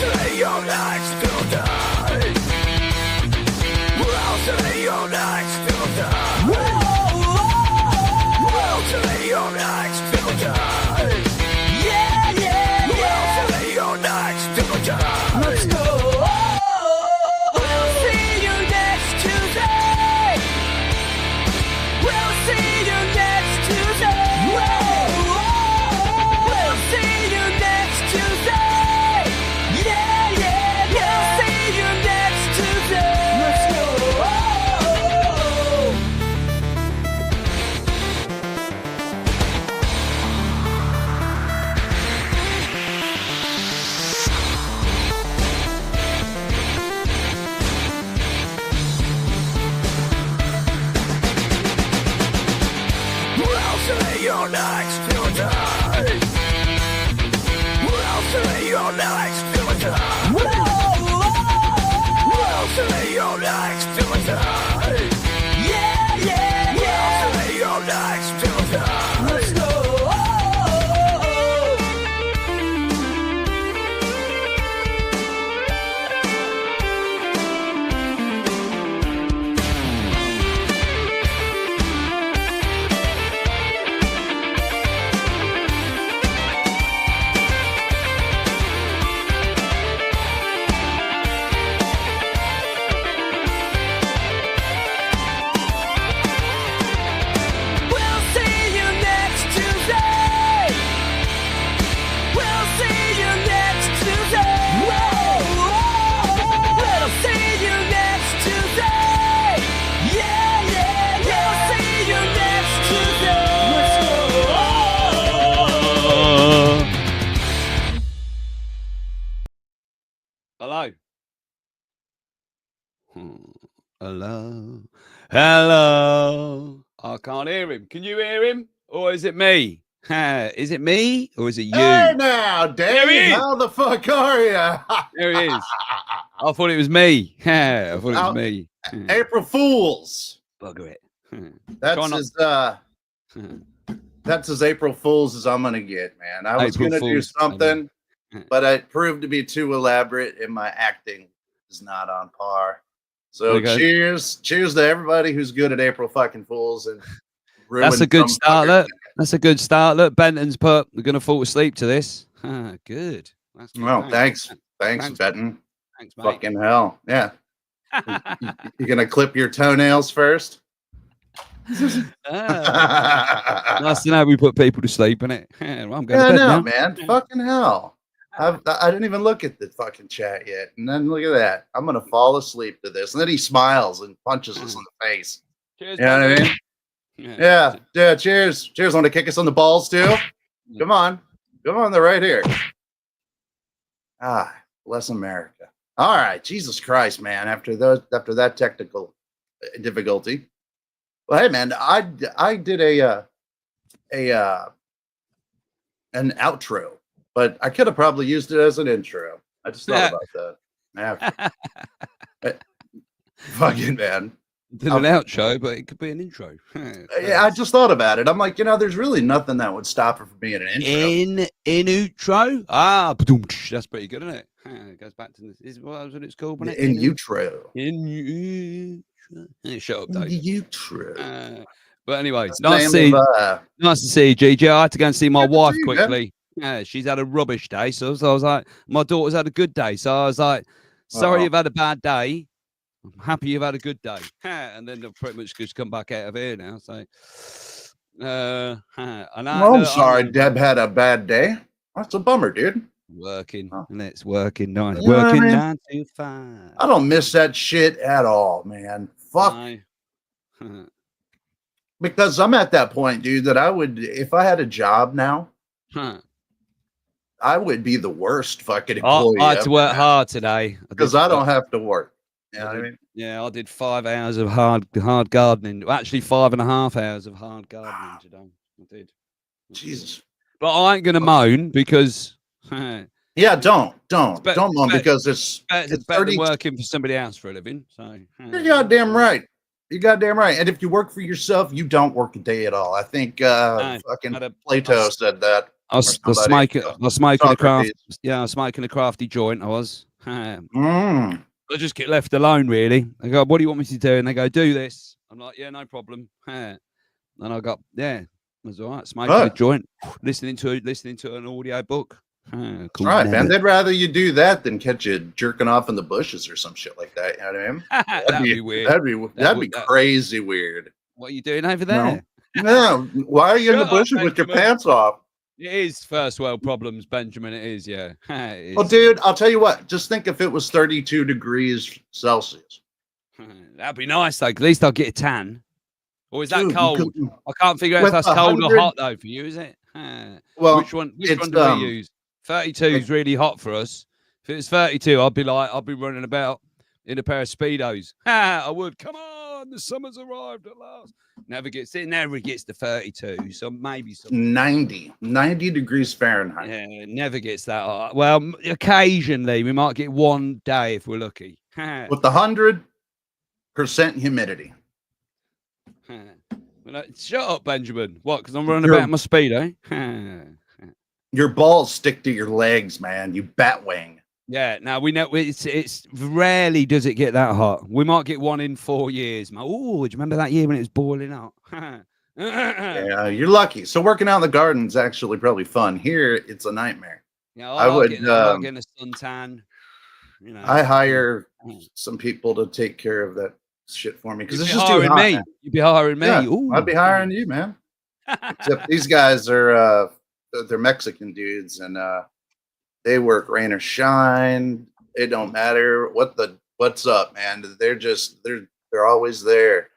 say you're next to die. We'll say you're next to die. We'll say you're next to die. Yeah, yeah, yeah. We'll say you're next to die. Let's go. We'll see you next Tuesday. We'll see you next Tuesday. We'll see you next Tuesday. Yeah, yeah, yeah. We'll see you next Tuesday. Let's go. We'll say you're next to die. We'll say you're next to die. We'll say you're next to die. Yeah, yeah, yeah. We'll say you're next to die. Let's go. We'll see you next Tuesday. We'll see you next Tuesday. We'll see you next Tuesday. Yeah, yeah, yeah. We'll see you next Tuesday. Let's go. Hello. Hello. Hello. I can't hear him. Can you hear him? Or is it me? Is it me or is it you? Hey now, There he Dave, is. how the fuck are you? There he is. I thought it was me. I thought it was me. April Fools. Bugger it. That's Try not- as that's as April Fools as I'm gonna get, man. I was April gonna do Fools, I know. something, but it proved to be too elaborate, and my acting is not on par. So Okay. cheers to everybody who's good at April fucking Fools and That's a ruin good some start. fucker. Look. That's a good start. Look, Benton's put, we're going to fall asleep to this. Good. That's good. Well, thanks, Thanks. Benton. Thanks, mate. Fucking hell, yeah. You gonna clip your toenails first? Nice to know we put people to sleep, innit? Well, I'm going Yeah, to bed no, now. man. Fucking hell. I didn't even look at the fucking chat yet. And then look at that. I'm going to fall asleep to this. And then he smiles and punches us in the face. Cheers, You know what I Benton. mean? Yeah. Yeah. Cheers. Cheers. Want to kick us on the balls too? Come on. Come on. They're right here. Ah, bless America. All right. Jesus Christ, man. After that technical difficulty. Well, hey, man, I did an outro, but I could have probably used it as an intro. I just thought about that. Yeah. Fucking man. Did an outro, but it could be an intro. Yeah, I just thought about it. I'm like, there's really nothing that would stop it from being an intro. In outro. Ah, ba-doom-tsh. That's pretty good, isn't it? It goes back to this. Is what it's called? Wasn't it? In outro. In shut up, Dave. Outro. But anyway, That's nice the to name see. of, Nice to see you, GG. I had to go and see my Good to wife see you, man. quickly. Yeah, she's had a rubbish day. So I was like, my daughter's had a good day. So I was like, sorry Uh-oh. you've had a bad day. I'm happy you've had a good day. And then they'll pretty much just come back out of here now. So, and I'm sorry, Deb had a bad day. That's a bummer, dude. Working, Oh. and it's working nice. You know what I Working mean? 9 to 5. I don't miss that shit at all, man. Fuck. No. Because I'm at that point, dude, that I would, if I had a job now, I would be the worst fucking employee. I had to work hard today because I don't have to work. You know what I mean? Yeah, I did 5 hours of hard gardening. Actually, 5.5 hours of hard gardening today. I did. Jesus. But I ain't gonna moan because yeah, don't better- moan better- because it's better 30 than working for somebody else for a living. So You're goddamn right. You're goddamn right. And if you work for yourself, you don't work a day at all. I think fucking I had a- Plato said that. I was smoking a craft. Yeah, I was smoking a crafty joint. I was. I just get left alone, really. I go, what do you want me to do? And they go, do this. I'm like, yeah, no problem. And I got, it was all right. Smoking a joint, listening to an audio book. Cool. All right, man. They'd rather you do that than catch you jerking off in the bushes or some shit like that. You know what I mean? That'd be weird. That'd be crazy weird. What are you doing over there? No. Why are you in the bushes with your pants off? It is first world problems, Benjamin. It is, yeah. It is. Well, dude, I'll tell you what. Just think if it was 32 degrees Celsius. That'd be nice, though. At least I'll get a tan. Or is that cold? I can't figure out if that's cold or hot, though, for you, is it? Well, which one do we use? 32 is really hot for us. If it was 32, I'd be running about in a pair of Speedos. I would. Come on, the summer's arrived at last. Never gets to 32. So maybe 90 degrees Fahrenheit. Yeah, it never gets that hot. Well, occasionally we might get one day if we're lucky. With 100% humidity. Shut up, Benjamin. What? Because I'm running about my Speedo. Your balls stick to your legs, man. You batwing. Yeah, now we know it's rarely does it get that hot. We might get one in 4 years. Oh, do you remember that year when it was boiling up? Yeah, you're lucky. So working out in the garden is actually probably fun. Here, it's a nightmare. Yeah, I like getting a suntan. You know, I hire some people to take care of that shit for me because it's just too hot. Me. You'd be hiring me. Yeah, Ooh. I'd be hiring you, man. Except these guys are they're Mexican dudes and they work rain or shine. It don't matter what's up, man. They're always there.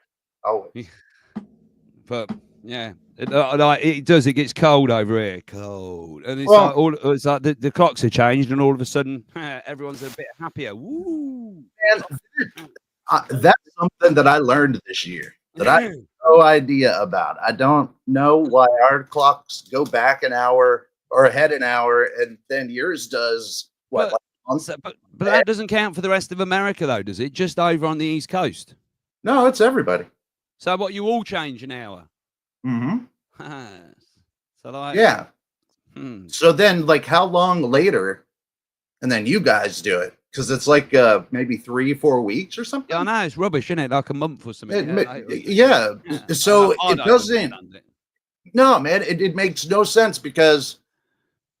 Always. But yeah, it does. It gets cold over here, cold, and it's like the clocks have changed, and all of a sudden everyone's a bit happier. Woo! And that's something that I learned this year that I have no idea about. I don't know why our clocks go back an hour or ahead an hour, and then yours does what? But that doesn't count for the rest of America, though, does it? Just over on the East Coast. No, it's everybody. So what? You all change an hour. Mm-hmm. So like, yeah. So then, like, how long later? And then you guys do it because it's like maybe 3-4 weeks or something. Yeah, I know it's rubbish, isn't it? Like a month or something. Yeah. So it doesn't. No, man, it makes no sense because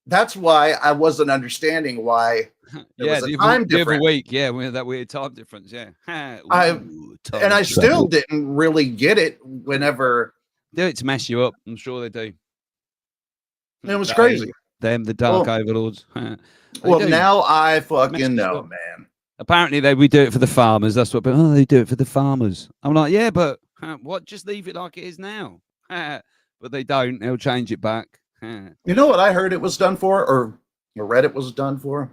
that's why I wasn't understanding why. There was a time difference. Every week, yeah, we had that weird time difference, yeah. I still didn't really get it whenever. Do it to mess you up. I'm sure they do. It was crazy. Them, the dark overlords. Well, now I fucking know, man. Apparently, we do it for the farmers. That's what. But they do it for the farmers. I'm like, yeah, but what? Just leave it like it is now. But they don't. They'll change it back. You know what I heard it was done for, or read it was done for?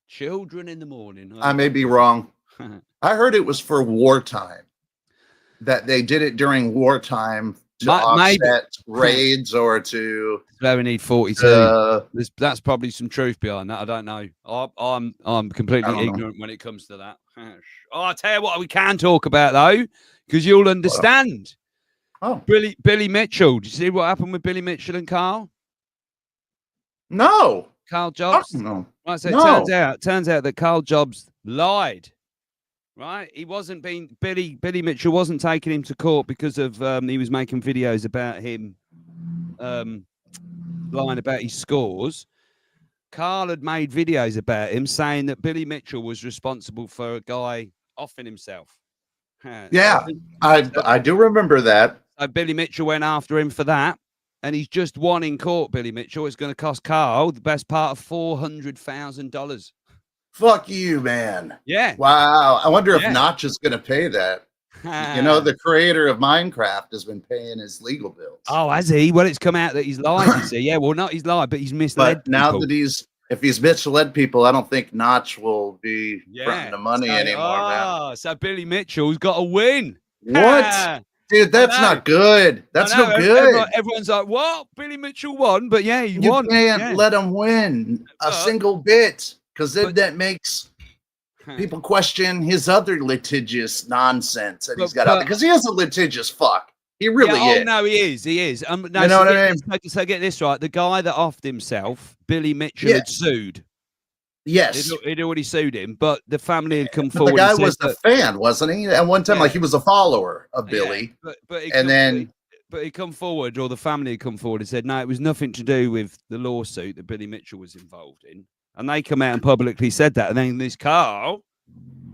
Children in the morning. I may be wrong. I heard it was for wartime. That they did it during wartime to offset raids or to. We need 42. That's probably some truth behind that. I don't know. I'm completely ignorant when it comes to that. I tell you what, we can talk about though, because you'll understand. Oh, Billy Mitchell. Did you see what happened with Billy Mitchell and Carl? No. Carl Jobs. No. Right, so it turns out that Carl Jobs lied. Right, he wasn't being Billy Mitchell wasn't taking him to court because of he was making videos about him lying about his scores. Carl had made videos about him saying that Billy Mitchell was responsible for a guy offing himself. Yeah, I do remember that. Billy Mitchell went after him for that, and he's just won in court. Billy Mitchell. It's going to cost Carl the best part of $400,000. Fuck you, man. Yeah. Wow. I wonder if Notch is going to pay that. You know, the creator of Minecraft has been paying his legal bills. Oh, has he? Well, it's come out that he's lied. You see. Yeah, well, not he's lied, but he's misled. But now that if he's misled people, I don't think Notch will be fronting the money anymore. Oh, so Billy Mitchell's got a win. What? Dude, that's not good. That's no good. Everyone's like, what? Billy Mitchell won, but yeah, he won. You can't let him win a single bit. Because then that makes people question his other litigious nonsense that he's got out there. Because he is a litigious fuck. He really yeah, is. no, he is. He is. No, You know what I mean? So get this right. The guy that offed himself, Billy Mitchell, had sued. Yes. He'd already sued him, but the family had come But the forward guy and said was a fan, wasn't he? At one time, like he was a follower of Billy. But he come forward, or the family had come forward and said, no, it was nothing to do with the lawsuit that Billy Mitchell was involved in. And they come out and publicly said that. And then this Carl,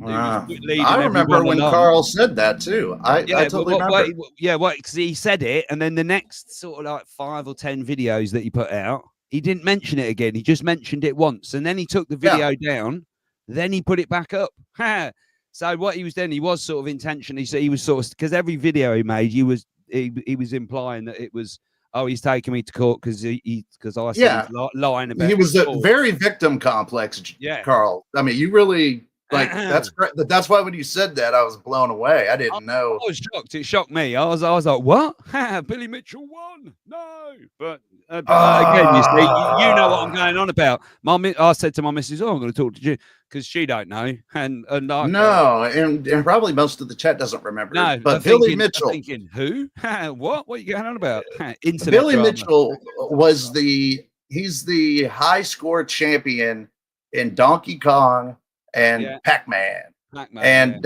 I remember when Carl said that too. I totally remember. Because he said it, and then the next sort of like 5 or 10 videos that he put out, he didn't mention it again. He just mentioned it once, and then he took the video down. Then he put it back up. So what he was doing, he was sort of intentionally. So he was sort of, because every video he made, he was implying that it was, oh, he's taking me to court because I said he's lying about. He was a very victim complex. Carl. I mean, you really. Like that's great. That's why when you said that, I was blown away. I didn't know. I was shocked. It shocked me. I was like, "What? Billy Mitchell won? No!" But again, you see, you know what I'm going on about. I said to my missus, "Oh, I'm going to talk to you," because she don't know, and and probably most of the chat doesn't remember. No, but Billy Mitchell. Thinking, who? What? What are you going on about? Billy Mitchell was he's the high score champion in Donkey Kong and Pac-Man. And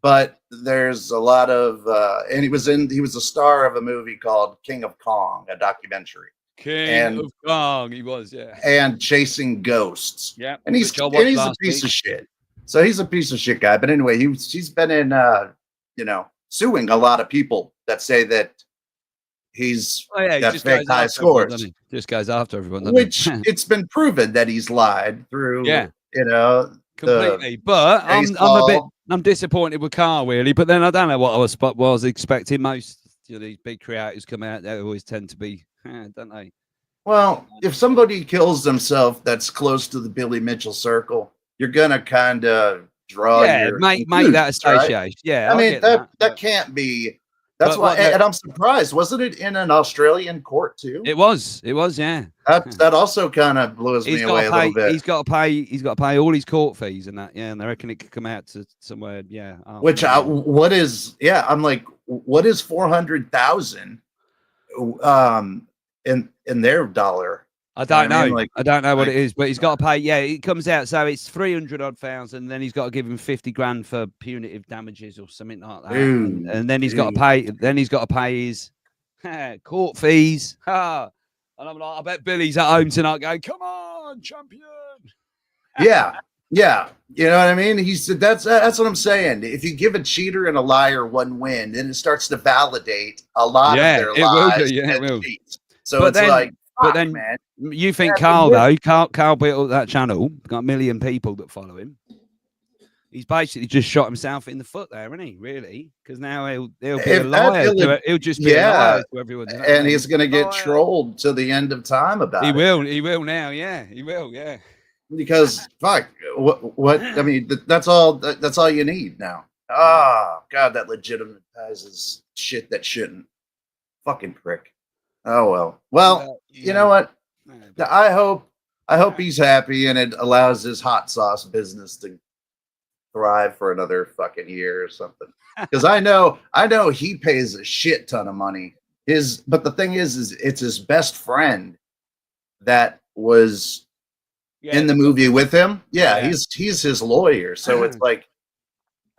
but there's a lot of and he was a star of a movie called King of Kong, a documentary. King of Kong, he was, and Chasing Ghosts. Yeah. And he's a piece of shit. So he's a piece of shit guy. But anyway, he's been in suing a lot of people that say that he's got fake high scores. Just goes after everyone. Which it's been proven that he's lied through completely, but I'm disappointed with Carl, really. But then I don't know what I was expecting. Most these big creators come out, they always tend to be, don't they? Well, if somebody kills themselves that's close to the Billy Mitchell circle, you're gonna kind of draw make that association. Right? Yeah, I mean that can't be. That's why, and I'm surprised. Wasn't it in an Australian court too? It was. Yeah. That also kind of blows me away a little bit. He's got to pay all his court fees and that. Yeah, and I reckon it could come out to somewhere. Yeah. I'm like, what is 400,000 in their dollar? I don't know. I don't know what it is, but he's got to pay. Yeah, it comes out. So it's 300,000. Then he's got to give him 50 grand for punitive damages or something like that. And then he's got to pay. Then he's got to pay his court fees. And I'm like, I bet Billy's at home tonight going, "Come on, champion." Yeah. You know what I mean? He said that's what I'm saying. If you give a cheater and a liar one win, then it starts to validate a lot of their lies. It will. So but it's but then, man. You think Carl though? Carl built up that channel, got 1 million people that follow him. He's basically just shot himself in the foot there, isn't he? Really? Because now he'll be a liar. He'll just be a liar to everyone. And he's going to get trolled to the end of time about it. He will now. Yeah, he will. Yeah. Because fuck, what? I mean, that's all you need now. Oh God, that legitimizes shit that shouldn't. Fucking prick. Oh well. Well, you know what? I hope he's happy and it allows his hot sauce business to thrive for another fucking year or something. Because I know he pays a shit ton of money. But the thing is it's his best friend that was in the movie with him. Yeah, he's his lawyer. So it's like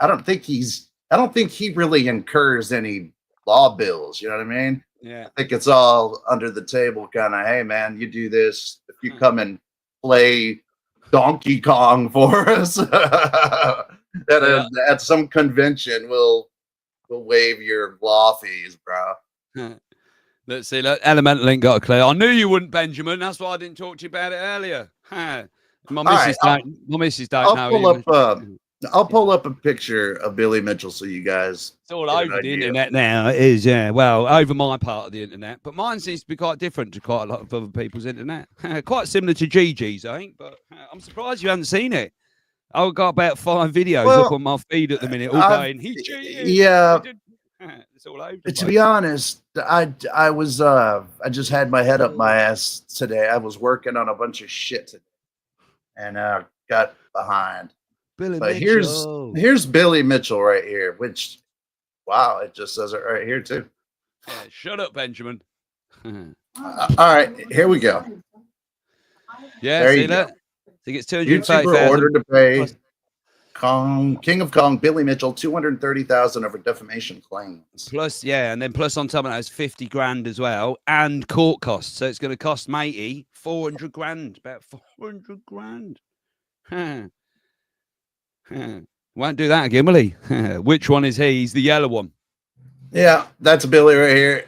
I don't think he really incurs any law bills, you know what I mean? Yeah. I think it's all under the table kind of, hey man, you do this. If you come and play Donkey Kong for us at some convention, we'll waive your law fees, bro. Let's see. Look, Elemental ain't got a clue. I knew you wouldn't, Benjamin. That's why I didn't talk to you about it earlier. My missus don't know. I'll pull up a picture of Billy Mitchell so you guys. It's all over the internet now. It is, yeah. Well, over my part of the internet, but mine seems to be quite different to quite a lot of other people's internet. Quite similar to Gigi's, I think. But I'm surprised you haven't seen it. I've got about 5 videos up on my feed at the minute, all going. He cheated. Yeah. It's all over. To be honest, I just had my head up my ass today. I was working on a bunch of shit today, and got behind. But here's Billy Mitchell right here, which, wow, it just says it right here too. Yeah, shut up, Benjamin. All right, here we go. Yeah, There see you go. that? He gets YouTuber 230,000. ordered to pay King of Kong, Billy Mitchell, 230,000 over defamation claims. Plus, yeah, and then plus on top of that is 50 grand as well, and court costs. So it's going to cost matey 400 grand, about 400 grand. Won't do that again, will he? Which one is he? He's the yellow one. Yeah, that's Billy right here.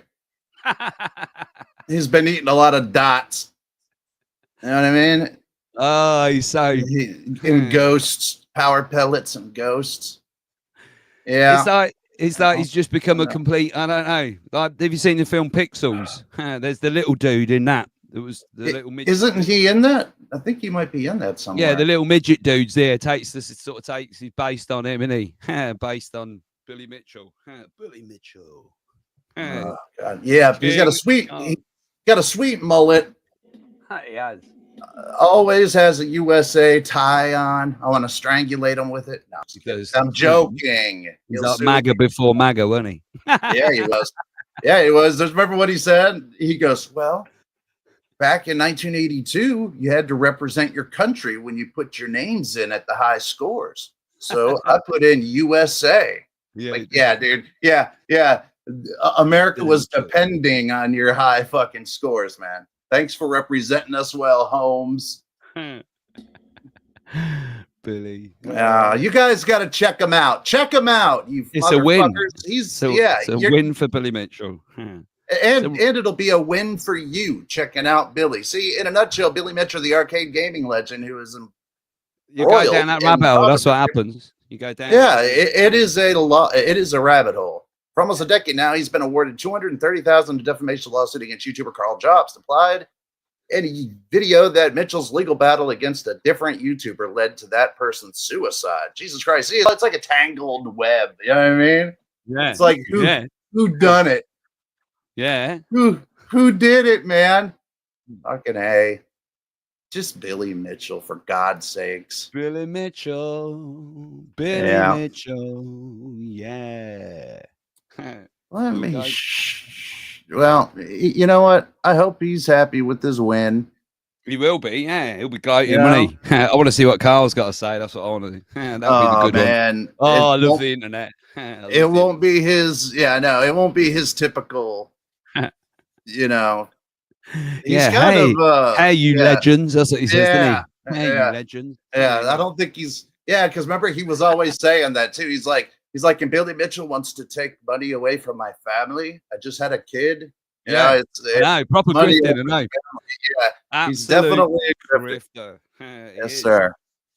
He's been eating a lot of dots. You know what I mean? Oh, he's so in ghosts, power pellets, and ghosts. Yeah, it's like he's just become a complete. I don't know. Like, have you seen the film Pixels? There's the little dude in that. It was the little midget. Isn't he in that? I think he might be in that somewhere. Yeah, the little midget dude's there. He's based on him, isn't he? Based on Billy Mitchell. Billy Mitchell. Oh, God. Yeah, he's got a sweet mullet. He has. Always has a USA tie on. I want to strangulate him with it. No, I'm joking. He's like MAGA before MAGA, wasn't he? Yeah, he was. Yeah, he was. Remember what he said? He goes, well, back in 1982, you had to represent your country when you put your names in at the high scores. So I put in USA. Yeah, like, yeah, dude. Yeah. America was depending on your high fucking scores, man. Thanks for representing us well, Holmes. Billy. You guys got to check him out. Check him out. It's a win. It's a win for Billy Mitchell. And it'll be a win for you checking out Billy. See, in a nutshell, Billy Mitchell, the arcade gaming legend, who is you go down that rabbit hole. That's what happens. You go down. Yeah, it is a rabbit hole. For almost a decade now, he's been awarded $230,000 in defamation lawsuit against YouTuber Carl Jobs. Implied in a video that Mitchell's legal battle against a different YouTuber led to that person's suicide. Jesus Christ. See, it's like a tangled web. You know what I mean? Yeah. It's like who done it? Yeah. Who did it, man? Fucking A. Just Billy Mitchell, for God's sakes. Billy Mitchell. Mitchell. Yeah. Well, you know what? I hope he's happy with his win. He will be, yeah. He'll be gloating, won't he? I want to see what Carl's got to say. That's what I want to do. That'll be the good one. Oh, I love the internet. It won't be his. Yeah, no, it won't be his typical. You know. He's kind of. Hey, you legends. That's what he says, doesn't he? Hey, you legends. Yeah, I don't think he's. Yeah, because remember he was always saying that too. He's like, and Billy Mitchell wants to take money away from my family. I just had a kid. Yeah, it's proper grifter. Yeah, he's definitely a grifter. Yes, sir.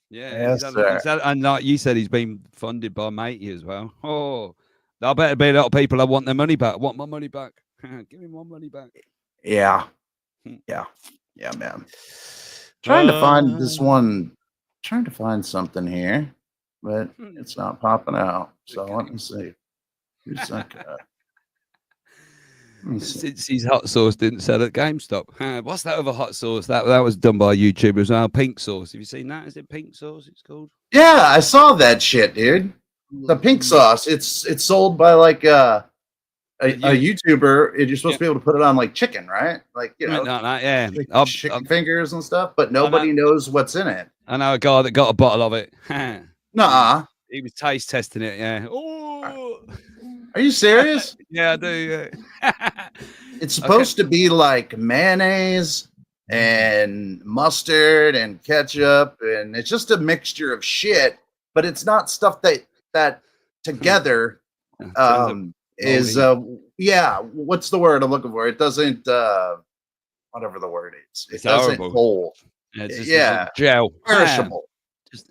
Yeah, yes, sir. And like you said, he's been funded by Matey as well. Oh, I bet be a lot of people that want their money back. I want my money back. Give me my money back. Yeah, man. Trying to find this one. Trying to find something here, but it's not popping out. So let me see. Since his hot sauce didn't sell at GameStop. What's that other hot sauce? That was done by a YouTuber as well. Pink sauce. Have you seen that? Is it pink sauce? It's called. Yeah, I saw that shit, dude. The pink sauce. It's sold by like a YouTuber. You're supposed to be able to put it on like chicken, right? Like chicken fingers and stuff. But nobody knows what's in it. I know a guy that got a bottle of it. Nuh-uh. He was taste testing it. Yeah. Oh. Are you serious? Yeah, I do. Yeah. It's supposed to be like mayonnaise and mustard and ketchup, and it's just a mixture of shit. But it's not stuff that together is what's the word I'm looking for? It doesn't whatever the word is. It doesn't hold. It's gel. Perishable.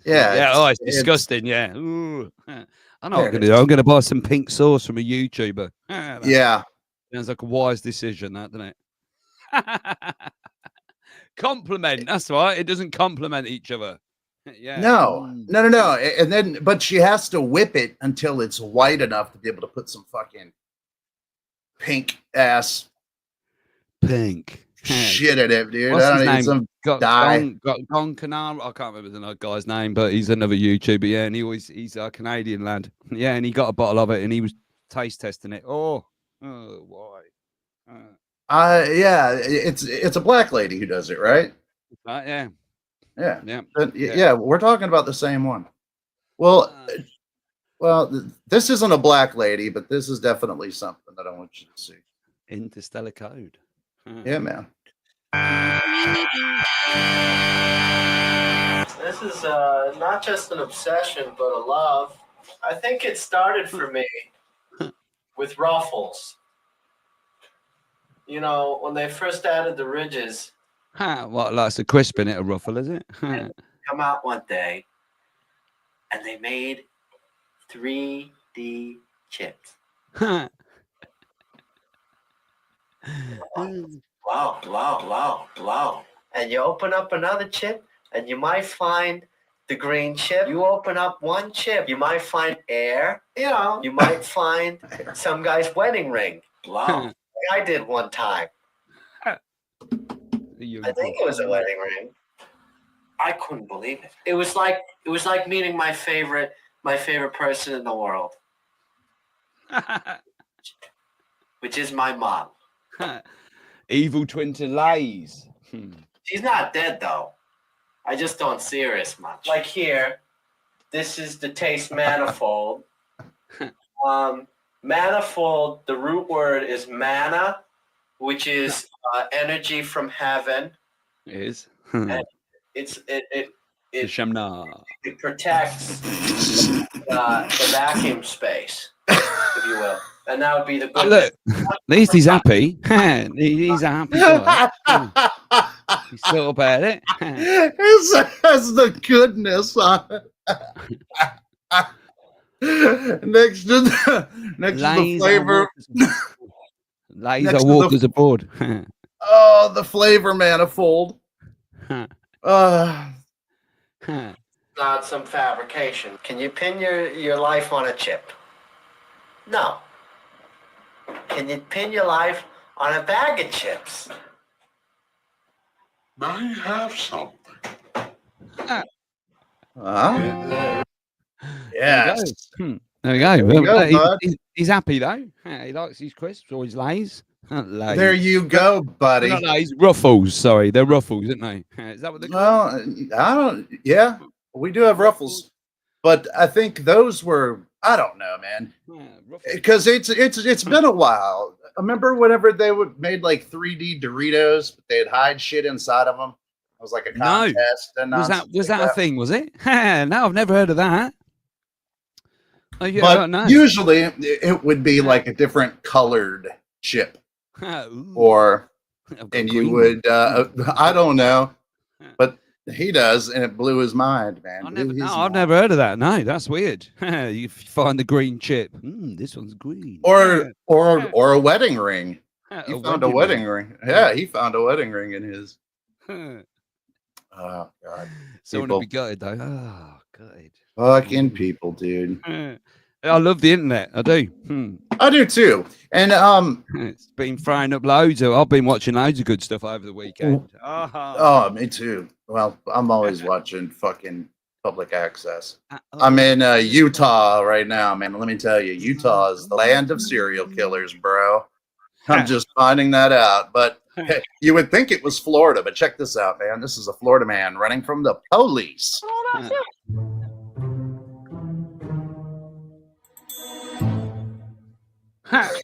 Oh, it's disgusting. Yeah. Ooh. I know what I'm going to do. I'm going to buy some pink sauce from a YouTuber. Sounds like a wise decision, that, doesn't it? Compliment. That's right. It doesn't complement each other. Yeah. No. And then, but she has to whip it until it's white enough to be able to put some fucking pink shit in it, dude. What's his name? Gon Canara. I can't remember the guy's name, but he's another YouTuber. Yeah, and he's a Canadian lad. Yeah, and he got a bottle of it, and he was taste testing it. Oh, Oh, why? Yeah, it's a black lady who does it, right? Yeah. Yeah. Yeah. Yeah, we're talking about the same one. Well, this isn't a black lady, but this is definitely something that I want you to see. Interstellar Code. Yeah, man. This is not just an obsession, but a love. I think it started for me with ruffles. You know, when they first added the ridges. What, like a crisp in it, a ruffle, is it? Come out one day, and they made 3D chips. Blow. And you open up another chip, and you might find the green chip. You open up one chip, you might find air. You know, you might find some guy's wedding ring. Blow. Like I did one time. I think it was a wedding ring. I couldn't believe it. It was like meeting my favorite person in the world, which is my mom. Evil twin to Lays. She's not dead though. I just don't see her as much. Like here, this is the taste manifold. Manifold. The root word is mana, which is energy from heaven. It is. And it protects the vacuum space, if you will, and that would be the good. Look, at least he's happy. He's a happy guy. He's thought about it. It says the goodness on it. Next to the flavor. Lays are walkers aboard. Oh, the flavor manifold. Not some fabrication. Can you pin your life on a chip? No. Can you pin your life on a bag of chips? I have something. Yes. There we go. There you go, he's happy though. He likes his crisps or his Lays. Lays. There you go, buddy. Not Lays, Ruffles. Sorry, they're Ruffles, isn't they? Is that what they're called? I don't. Yeah, we do have Ruffles, but I think those were. I don't know, man. Because it's been a while. I remember whenever they made like 3D Doritos, but they'd hide shit inside of them. It was like a contest. No. Was that a thing? Was it? No, I've never heard of that. Oh, yeah, but usually it would be like a different colored chip. Or and you would I don't know, but he does, and it blew his mind, man. I've never heard of that. No, that's weird. You find the green chip. This one's green. Or a wedding ring. He found a wedding ring. Yeah, he found a wedding ring in his. Oh God. Someone would be gutted though. Oh God. Fucking people, dude. I love the internet. I do. I do too. And it's been throwing up loads of. I've been watching loads of good stuff over the weekend. Oh, me too. Well, I'm always watching fucking public access. I'm in Utah right now, man. Let me tell you, Utah is the land of serial killers, bro. I'm just finding that out. But hey, you would think it was Florida, but check this out, man. This is a Florida man running from the police. I've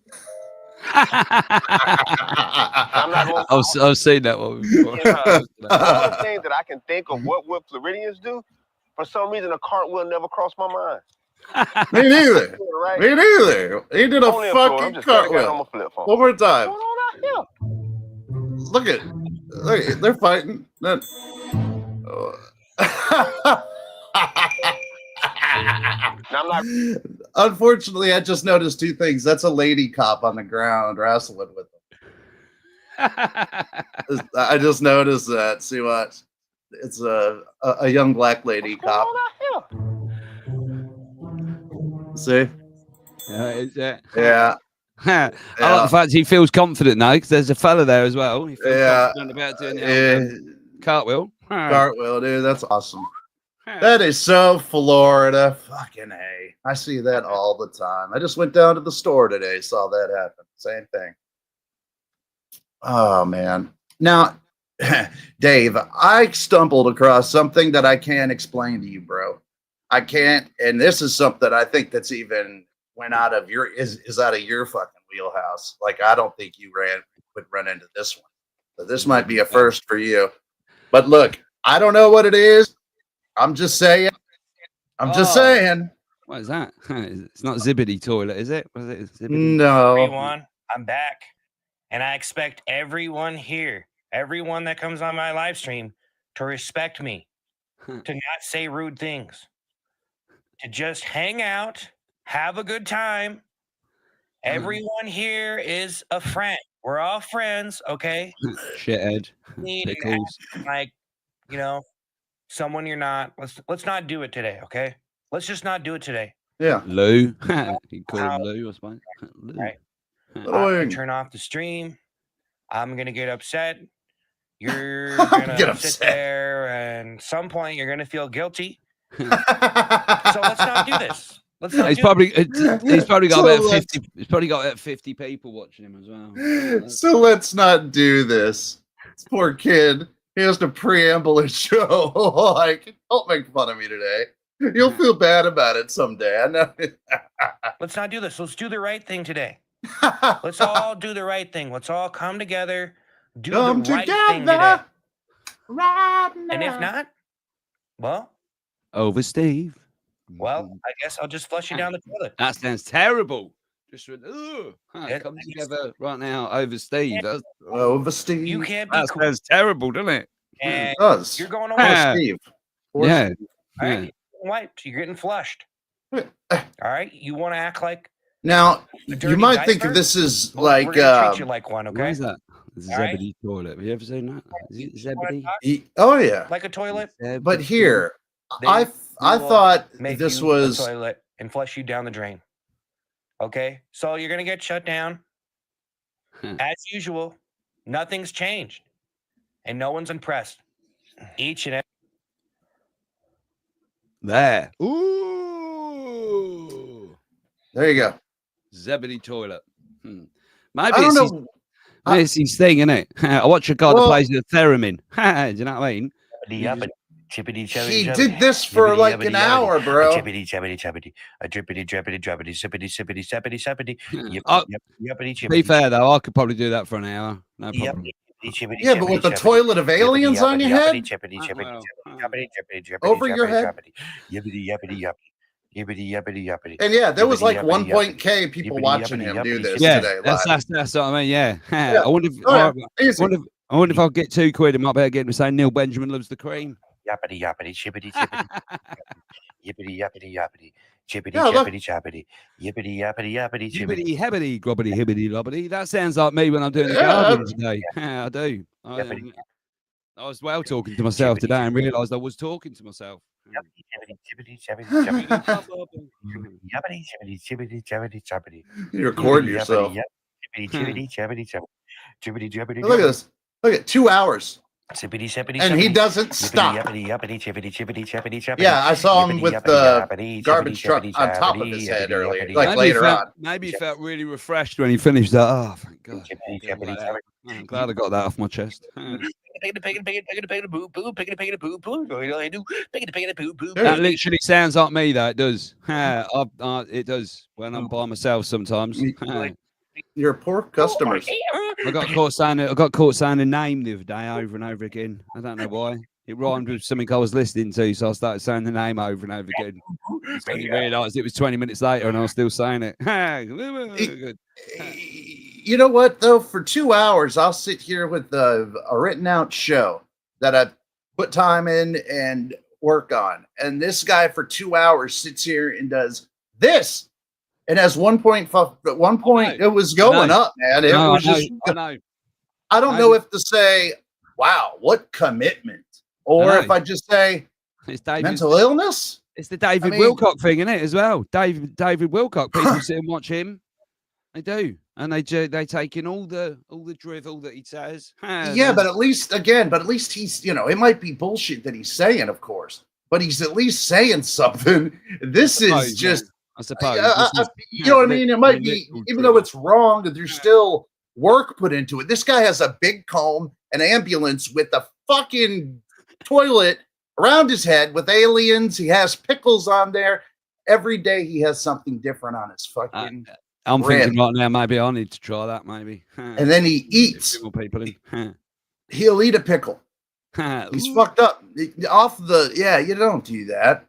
seen that one before. One of the things that I can think of what would Floridians do, for some reason a cartwheel never crossed my mind. Me neither. Right? Me neither. He did a fucking cartwheel. One more time. What's going on out here? Look at they're fighting. Unfortunately, I just noticed two things. That's a lady cop on the ground wrestling with them. I just noticed that. See what? It's a young black lady cop. See? Yeah. I like the fact he feels confident now because there's a fella there as well. He feels confident about doing the cartwheel. Cartwheel, dude. That's awesome. That is so Florida. Fucking A. I see that all the time. I just went down to the store today, saw that happen. Same thing. Oh, man. Now, Dave, I stumbled across something that I can't explain to you, bro. I can't, and this is something I think that's even went out of your is out of your fucking wheelhouse. Like, I don't think you would run into this one. So this might be a first for you. But look, I don't know what it is. I'm just saying. Just saying. What is that? It's not Zibbity toilet, is it? Was it Zibbity? No. Everyone, I'm back. And I expect everyone here, everyone that comes on my live stream, to respect me, to not say rude things, to just hang out, have a good time. Everyone here is a friend. We're all friends, okay? Shithead. Pickles. Like, you know, someone you're not. Let's not do it today, okay? Let's just not do it today. Yeah. Lou. You call him Lou, I suppose. Lou. Right. I'm gonna turn off the stream. I'm gonna get upset. You're gonna sit there, and at some point you're gonna feel guilty. So let's not do this. He's probably got about 50. He's probably got about 50 people watching him as well. So let's not do this. This poor kid. He has to preamble his show. Like, don't make fun of me today. You'll feel bad about it someday. I know. Let's not do this. Let's do the right thing today. Let's all do the right thing. Let's all come together, do the right thing today. Right now. And if not, well, over Steve. Well, I guess I'll just flush you down the toilet. That sounds terrible. Just come together right now over Steve. Over Steve. You can't be that sounds terrible, doesn't it? And it does. You're going over Steve. Yeah. Steve. All right, you're wiped. You're getting flushed. All right, you want to act like now. You might think this is like. We're gonna treat you like one, okay? What is that? Zebedee toilet. Have you ever seen that? Is it Zebedee? Oh yeah. Like a toilet. But here, I thought this was a toilet and flush you down the drain. Okay, so you're gonna get shut down as usual. Nothing's changed, and no one's impressed. Each and every. There. Ooh. There you go. Zebedee toilet. Maybe it's his thing, isn't it? I watch a guy that plays the theremin. Do you know what I mean? He did this for like an hour, bro. Chippity, chippity, chippity, a drippity, drippity, drippity, sippity, sippity, sippity, sippity. To be fair, though, I could probably do that for an hour. No problem. Yeah, but with the toilet of aliens on your head? Over your head? And yeah, there was like 1.k people watching him do this today. That's what I mean, yeah. I wonder if I'll get £2, I might better get him to say Neil Benjamin loves the cream. Yappity, yappity, shippity, shippity. Yippity, yappity, yappity. Chippity, chippity, chappity. Yippity, yappity, yappity, chippity. Hibbity, grobbity, hibbity, lobbity. That sounds like me when I'm doing the garden today. I do. I was well talking to myself today and realised I was talking to myself. You record yourself. Look at this. Look at 2 hours. And he doesn't stop. Yeah, I saw him with the garbage truck on top of his head earlier, like later on. Maybe he felt really refreshed when he finished that. Oh, thank God. I'm glad I got that off my chest. That literally sounds like me, though. It does. It does when I'm by myself sometimes. You're poor customers. I got caught saying a name the other day over and over again. I don't know why. It rhymed with something I was listening to, so I started saying the name over and over again. When you realised it was 20 minutes later and I was still saying it. You know what, though? For 2 hours, I'll sit here with a written out show that I put time in and work on. And this guy for 2 hours sits here and does this. And at one point, it was going up, man. I don't know if to say, wow, what commitment. Or if I just say, mental illness. It's the David Wilcock thing, isn't it, as well? David Wilcock, people sit and watch him. They do. And they take in all the drivel that he says. Yeah, but at least he's, it might be bullshit that he's saying, of course. but he's at least saying something. This is just, I suppose. you know what I mean? It might be, even though it's wrong, there's still work put into it. This guy has a big comb, an ambulance with a fucking toilet around his head with aliens. He has pickles on there. Every day he has something different on his fucking. I'm thinking right now, maybe I need to try that. Maybe. And then he eats. People in. He'll eat a pickle. He's fucked up. Off the, yeah, you don't do that.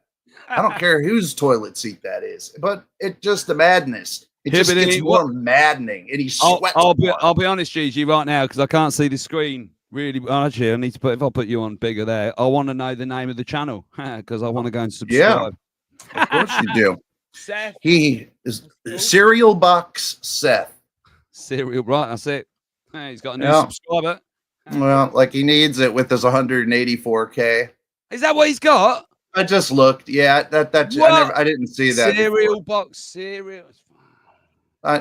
I don't care whose toilet seat that is, but it just the madness. It just gets more maddening, and he sweats. I'll be honest, Gigi, right now because I can't see the screen. Really, actually, I need to put. If I put you on bigger there, I want to know the name of the channel because I want to go and subscribe. Yeah, of course you do. Seth. He is Cereal Box Seth. Cereal, right? That's it. Hey, he's got a new subscriber. Well, like he needs it with his 184K. Is that what he's got? I just looked. Yeah, I didn't see that. Cereal box cereal.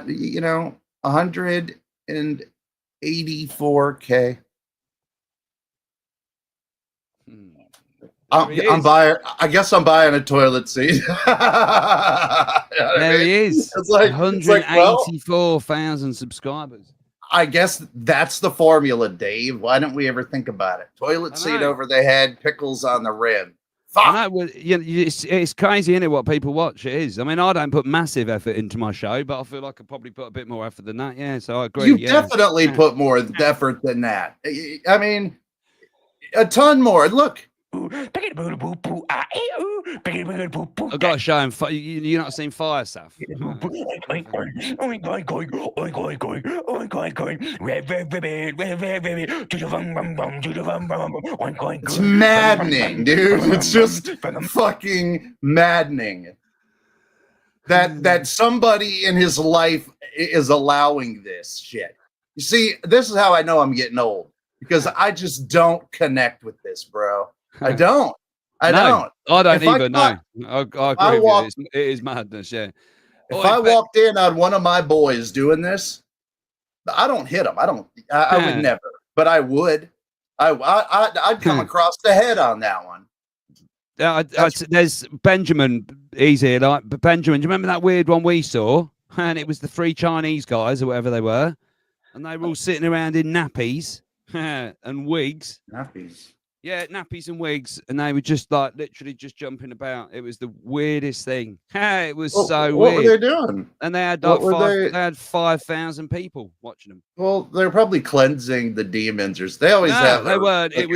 You know, 184K. I'm buying. I guess I'm buying a toilet seat. There he is. It's like 184,000 subscribers. I guess that's the formula, Dave. Why don't we ever think about it? Toilet seat over the head, pickles on the rim. Fuck. I know, it's crazy, isn't it, what people watch? It is. I mean, I don't put massive effort into my show, but I feel like I probably put a bit more effort than that. Yeah, so I agree. You definitely put more effort than that. I mean, a ton more. Look. I've got to show him. You're not seeing Fire Stuff. It's maddening, dude. It's just fucking maddening that somebody in his life is allowing this shit. You see, this is how I know I'm getting old because I just don't connect with this, bro. I don't. I don't either. No, I agree with you. It is madness. Yeah. If I walked in on one of my boys doing this, I don't hit him. I would never, but I would. I'd come across the head on that one. There's Benjamin. He's here. But Benjamin, do you remember that weird one we saw? And it was the 3 Chinese guys or whatever they were, and they were all sitting around in nappies and wigs. Nappies. Yeah, nappies and wigs, and they were just like literally just jumping about. It was the weirdest thing. It was so weird. What were they doing? And they had like they had 5,000 people watching them. Well, they're probably cleansing the demons, or they always have. They weren't. It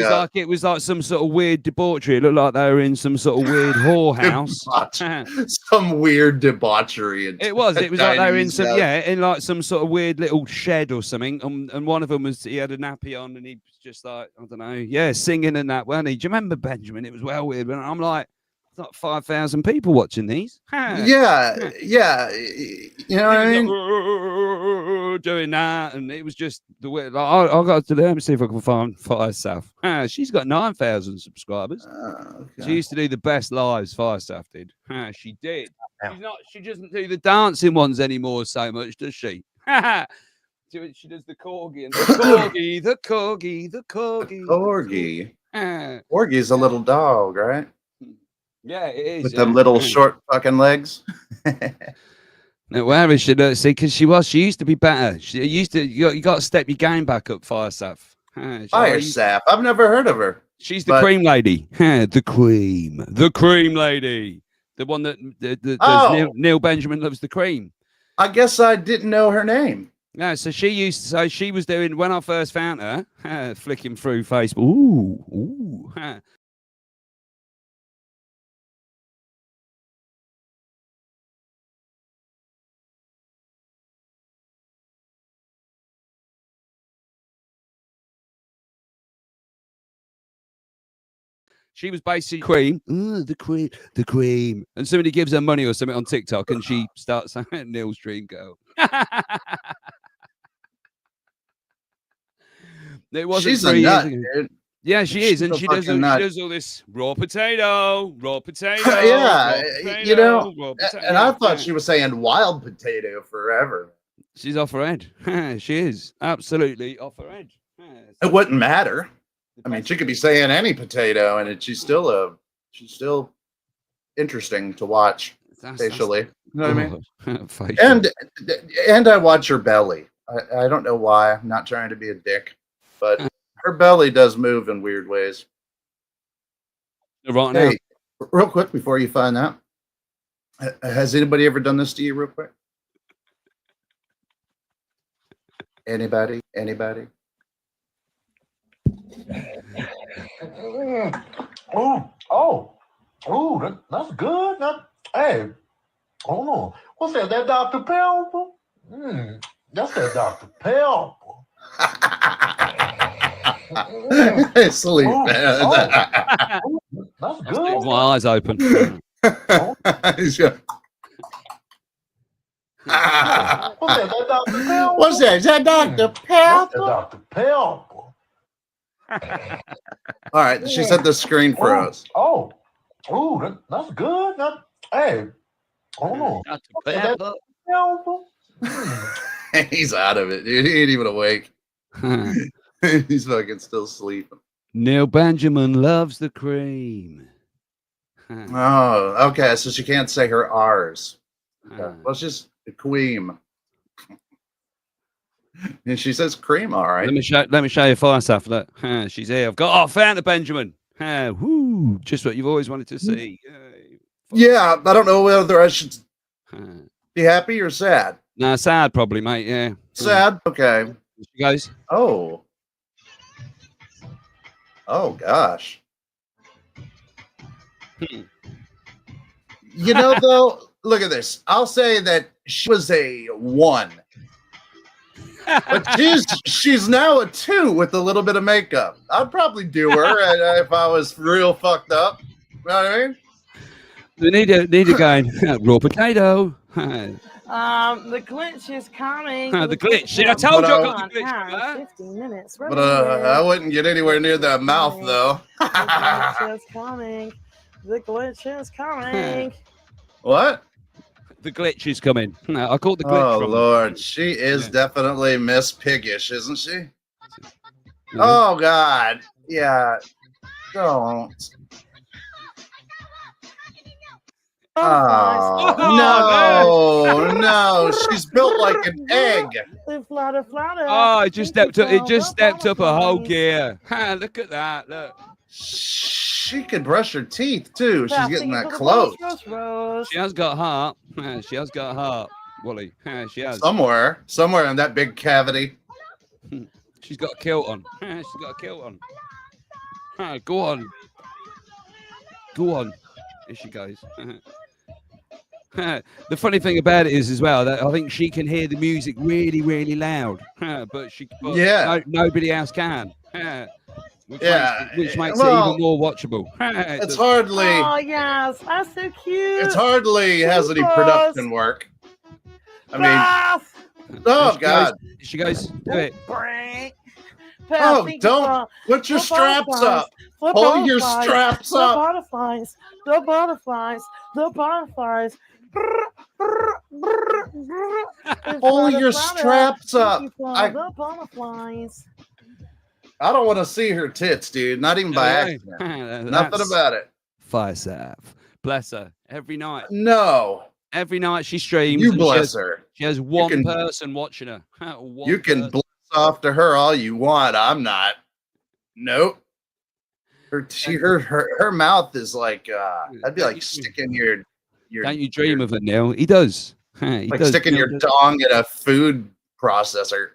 was like some sort of weird debauchery. It looked like they were in some sort of weird whorehouse. Some weird debauchery. It was like they were in some in like some sort of weird little shed or something. And one of them he had a nappy on, and he was just like, I don't know, singing and that, weren't he? Do you remember Benjamin? It was well weird. And I'm like, it's not 5,000 people watching these. Yeah. You know what I mean? Doing that, and it was just the way. Like, I got to let me see if I can find Fire Stuff. She's got 9,000 subscribers. Okay. She used to do the best lives. Fire Stuff did. She did. She doesn't do the dancing ones anymore so much, does she? She does the corgi and the corgi, the corgi, the corgi. Corgi. Corgi's a little dog, right? Yeah, it is. With them little short fucking legs. No, where is she? See, because she used to be better. She used to. You got to step your game back up, Fire Stuff. Fire Stuff. I've never heard of her. She's the cream lady. The cream lady. The one that Neil Benjamin loves the cream. I guess I didn't know her name. No, so she was doing when I first found her, flicking through Facebook. Ooh. She was basically cream. The cream. And somebody gives her money or something on TikTok, and she starts saying Neil's dream girl. It wasn't. She's a nut, dude. Yeah, she is, and she does all this raw potato. Yeah, you know. And I thought she was saying wild potato forever. She's off her head. She is absolutely off her head. It wouldn't matter. I mean, she could be saying any potato, and she's still a she's still interesting to watch facially. You know what I mean? Facial. And I watch her belly. I don't know why. I'm not trying to be a dick, but her belly does move in weird ways. Right now. Hey, real quick before you find that, has anybody ever done this to you? Real quick. Anybody? Oh, that's good. Hey, hold on. What's that? That Dr. Pepper? That's that Dr. Pepper. Sleep, man. That's good. With my eyes open. What's that? That Dr. Pepper? What's that? Is that Dr. Pepper? That's that Dr. Pepper. All right, she said the screen froze. That's good. Hey, hold on. Dr. Pepper. He's out of it, dude. He ain't even awake. He's fucking still sleeping. Neil Benjamin loves the cream. Oh, okay. So she can't say her R's. Okay. Well, it's just the queen. And she says cream, all right. Let me show you Firestuff. Look, she's here. I found the Benjamin. Woo! Just what you've always wanted to see. Yeah, I don't know whether I should be happy or sad. No, sad probably, mate. Yeah. Sad. Okay. She goes. Oh gosh. You know, though, look at this. I'll say that she was a 1. But she's now a 2 with a little bit of makeup. I'd probably do her if I was real fucked up. You know what I mean? We need a guy. Raw potato. The glitch is coming. The glitch. See, I told you I got the glitch. 15 minutes. But I wouldn't get anywhere near that mouth, though. The glitch is coming. The glitch is coming. What? The glitch is coming. I caught the glitch. Oh, Lord. She is definitely Miss Piggish, isn't she? Oh, God. Yeah. Don't. Oh, no. She's built like an egg. Oh, it just stepped up a whole gear. Look at that. Look. She could brush her teeth, too. She's getting that close. She has got heart. She has got heart, Wally. She has. Somewhere in that big cavity. She's got a kilt on. She's got a kilt on. Go on. Here she goes. The funny thing about it is as well that I think she can hear the music really, really loud, but nobody else can. Which makes it even more watchable. It's hardly. Oh yes, that's so cute. It's hardly has any production work. I mean, oh God! She goes, do it. Oh, don't put your straps up. Pull your straps up. The butterflies. Pull your straps up. The butterflies. I don't want to see her tits, dude. Not even by accident. Nothing about it. Firestuff. Bless her. Every night. No. Every night she streams. You bless her. She has one person watching her. You can bless off to her all you want. I'm not. Nope. Her mouth is like I'd be like sticking your Don't you dream of it, Neil? He does. Like sticking your dong in a food processor.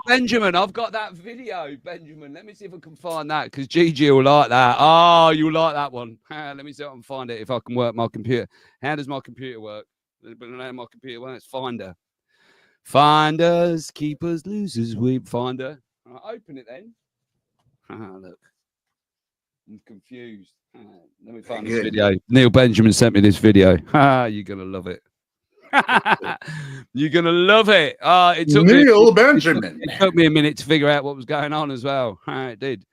Benjamin, I've got that video, Benjamin. Let me see if I can find that because Gigi will like that. Oh, you'll like that one. Let me see if I can find it if I can work my computer. How does my computer work? My computer works. Finder. Finders, keepers, losers, weep. Finder. Open it then. Look. I'm confused. Let me find this video. Neil Benjamin sent me this video. You're going to love it. You're gonna love it. It took Benjamin. It took me a minute to figure out what was going on as well. It did.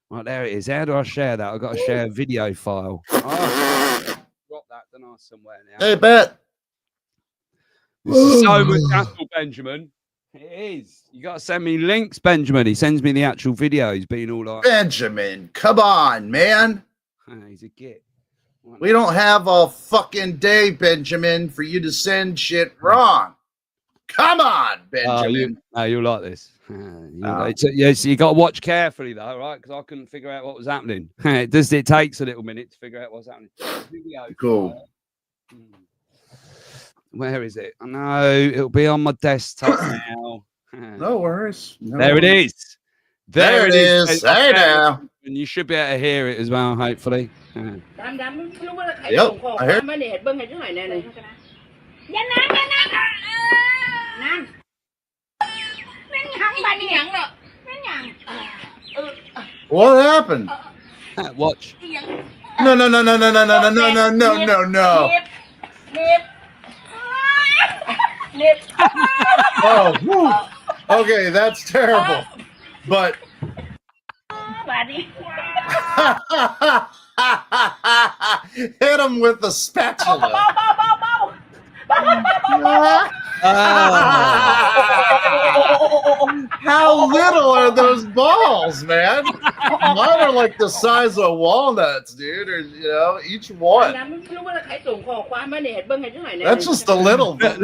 Right, there it is. How do I share that? I've got to share a video file. Drop that, don't I, somewhere now. Hey, Bet. This is so much hassle, Benjamin. It is. You got to send me links, Benjamin. He sends me the actual video. He's been all like, Benjamin, come on, man. He's a git. We don't have a fucking day, Benjamin, for you to send shit wrong. Come on, Benjamin. You'll like this. So you got to watch carefully, though, right? Because I couldn't figure out what was happening. It takes a little minute to figure out what's happening. Cool. Where is it? I know it'll be on my desktop now. No worries. There it is. There it is. Hey now. And you should be able to hear it as well, hopefully. Yep, I heard. What happened? Watch. No. Oh, whew. Okay, that's terrible. But hit him with the spatula. How little are those balls, man? Mine are like the size of walnuts, dude, or each one. That's just a little bit.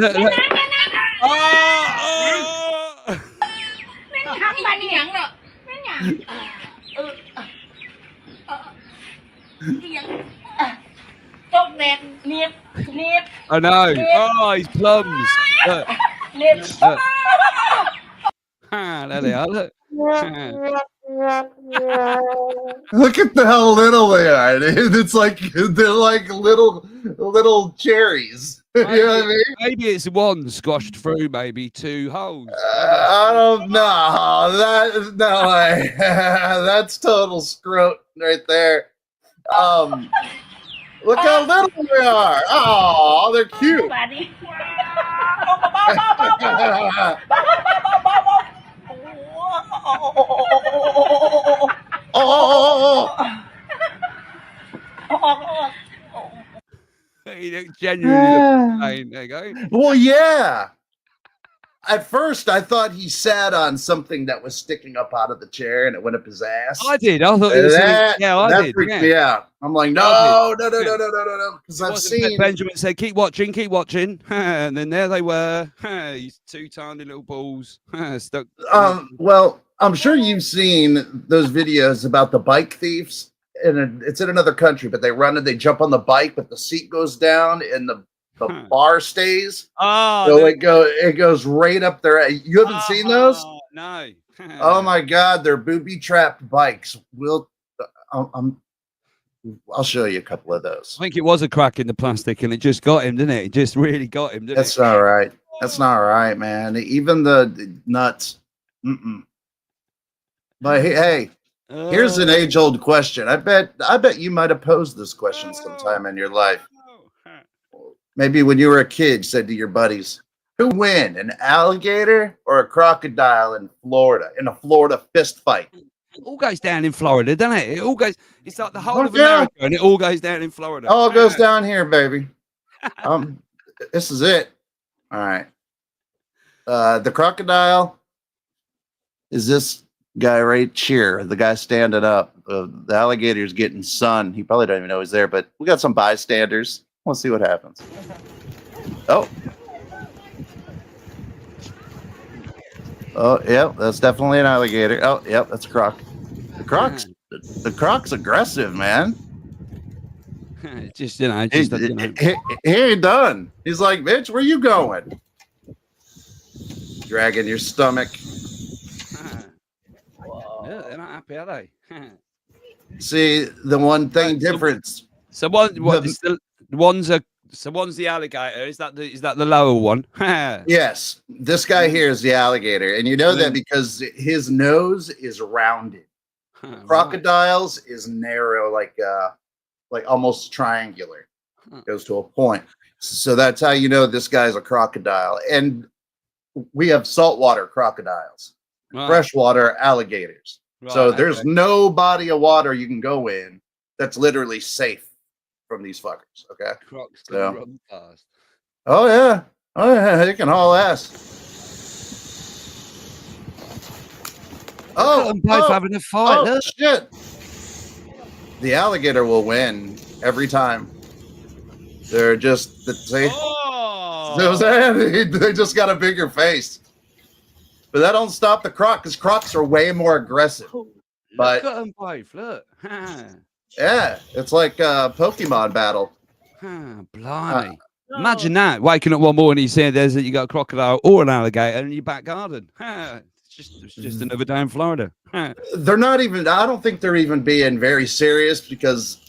I know. Oh, he's plums. There they are. Look. Look at how little they are, dude. It's like they're like little cherries. You know what I mean? Maybe it's one squashed through, maybe 2 holes. I don't know. No way. That's total scrote right there. Look how little they are. Oh, they're cute. He looks genuinely pain. There you go. Well, yeah. At first, I thought he sat on something that was sticking up out of the chair, and it went up his ass. I did. I thought it was that did. freaked me out. I'm like, no. Because I've seen Benjamin said, "Keep watching," and then there they were. These 2 tiny little balls stuck. Well, I'm sure you've seen those videos about the bike thieves, and it's in another country, but they run and they jump on the bike, but the seat goes down and the bar stays. Oh, so it goes right up there. You haven't seen those? No. Oh my God, they're booby trapped bikes. I'll show you a couple of those. I think it was a crack in the plastic, and it just got him, didn't it? It just really got him, didn't That's it? not right. That's not right, man. Even the nuts. But hey, here's an age-old question. I bet you might have posed this question sometime in your life. Maybe when you were a kid, said to your buddies, who win, an alligator or a crocodile in Florida, in a Florida fist fight? It all goes down in Florida, doesn't it? It all goes, it's like the whole of America, and it all goes down in Florida. All goes down here, baby. This is it. All right. The crocodile is this guy right here, the guy standing up. The alligator's getting sun. He probably don't even know he's there, but we got some bystanders. We'll see what happens. Oh, yep, that's definitely an alligator. Oh, yep, that's a croc. The croc's aggressive, man. Just he ain't done. He's like, bitch, where you going? Dragging your stomach. Yeah, they're not happy, are they? See, the one thing difference. So one's the alligator. Is that the lower one? Yes, this guy here is the alligator, and you know that because his nose is rounded. Crocodiles is narrow, like almost triangular. Goes to a point. So that's how you know this guy's a crocodile. And we have saltwater crocodiles, freshwater alligators. So there's no body of water you can go in that's literally safe from these fuckers. Okay. Crocs can run fast. Oh yeah, they can haul ass. Look at them both having a fight. Look. Shit! The alligator will win every time. They're just they just got a bigger face. But that don't stop the croc, because crocs are way more aggressive. But look at them both. Look. yeah, it's like a Pokemon battle. Blimey. Imagine that. Waking up one morning, you see there's you got a crocodile or an alligator in your back garden. It's just another day in Florida. They're not even, I don't think they're even being very serious, because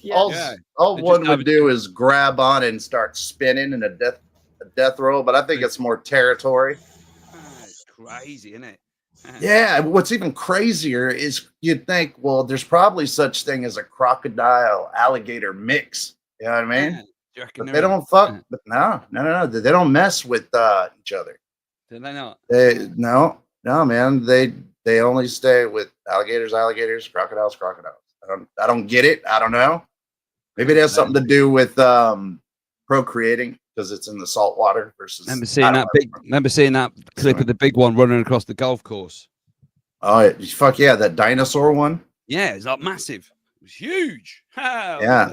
all one would do is grab on and start spinning in a death roll. But I think it's more territory. It's crazy, isn't it? Yeah, what's even crazier is you'd think, well, there's probably such thing as a crocodile alligator mix. You know what I mean? But they don't fuck. But no. They don't mess with each other. Do they not? No, man. They only stay with alligators, crocodiles. I don't get it. I don't know. Maybe it has something to do with procreating, because it's in the salt water versus. Remember seeing that clip of the big one running across the golf course? Oh, fuck yeah, that dinosaur one. Yeah, it's like massive. It was huge. Yeah,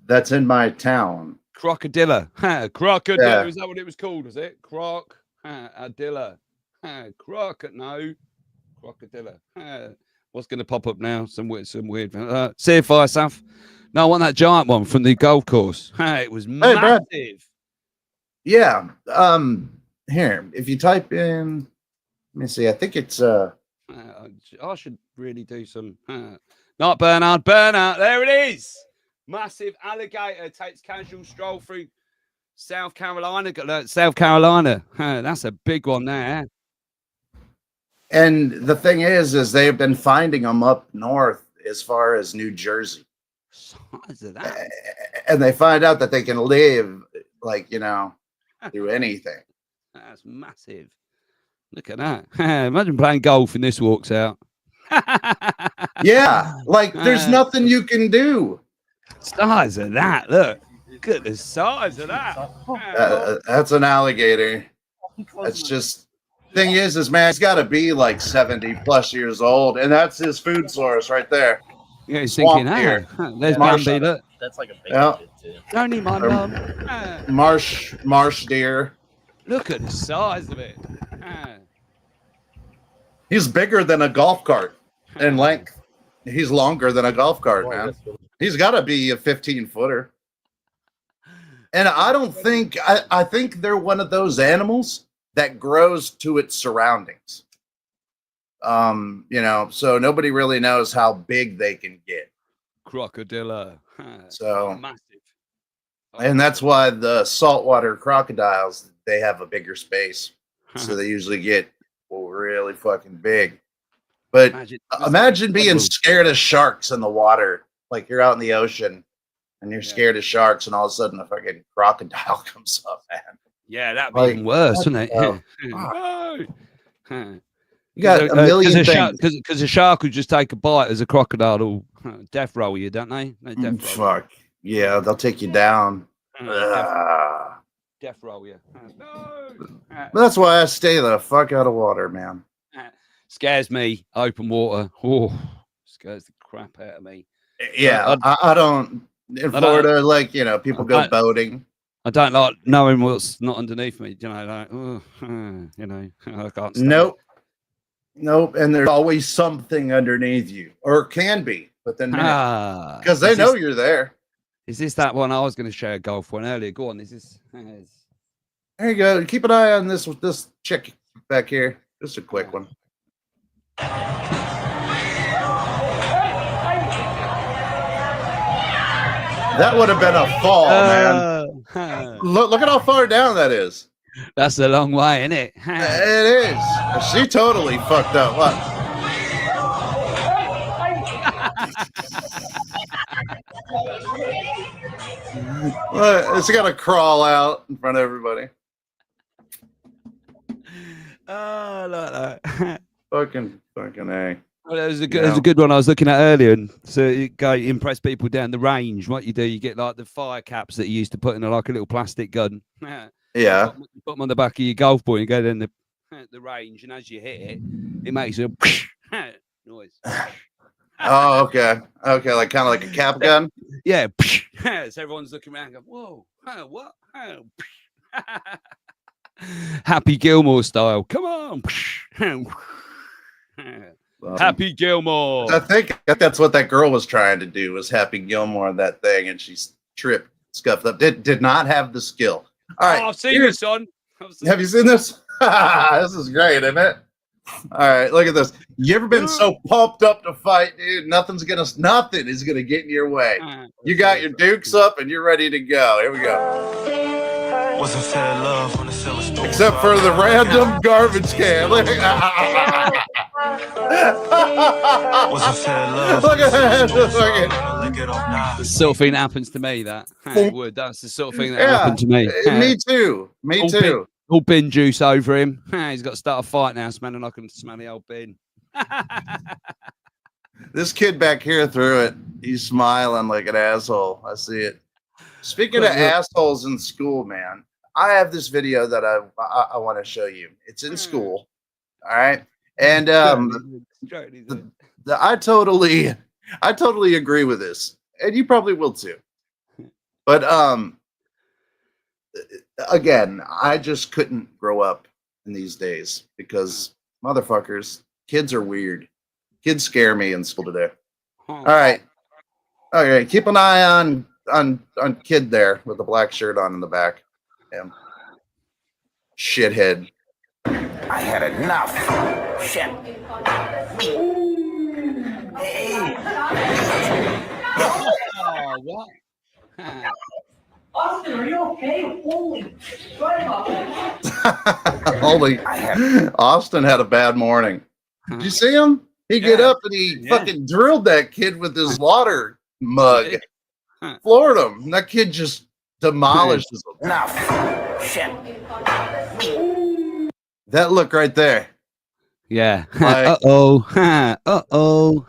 that's in my town. Crocodilla. Crocodilla. Yeah. Is that what it was called? Was it Crocodilla? Crocodilla. What's going to pop up now? Some weird. See if I Saf. No, I want that giant one from the golf course. It was massive. Brad. Yeah. Here, if you type in, let me see. I think it's I should really do some. Not burnout. There it is. Massive alligator takes casual stroll through South Carolina. That's a big one there. And the thing is they've been finding them up north as far as New Jersey. Size of that. And they find out that they can live through anything. That's massive. Look at that. Imagine playing golf and this walks out. Yeah, like there's nothing you can do. Size of that. Look at the size of that. That's an alligator. That's just, thing is man, he's got to be like 70 plus years old, and that's his food source right there. Yeah, he's thinking, there's Bambi. Look, that's like a big kid too. Only my mum. Marsh deer. Look at the size of it. He's bigger than a golf cart in length. He's longer than a golf cart, man. He's got to be a 15-footer. And I don't think, I think they're one of those animals that grows to its surroundings. So nobody really knows how big they can get. Crocodilla. So massive. And that's why the saltwater crocodiles, they have a bigger space. So they usually get really fucking big. But imagine being scared of sharks in the water. Like you're out in the ocean and you're scared of sharks, and all of a sudden a fucking crocodile comes up, man. Yeah, that'd be even worse, wouldn't it? You got a million things. Because a shark would just take a bite as a crocodile will death roll you, don't they? Fuck. Yeah, they'll take you down. Death roll you. That's why I stay the fuck out of water, man. Scares me. Open water. Oh, scares the crap out of me. Yeah, I don't. In Florida, people go boating. I don't like knowing what's not underneath me. I can't. Nope. And there's always something underneath you, or can be, but then because they know you're there. Is this that one? I was going to share a golf one earlier. Go on. Is this? There you go. Keep an eye on this chick back here. Just a quick one. That would have been a fall, man. Look at how far down that is. That's a long way, isn't it? It is. She totally fucked up. What? It's got to crawl out in front of everybody. Oh, like that. Fucking A. Well, it was a good one I was looking at earlier, and so you go impress people down the range. What you do, you get like the fire caps that you used to put in a little plastic gun. Yeah. Put them on the back of your golf ball and go down the range, and as you hit it, it makes a noise. Oh, okay. Okay, like kind of like a cap gun. Yeah. So everyone's looking around going, whoa, what? Happy Gilmore style. Come on. Happy Gilmore. I think that's what that girl was trying to do, was Happy Gilmore on that thing, and she tripped, scuffed up. Did not have the skill. All right. I've seen this on. Have you seen this? This is great, isn't it? All right, look at this. You ever been so pumped up to fight, dude? Nothing is gonna get in your way. You got your dukes up and you're ready to go. Here we go. Wasn't fair love on the silver spoon. Except for the random garbage can. Look Wasn't fair love. Look at that. The sort of thing that happens to me. That would. That's the sort of thing that happened to me. Me too. Me too. All bin juice over him. He's got to start a fight now, smelling. I can smell the old bin. This kid back here threw it. He's smiling like an asshole. I see it. Speaking of assholes in school, man, I have this video that I want to show you. It's in school. All right. And I totally agree with this. And you probably will too. But again, I just couldn't grow up in these days because motherfuckers, kids are weird. Kids scare me in school today. All right. Okay, keep an eye on kid there with the black shirt on in the back. Him. Shithead. I had enough. Shit. Oh, what? Austin, are you okay? Holy shit. Holy. Austin had a bad morning. Did you see him? He get up and he fucking drilled that kid with his water mug. Floored him. And that kid just demolished him. Enough. Shit. That look right there. Yeah. Like, Uh-oh. Uh-oh.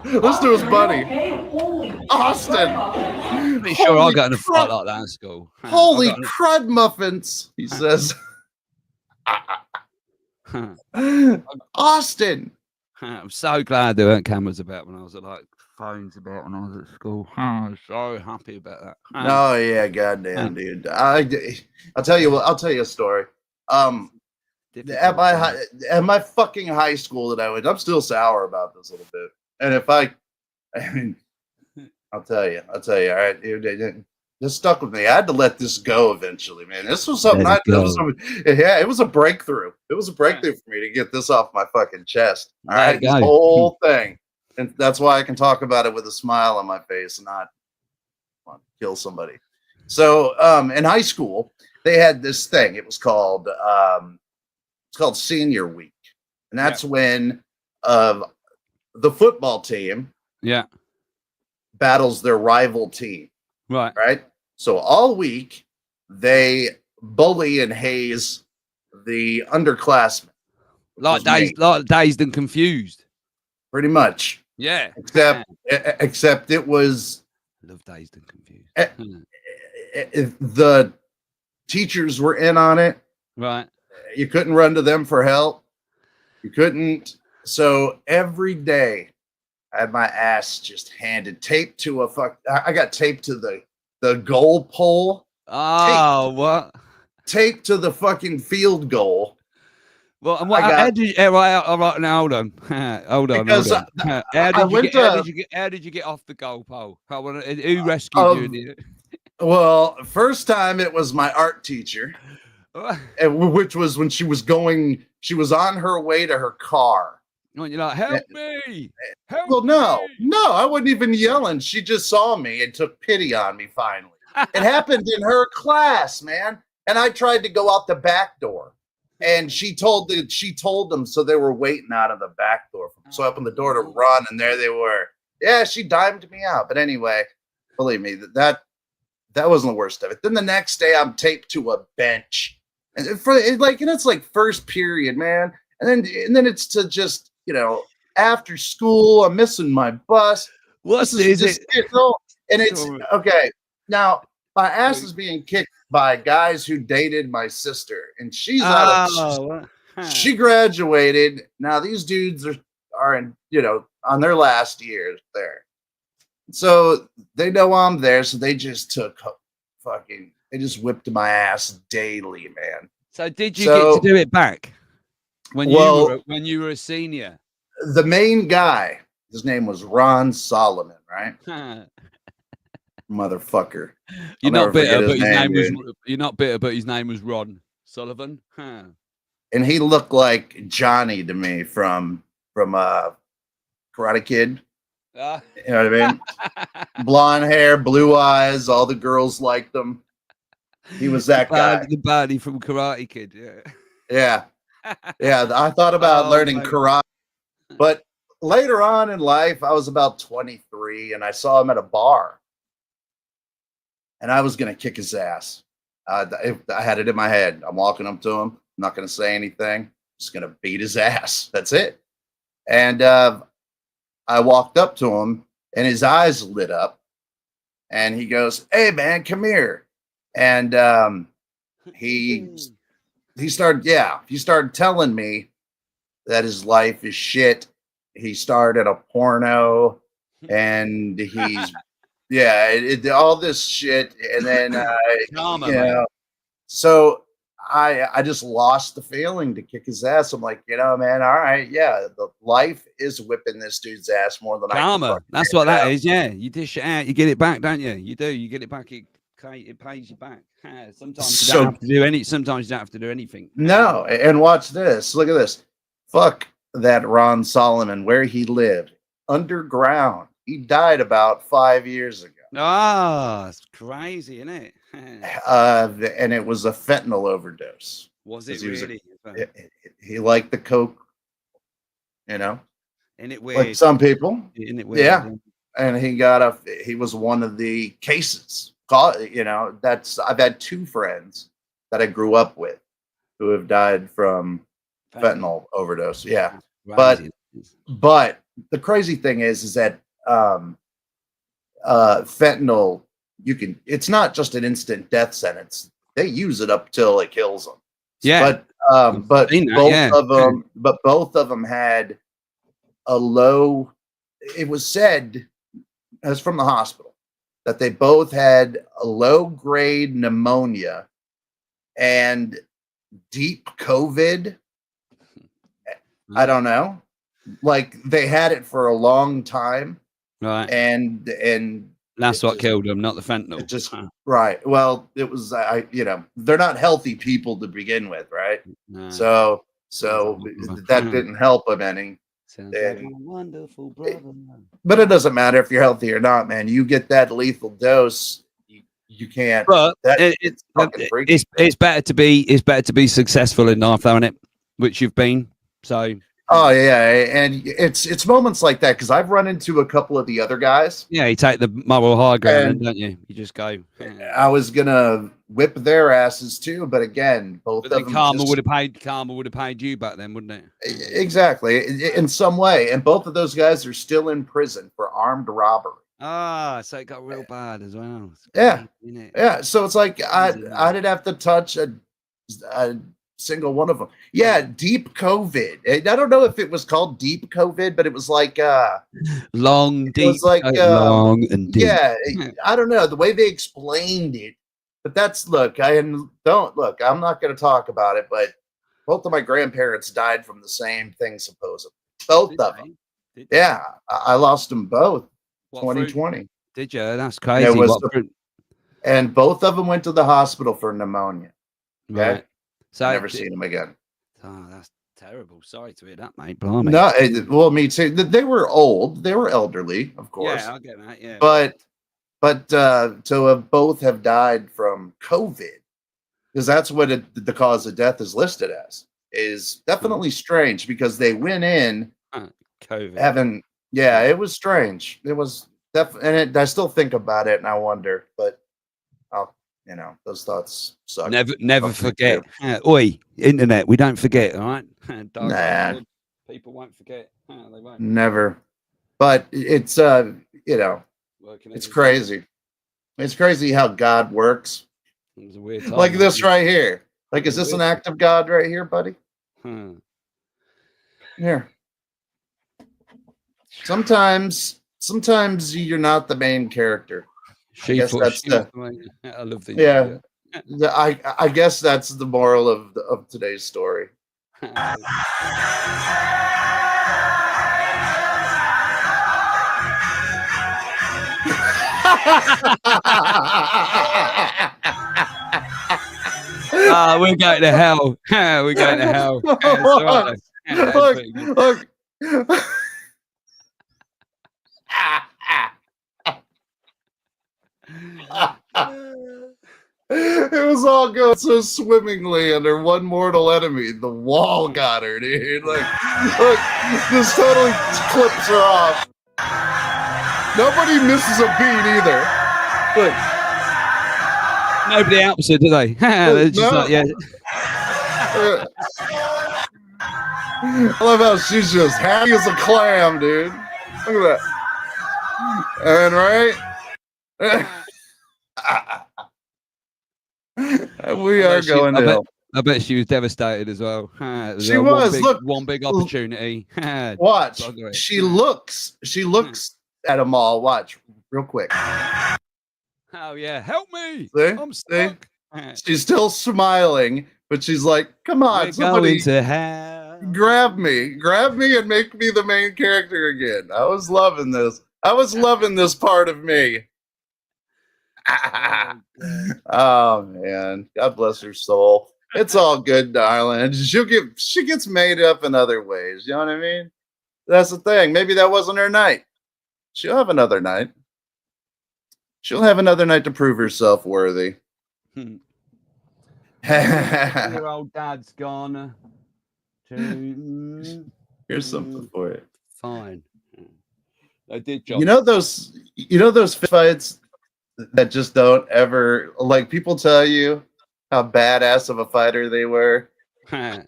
Let's do his buddy. Austin. Pretty sure I got in a fight like that in school. Holy crud muffins, he says. Austin. I'm so glad there weren't cameras about when I was at phones about when I was at school. I'm so happy about that. Oh yeah, goddamn, dude. I'll tell you a story. At my fucking high school that I went, I'm still sour about this a little bit. And I'll tell you, all right, it just stuck with me. I had to let this go eventually, man. This was something it was a breakthrough. It was a breakthrough for me to get this off my fucking chest. All right, this whole thing. And that's why I can talk about it with a smile on my face and not want to kill somebody. So in high school, they had this thing. It was called Senior Week. And that's when the football team battles their rival team. Right. So all week they bully and haze the underclassmen. Like dazed and confused. Pretty much. Yeah. Except it was I love dazed and confused. The teachers were in on it. Right. You couldn't run to them for help. You couldn't. So every day I had my ass just handed taped to I got taped to the goal pole. Oh, what? Taped to the fucking field goal. Well, how did you get off the goal pole? Who rescued you? Well, first time it was my art teacher, which was when she was on her way to her car. And you're like, help me! No, I wasn't even yelling. She just saw me and took pity on me finally. It happened in her class, man. And I tried to go out the back door. And she told them, so they were waiting out of the back door. So I opened the door to run, and there they were. Yeah, she dimed me out. But anyway, believe me, that wasn't the worst of it. Then the next day, I'm taped to a bench, and it's like first period, man. And then it's to just after school. I'm missing my bus. What is it? And it's okay. Now my ass is being kicked by guys who dated my sister, and she's out of. She graduated. Now these dudes are in, on their last years there. So they know I'm there, so they just they just whipped my ass daily, man. So did you get to do it back when you were a senior? The main guy, his name was Ron Solomon, right? Motherfucker. You're not bitter, but his name was Ron Sullivan. And he looked like Johnny to me from Karate Kid. You know what I mean? Blonde hair, blue eyes, all the girls liked him. He was that guy. The baddie from Karate Kid, yeah. I thought about learning karate, but later on in life, I was about 23, and I saw him at a bar, and I was gonna kick his ass. I had it in my head. I'm walking up to him. I'm not gonna say anything. Just gonna beat his ass. That's it. And I walked up to him, and his eyes lit up, and he goes, "Hey, man, come here." And he started telling me that his life is shit. He started a porno, and he's all this shit, and then so I just lost the feeling to kick his ass. I'm like, man, all right, the life is whipping this dude's ass more than karma. That's what that is. Yeah, you dish it out, you get it back, don't you? You do. You get it back. It pays you back. Sometimes you don't have to do any. Sometimes you don't have to do anything. No, and watch this. Look at this. Fuck that Ron Solomon, where he lived underground. He died about 5 years ago. Ah, it's crazy, isn't it? And it was a fentanyl overdose. Was it really? He liked the coke, In it weird? Like some people. In it weird? Yeah. And he was one of the cases. I've had 2 friends that I grew up with who have died from fentanyl overdose. Yeah. But the crazy thing is that fentanyl, it's not just an instant death sentence. They use it up till it kills them. Yeah. But both of them had a low, it was said, as from the hospital, that they both had a low-grade pneumonia and deep COVID. I don't know. Like, they had it for a long time. Right. And that's what killed them, not the fentanyl. Right. Well, it was, they're not healthy people to begin with, right? No. So that didn't help them any. Sounds like a wonderful brother. But it doesn't matter if you're healthy or not, man. You get that lethal dose, you can't. But it's better to be successful in life, though, isn't it? Which you've been. So. Oh yeah, and it's moments like that because I've run into a couple of the other guys. Yeah, you take the moral high ground, don't you? You just go. I was gonna whip their asses too, but again, both of them. Karma would have paid you back then, wouldn't it? Exactly, in some way, and both of those guys are still in prison for armed robbery. Ah, so it got real bad as well. Yeah. So it's like I didn't have to touch a single one of them. Yeah, deep COVID. I don't know if it was called deep COVID, but it was like long, deep. It was like long and deep. Yeah, I don't know the way they explained it, but I'm not going to talk about it, but both of my grandparents died from the same thing, supposedly. Both of them. Yeah, I lost them both. 2020. Did you? That's crazy. And both of them went to the hospital for pneumonia. Okay? Right. So I've never seen them again. Oh, that's terrible. Sorry to hear that, mate. Blimey. No, well, me too. They were old. They were elderly, of course. Yeah, I get that. Yeah. But to both have died from COVID, because that's what the cause of death is listed as, is definitely strange because they went in COVID having. Yeah, it was strange. It was I still think about it and I wonder, but those thoughts suck. Never forget. Oi, internet, we don't forget, all right? Nah. People won't forget. They won't. Never. But it's it's crazy. It's crazy how God works. It was a weird time, Like this wasn't it? right here. Like, is this an act of God right here, buddy? Huh. Here. Sometimes you're not the main character. I guess that's the I love these. yeah. I guess that's the moral of today's story. We're going to hell. We're going to hell. Look. It was all going so swimmingly under one mortal enemy. The wall got her, dude. Like, look, this totally clips her off. Nobody misses a beat either. Look. Nobody helps her, do they? They're just like, yeah. I love how she's just happy as a clam, dude. Look at that. And right? We are going to hell. I bet she was devastated as well. She was. Look, one big opportunity. Watch. She looks at them all. Watch real quick. Oh yeah, help me! See? I'm stuck. She's still smiling, but she's like, "Come on, We're somebody going to hell. grab me, and make me the main character again." I was loving this. I was loving this part of me. Oh man, God bless her soul. It's all good, darling. She gets made up in other ways. You know what I mean? That's the thing. Maybe that wasn't her night. She'll have another night. She'll have another night to prove herself worthy. Your old dad's gone. Here's something for you. Fine. I did. Job. You know those fights that just don't ever, like, people tell you how badass of a fighter they were, and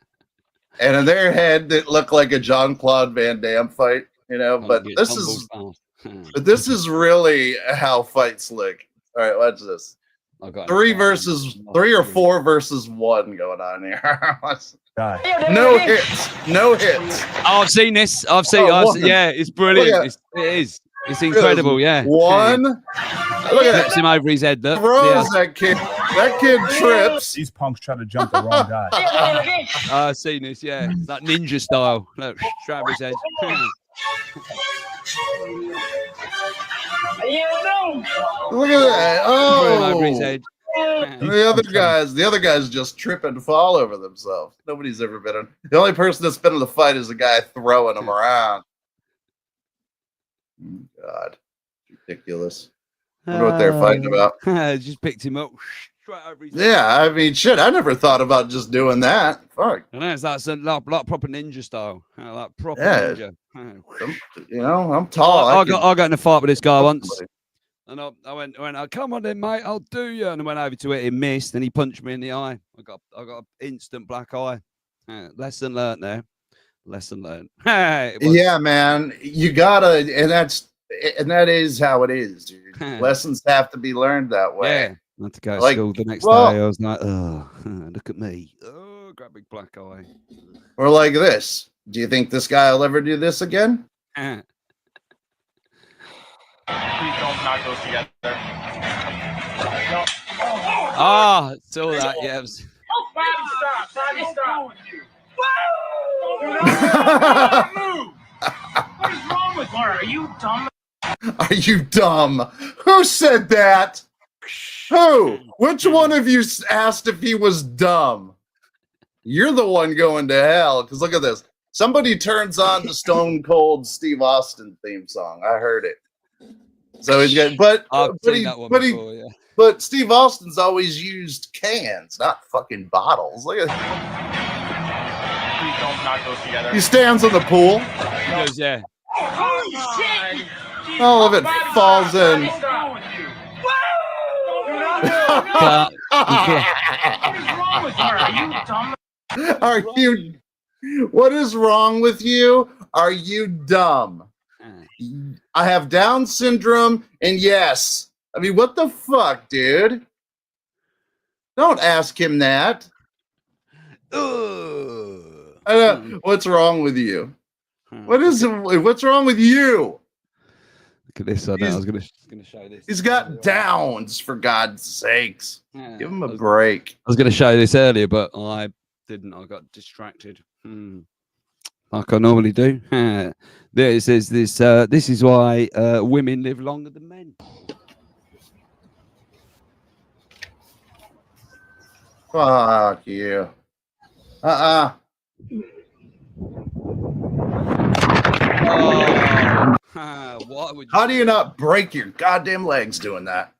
in their head it looked like a Jean-Claude Van Damme fight, you know. But this is really how fights look. All right, watch this. 3 or 4 versus 1 going on here. No hits. Oh, I've seen this. Yeah, it's brilliant. It is. It's incredible. Yeah. One. Look at Flips him over his head. Look. Throws that kid. That kid trips. These punks try to jump the wrong guy. I've seen this. Yeah, it's like ninja style. Look, straight over his head. Look at that. Oh. Over his head. The other guys just trip and fall over themselves. Nobody's ever been in. The only person that's been in the fight is the guy throwing them around. God, ridiculous. I wonder what they're fighting about. Just picked him up. Straight over his head. Yeah, I mean, shit. I never thought about just doing that. Fuck. I know, that's like proper ninja style. Like proper ninja. You know, I'm tall. I got in a fight with this guy once. And I went, oh, come on then, mate, I'll do you. And I went over to it, he missed, and he punched me in the eye. I got an instant black eye. Lesson learned there. Lesson learned. Yeah, man. You gotta, and that is how it is, dude. Lessons have to be learned that way. Yeah. I had to go to school the next day. I was like, oh, look at me. Oh, got a big black eye. Or like this. Do you think this guy will ever do this again? Please don't knock those together. Ah, saw that, yeah. Stop. What is wrong with you? Are you dumb? Are you dumb? Who said that? Who? Which one of you asked if he was dumb? You're the one going to hell. Because look at this. Somebody turns on the Stone Cold Steve Austin theme song. I heard it. So he's got, but Steve Austin's always used cans, not fucking bottles. Look at that. Please don't knock those together. He stands in the pool. He goes, yeah. Holy shit! All of it falls in. What is wrong with you? Are you dumb? I have Down syndrome, and yes, I mean, what the fuck, dude? Don't ask him that. What's wrong with you? What's wrong with you? Look at this. I was gonna show this. He's got downs, for God's sakes. Yeah, Give him a break. I was gonna show this earlier, but I didn't. I got distracted. Like I normally do. There it says this. This is why women live longer than men. Fuck you. Oh. Why would you? How do you not break your goddamn legs doing that?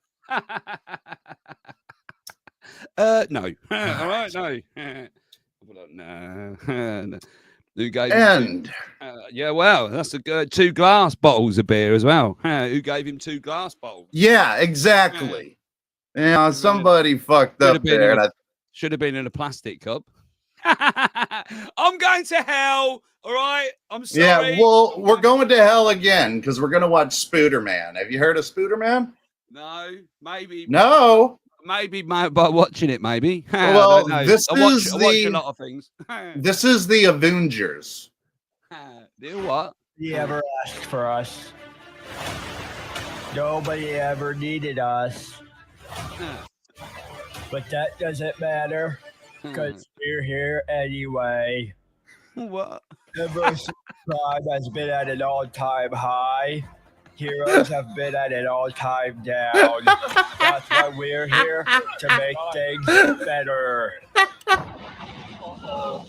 No. All right, no. No. Who gave him yeah, well, that's a good 2 glass bottles of beer as well. Who gave him 2 glass bottles? Yeah, exactly. Somebody fucked up there. Should have been in a plastic cup. I'm going to hell. All right. I'm sorry. Yeah, well, we're going to hell again because we're going to watch Spooderman. Have you heard of Spooderman? No, maybe. No. Maybe by watching it, maybe. Well, I this watch a lot of things. This is the Avengers. Do what? Nobody ever asked for us. Nobody ever needed us. But that doesn't matter because we're here anyway. What? Crime has been at an all-time high. Heroes have been at an all-time down. That's why we're here to make things better. I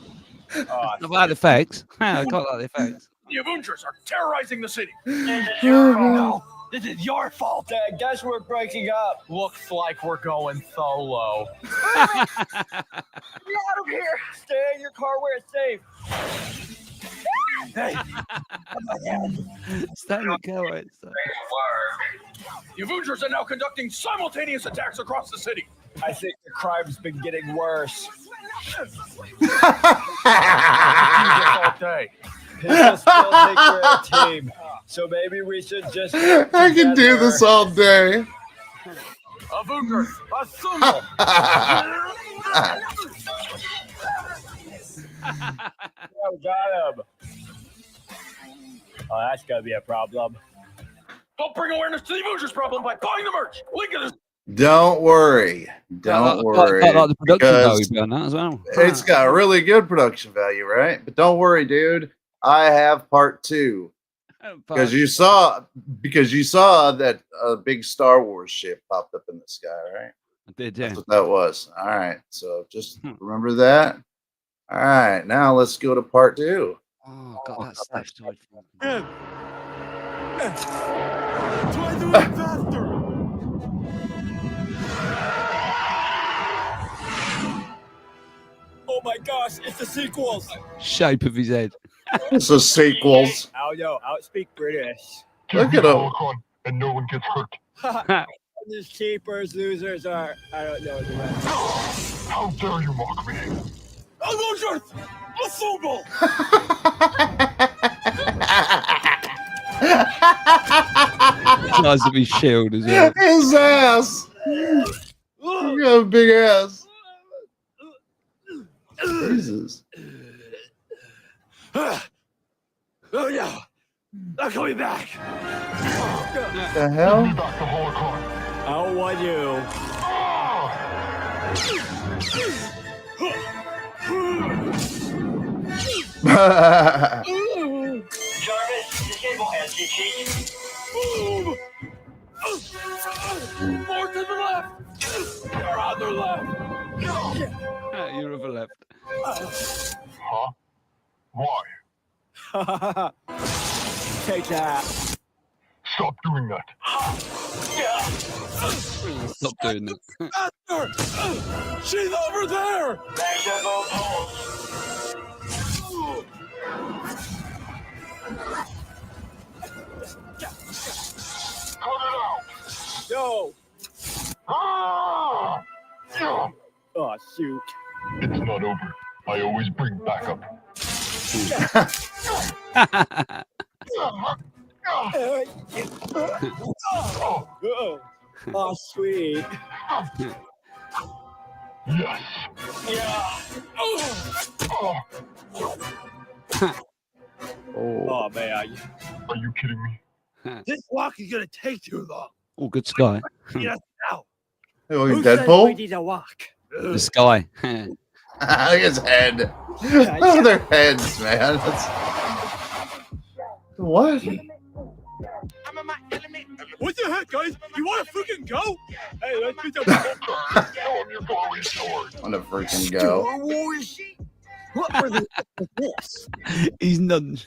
like the effects. I quite like the effects. The Avengers are terrorizing the city. No, this is your fault. I guess we're breaking up. Looks like we're going solo. Get out of here. Stay in your car where it's safe. Hey. Stay in your car where it's safe. The Avengers are now conducting simultaneous attacks across the city. I think the crime's been getting worse. All day. People still think we're a team, so maybe we should just. I can do this all day. Avengers, assemble! Yeah, we got him. Oh, that's gonna be a problem. Help bring awareness to the Avengers problem by buying the merch. Link in this. Don't worry. Don't worry. I like the production because value behind that as well. It's got really good production value, right? But don't worry, dude. I have part 2. Because you saw that a big Star Wars ship popped up in the sky, right? I did, yeah. That's what that was. All right. So just remember that. All right. Now let's go to part 2. Oh, God, that's stuff side. Try doing it faster. Oh my gosh, it's the sequels. Shape of his head. It's the sequels. Oh no, I don't speak British. Look at him. And no one gets hurt. These keepers, losers are. I don't know the rest. How dare you mock me? Avengers, assemble! Nice of his shield as well. His ass. Look at a big ass. Jesus. Oh no, I'm coming back. What the hell? Back to Holocron. I don't want you. Jarvis, disable SDT. More to the left. Your other left. You're over left. Huh? Why? Take that. Stop doing that. Stop doing that. She's over there. Cut it out. No. Ah! Oh shoot. It's not over. I always bring backup. Oh, sweet. Yes. Yeah. Oh, man. Are you kidding me? This walk is gonna take too long. Oh, good Sky. Get us out. Oh, Who says we Deadpool? need to walk? The Sky. Look at his head. Oh, their heads, man. That's... What? What the heck, guys? You wanna freaking go? Hey, let's be the Want to freaking go? Wars? What were the this? He's none.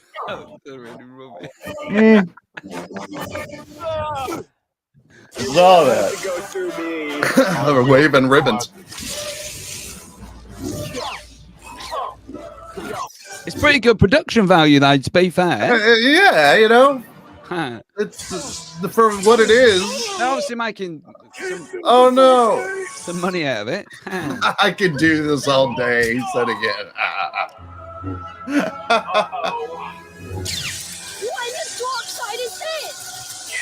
Saw that. To go through me. They were waving ribbons. It's pretty good production value, though, to be fair. Yeah, you know, Huh. it's for what it is. They're obviously making Oh no, some money out of it. Huh. I could do this all day. He said again. What in the dark side is this?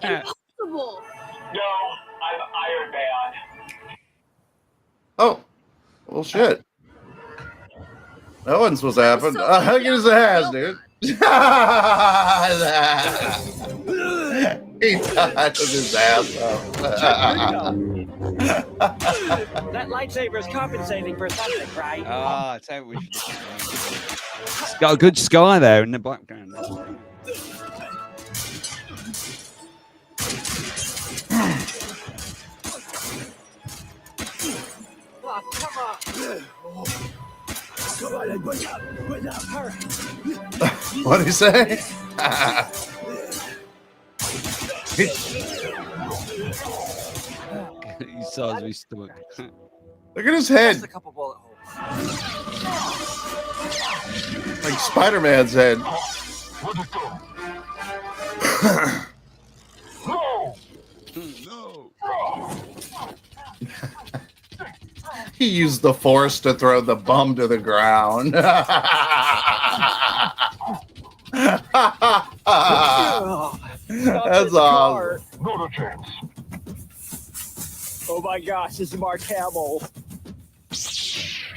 Impossible. No, I'm Iron Man. Oh, well, shit. That wasn't supposed to happen. How good as it has, dude. He touched his ass off. That lightsaber is compensating for something, right? Ah, I tell you what we should. It's got a good Sky there in the background. Oh, come on. Come on, wake up, hurry. What did he say? He saws his stomach. Look at his head. Just a couple bullet holes. Like Spider-Man's head. Where'd it go? No! He used the force to throw the bum to the ground. That's awesome. Not a chance. Oh my gosh, this is Mark Hamill.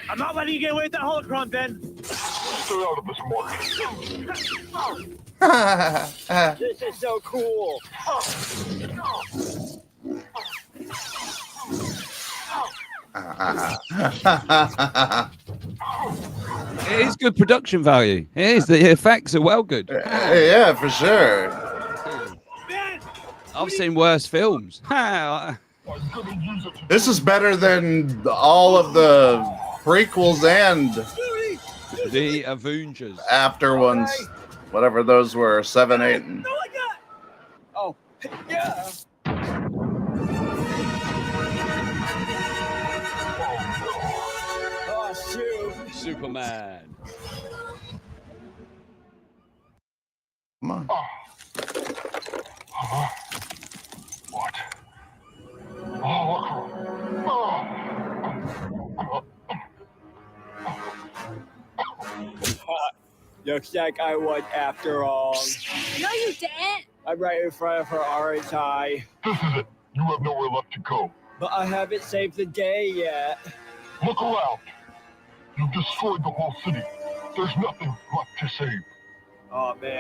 I'm not letting you get away with that holocron, Ben. Stay out of this, Mark. This is so cool. It is good production value. It is. The effects are well good. Yeah, for sure. Ben! I've seen worse films. This is better than all of the prequels and The Avengers. after ones, whatever those were, 7, 8, and... No, I got. Oh, yeah. Oh, shoot. Superman. Come on. What? Oh, Looks like I won after all. No, you didn't. I'm right in front of her, aren't I? this is it. You have nowhere left to go. But I haven't saved the day yet. Look around. You've destroyed the whole city. There's nothing left to save. Oh, man.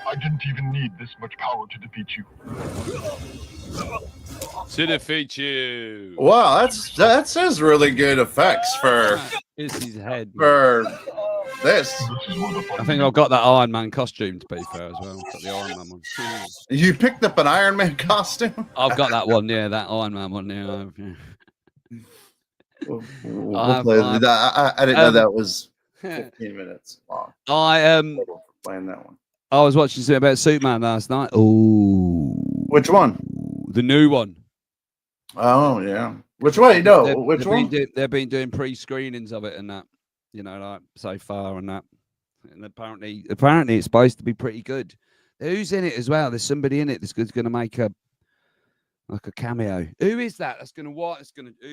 I didn't even need this much power to defeat you. To defeat you. Wow, that says really good effects for It's his head. this. I think I've got that Iron Man costume to be fair as well. Got the Iron Man one. You picked up an Iron Man costume? I've got that one, yeah, that Iron Man one, yeah. We'll play that. I didn't know that was 15 minutes long. I Playing that one. I was watching something about Superman last night. Oh, Which one? the new one. Oh yeah. Which one? No, which they've one? They've been doing pre-screenings of it and that, you know, like so far and that. And apparently it's supposed to be pretty good. Who's in it as well? There's somebody in it that's going to make a cameo. Who is that? That's going to what? It's going to. I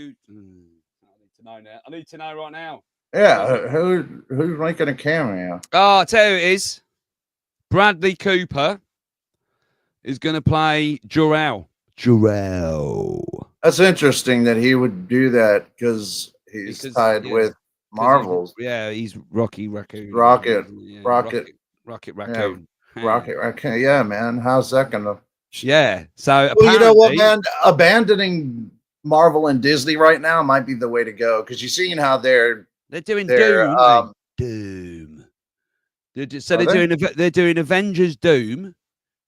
need to know now. I need to know right now. Yeah, who's making a cameo? Oh, I'll tell you who it is. Bradley Cooper is going to play Jor-El. Jor-El. That's interesting that he would do that because he's tied with Marvel's. He's Rocky Raccoon. Rocket Raccoon. Rocket Raccoon. Yeah, man. How's that gonna? Yeah. So well, you know what, man? Abandoning Marvel and Disney right now might be the way to go because you've seen how they're doing Doom. Doom. They're doing Avengers Doom.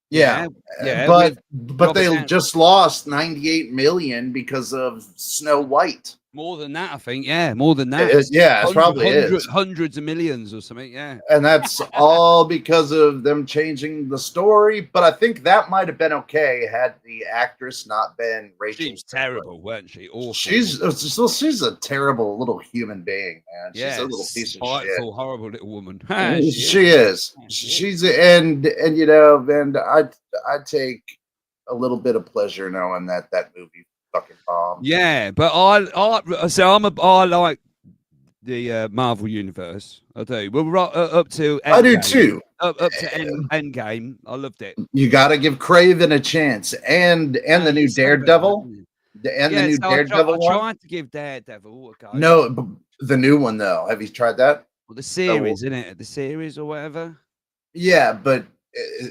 Yeah, but they just lost 98 million because of Snow White. More than that, I think. Yeah, more than that. It's probably hundreds of millions or something. Yeah, and that's all because of them changing the story. But I think that might have been okay had the actress not been Rachel. She was terrible, weren't she? Awful. She's a terrible little human being, man. She's a little piece of shit. Horrible little woman. She is. She's and you know, and I take a little bit of pleasure knowing that movie fucking bomb. Yeah, but I like the Marvel universe. I do. We're up to. I do too. Up to Endgame. I loved it. You got to give Craven a chance, and the new Daredevil, the new Daredevil. I tried to give Daredevil a go. No, the new one though. Have you tried that? Well, the series, isn't it? The series or whatever. Yeah, but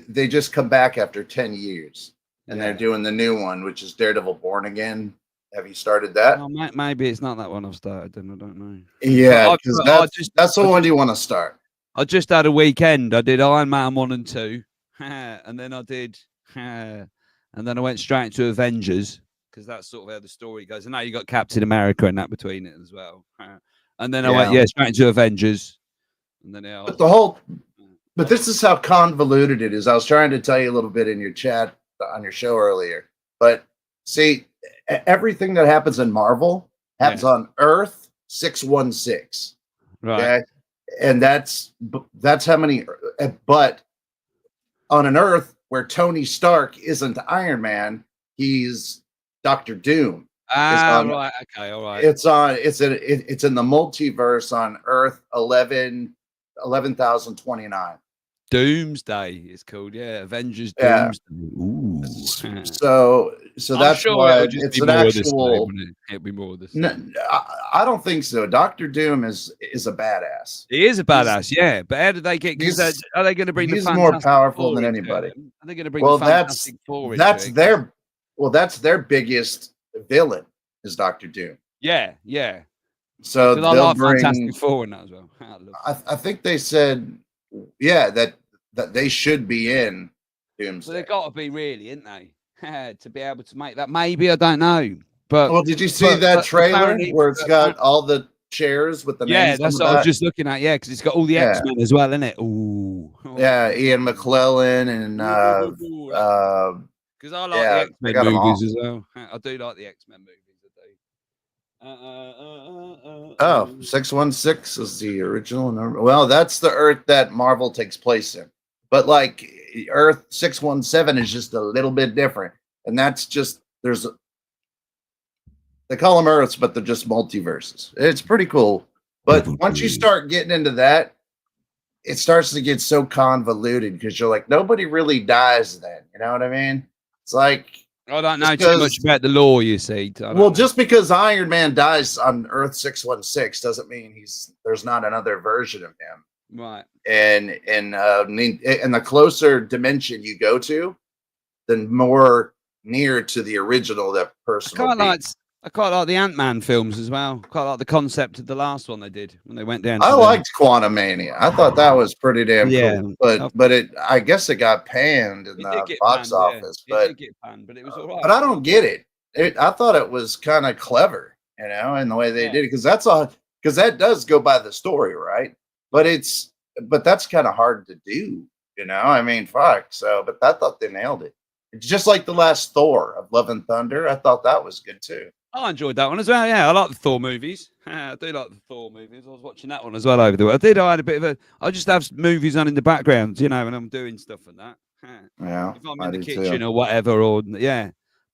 they just come back after 10 years. And they're doing the new one, which is Daredevil Born Again. Have you started that? Well, maybe it's not that one I've started, then I don't know. Yeah, because that's the one you want to start. I just had a weekend. I did Iron Man 1 and 2. And then I did... and then I went straight into Avengers, because that's sort of how the story goes. And now you got Captain America and that between it as well. And then I went, straight into Avengers. And then But this is how convoluted it is. I was trying to tell you a little bit in your chat on your show earlier, but see, everything that happens in Marvel happens on Earth 616, right? Okay? And that's how many. But on an Earth where Tony Stark isn't Iron Man, he's Doctor Doom. Right. Okay. All right. It's in the multiverse on Earth 11,029. Doomsday is called, Avengers Doomsday. Ooh. So that's sure why it's an actual. It'll be more of this. No, I don't think so. Doctor Doom is a badass. He is a badass, but how did they get? Are they going to bring? He's more powerful than anybody. Are they going to bring? Well, that's their biggest villain is Doctor Doom. Yeah. So I love Fantastic Four in that as well. I think they said. Yeah, that they should be in Doomsday. So they've got to be really, isn't they? To be able to make that. Maybe, I don't know. But did you see that trailer where it's got all the chairs with the names? Yeah, that's what I was just looking at. Yeah, because it's got all the X-Men as well, isn't it? Ooh. Yeah, Ian McClellan and because I like the X-Men movies as well. I do like the X-Men movies. 616 is the original number. Well, that's the Earth that Marvel takes place in. But like Earth 617 is just a little bit different. And that's just they call them Earths, but they're just multiverses. It's pretty cool. But once you start getting into that, it starts to get so convoluted because you're like, nobody really dies then. You know what I mean? It's like I don't know too much about the lore, you see. Just because Iron Man dies on Earth 616 doesn't mean there's not another version of him. Right. And the closer dimension you go to, the more near to the original that person. I quite like the Ant-Man films as well. Quite like the concept of the last one they did when they went down. I liked Quantumania. I thought that was pretty damn cool. But I guess it got panned in the box office. But it did get panned, but it was all right. But I don't get it. I thought it was kind of clever, in the way they did it, because that does go by the story, right? But that's kind of hard to do, I mean, fuck. So, but I thought they nailed it. It's just like the last Thor of Love and Thunder. I thought that was good too. I enjoyed that one as well. Yeah, I like the Thor movies. I do like the Thor movies. I was watching that one as well over the weekend. I had a bit of I just have movies on in the background, when I'm doing stuff and that. Yeah. If I'm in the kitchen or whatever,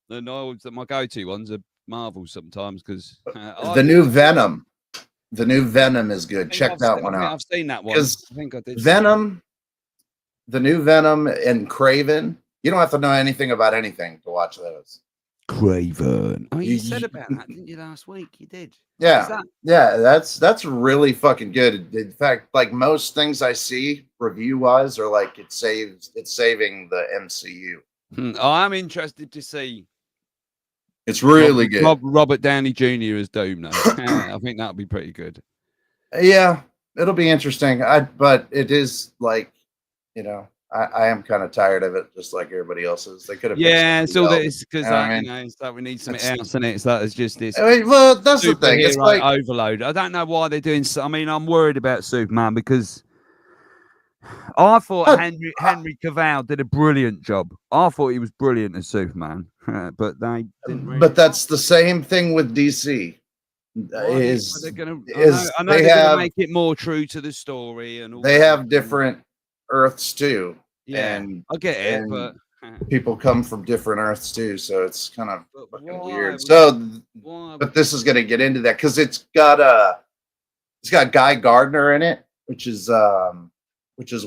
then my go-to ones are Marvel sometimes because the new Venom. The new Venom is good. Check that one out. I've seen that one. I think I did. Venom, the new Venom and Craven You don't have to know anything about anything to watch those. Craven. Oh, you said about that, didn't you, last week? You did. Yeah, yeah, that's really fucking good. In fact, like most things I see review wise are like it's saving the MCU. I'm interested to see. It's really good. Robert Downey Jr. as Doom, though. I think that'll be pretty good. Yeah, it'll be interesting. But it is like, you know, I am kind of tired of it, just like everybody else is. They could have. Yeah, so that is because mean, it's like we need something else in it. It's like it's just this. I mean, well, that's the thing. It's like overload. I don't know why they're doing. I mean, I'm worried about Superman because I thought Henry Cavill did a brilliant job. I thought he was brilliant as Superman, but they didn't. Really. But that's the same thing with DC. I know they're gonna make it more true to the story, and all they have different Earths too. Yeah, and I get it, but people come from different Earths too, so it's kind of fucking weird. So, but this is gonna get into that because it's got Guy Gardner in it, which is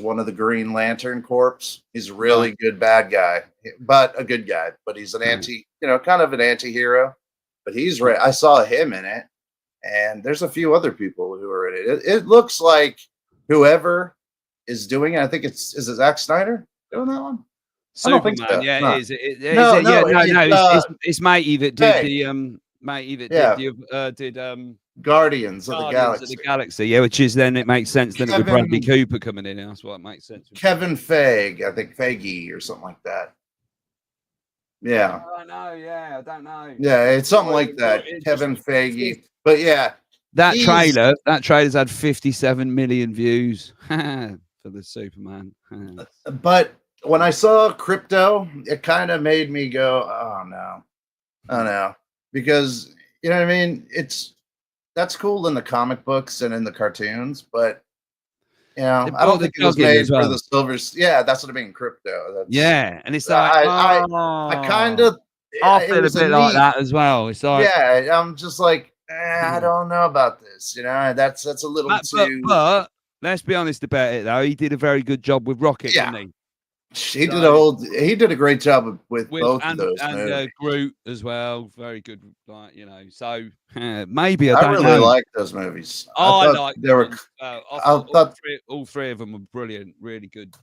one of the Green Lantern Corps. He's a really good bad guy, but a good guy. But he's an kind of an anti-hero. But he's right. I saw him in it, and there's a few other people who are in it. It looks like whoever is doing it. I think is it Zack Snyder doing that one? Superman, I don't think so. yeah, no. it is. It's Matey that did the Guardians of the Galaxy. Yeah, which is then it makes sense. Then it with Bradley Cooper coming in. That's what it makes sense. Kevin Feige, I think Feige or something like that. Yeah. I don't know. Yeah, I don't know. Yeah, it's something like that. Kevin Feige. But yeah, that trailer's had 57 million views for the Superman. But when I saw Crypto, it kind of made me go, "Oh no," because you know what I mean. That's cool in the comic books and in the cartoons, but you know, I don't think it was made for the silvers. Yeah, that's what I mean. Crypto. And it's like I kind of I feel a bit like that as well. It's like I'm just like I don't know about this. You know, that's a little too. But let's be honest about it, though. He did a very good job with Rocket, didn't he? He did a great job with both of those and Groot as well. Very good, like you know. So maybe I really like those movies. I like they were. I thought all three of them were brilliant, really good.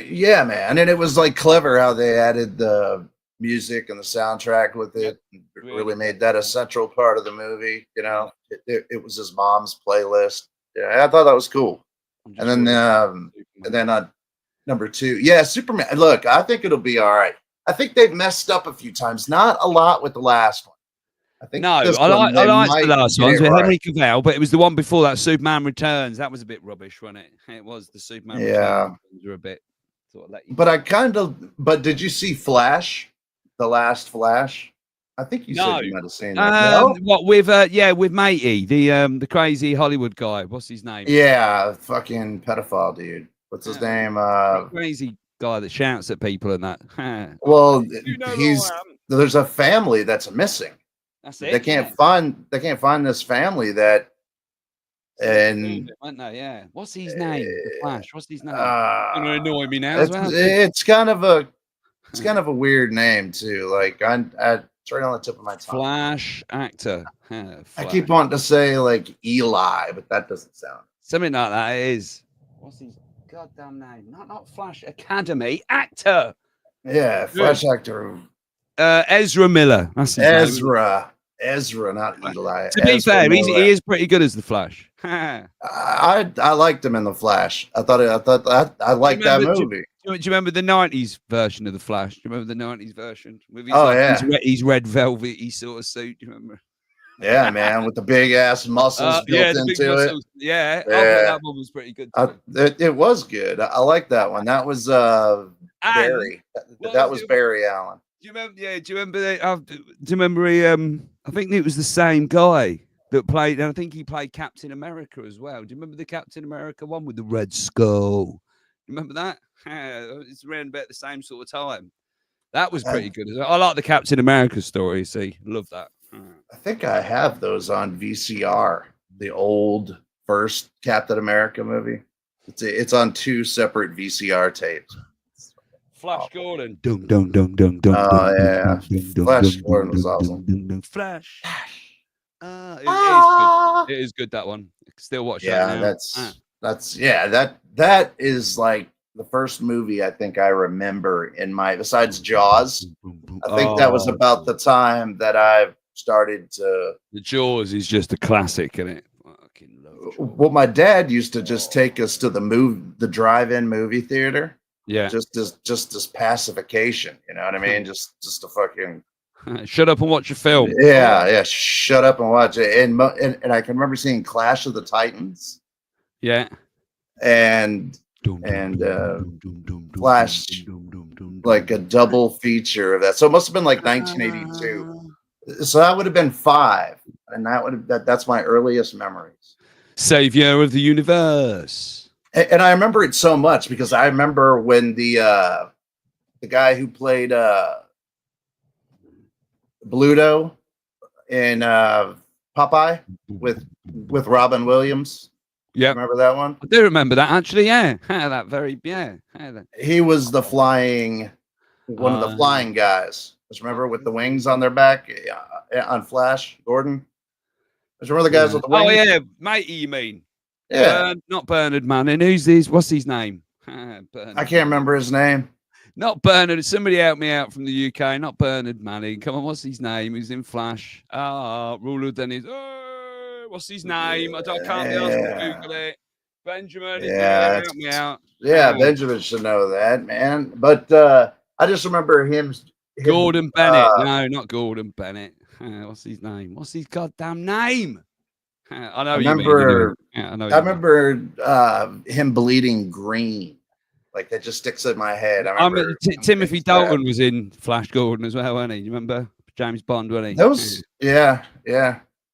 Yeah, man, and it was like clever how they added the music and the soundtrack with it. Really made that a central part of the movie. You know, it was his mom's playlist. Yeah, I thought that was cool. And then number 2, Superman. Look, I think it'll be all right. I think they've messed up a few times, not a lot with the last one. I think I like the last ones with Henry Cavill, but it was the one before that, Superman Returns. That was a bit rubbish, wasn't it? It was the Superman Returns. Were a bit sort of but did you see Flash? The last Flash? I think you said you might have seen that. What with with Matey, the crazy Hollywood guy. What's his name? Yeah, fucking pedophile dude. What's his name? Crazy guy that shouts at people and that. Well, there's a family that's missing. That's it. They can't find this family that. And what's his name? The Flash. What's his name? Gonna annoy me now. It's kind of a weird name too. Like it's right on the tip of my tongue. Flash actor. Flash. I keep wanting to say like Eli, but that doesn't sound. Something like that. It is. What's his goddamn name? Not Flash Academy actor. Yeah, Flash actor. Ezra Miller. That's his name. Ezra, not Eli. To be fair, he is pretty good as the Flash. I liked him in the Flash. I liked that movie. Do you remember the 90s version of the Flash? Do you remember the 90s version? With his red velvety sort of suit. Do you remember? Yeah, man, with the big ass muscles built into it. Yeah, I thought that one was pretty good. It was good. I like that one. That was Barry. That was Barry Allen. Do you remember? Yeah. Do you remember? Do you remember? I think it was the same guy that played. And I think he played Captain America as well. Do you remember the Captain America one with the red skull? Remember that? It's around about the same sort of time. That was pretty good. I like the Captain America story. See, love that. I think I have those on VCR. The old first Captain America movie. It's on 2 separate VCR tapes. Flash Gordon. Dum dum dum dum dum. Oh yeah, Flash Gordon was awesome. Flash. It is good. It is good, that one. I can still watch that now. That is like the first movie I think I remember besides Jaws. I think that was about the time that I started to. The Jaws is just a classic, isn't it? Fucking love Jaws. Well, my dad used to just take us to the drive-in movie theater. Yeah. Just as pacification, you know what I mean? Just to fucking shut up and watch a film. Yeah. Shut up and watch it. And I can remember seeing Clash of the Titans. Yeah. And Flash, like a double feature of that. So it must have been like 1982. So that would have been 5, and that's my earliest memories. Savior of the universe. And I remember it so much because I remember when the guy who played Bluto in Popeye with Robin Williams. Yeah, remember that one? I do remember that actually. Yeah, He was the one of the flying guys. Just remember with the wings on their back on Flash Gordon. Just remember the guys with the wings? Oh yeah, matey, you mean? Yeah, not Bernard Manning. Who's this? What's his name? I can't remember his name. Not Bernard. Somebody help me out from the UK. Not Bernard Manning. Come on, what's his name? He's in Flash. Ruler Dennis. What's his name? I can't be asked to Google it. Benjamin. Yeah, help me out. Yeah, Benjamin should know that, man. But I just remember him. Gordon Bennett. No, not Gordon Bennett. What's his name? What's his goddamn name? I know. I remember him bleeding green. Like that just sticks in my head. I remember Timothy Dalton was in Flash Gordon as well, wasn't he? You remember James Bond, wasn't he? That was yeah.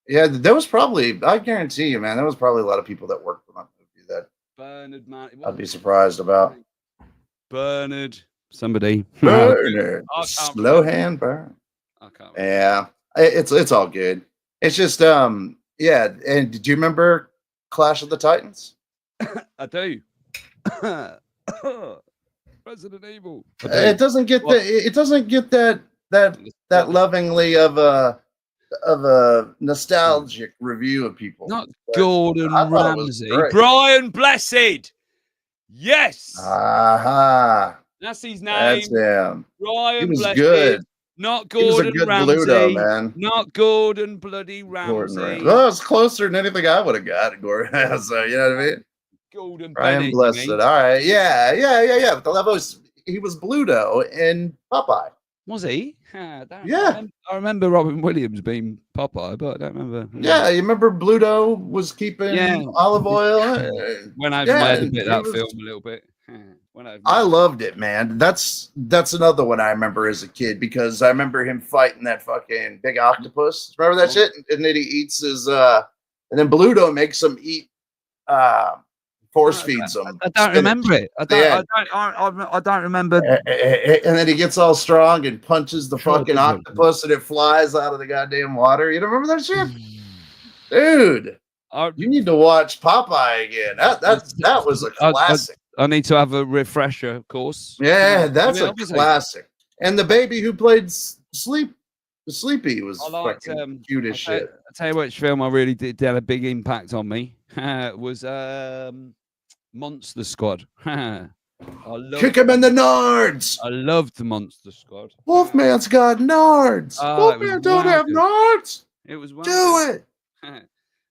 There was probably, I guarantee you, man, there was probably a lot of people that worked on that movie that Bernard, man, I'd be surprised about. Bernard, somebody. Bernard, slow hand burn. I can't remember. Yeah, it's all good. It's just yeah. And did you remember Clash of the Titans? I do. Resident Evil. It doesn't get that lovingly of a nostalgic review of people. Not Gordon Ramsay. Brian Blessed. Yes. Aha. That's his name. That's him. Brian he was Blessed. Good. Not Gordon Ramsay. Bluto, man. Not Gordon bloody Ramsay. Well, it's closer than anything I would have got, Gordon. So you know what I mean? Golden Brian Blessed. All right. Yeah. But the level he was Bluto in Popeye. Was he? I remember Robin Williams being Popeye, but I don't remember. Yeah, you remember Bluto was keeping olive oil? Went over my head a bit, that film a little bit. I loved it, man. That's another one I remember as a kid because I remember him fighting that fucking big octopus. Remember that shit? And then he eats his and then Bluto makes him eat force feeds him. I don't remember it. I don't remember. And then he gets all strong and punches the fucking octopus and it flies out of the goddamn water. You don't remember that shit? Dude, you need to watch Popeye again. That was a classic. I need to have a refresher, of course. Yeah, that's a classic. And the baby who played Sleepy was fucking cute as shit. I'll tell you which film I really did had a big impact on me. Was Monster Squad. Kick him in the nards. I loved the Monster Squad. Wolfman's got nards. Wolfman don't have nards. It was do it.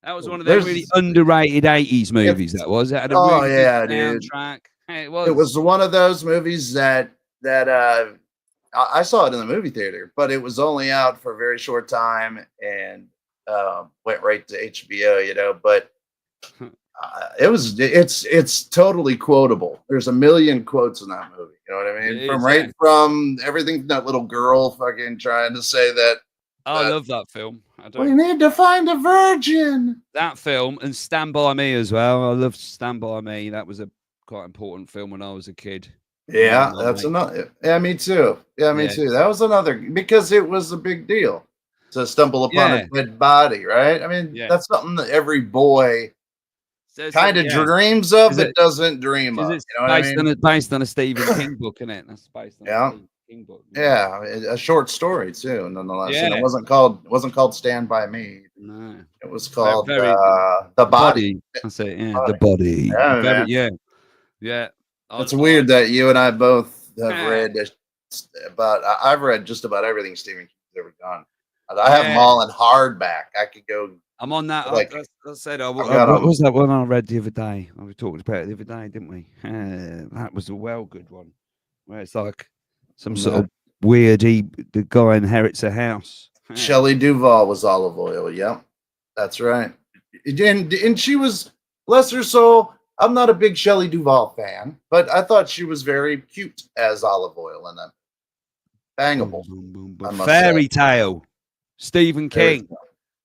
That was one of the really underrated 80s movies. That was. It had a really good soundtrack. It was one of those movies that I saw it in the movie theater, but it was only out for a very short time and went right to HBO. You know, but. It's totally quotable. There's a million quotes in that movie. You know what I mean? From everything that little girl fucking trying to say that. I love that film. We need to find a virgin. That film and Stand By Me as well. I loved Stand By Me. That was a quite important film when I was a kid. Yeah, that's another. Yeah, me too. Yeah, me too. That was another because it was a big deal to stumble upon a dead body, right? I mean, that's something that every boy kind of dreams of, but doesn't dream of. You It's know what I mean? based on a Stephen King book, isn't it? That's based on a Stephen King book. Yeah, a short story too, nonetheless. Yeah. And it wasn't called Stand By Me. No. It was called The Body. That's it. Yeah, The Body. Yeah, man. Yeah. It's weird that you and I both have read about. I've read just about everything Stephen King's ever done. I have them all in hardback. I could go. I'm on that. Like, I said, what was that one I read the other day? We talked about it the other day, didn't we? That was a well good one, where it's like some sort of weird. The guy inherits a house. Shelley Duvall was Olive Oil. Yep, that's right. And she was, bless her soul. I'm not a big Shelley Duvall fan, but I thought she was very cute as Olive Oil in that. Bangable. Fairy Tale. Stephen King.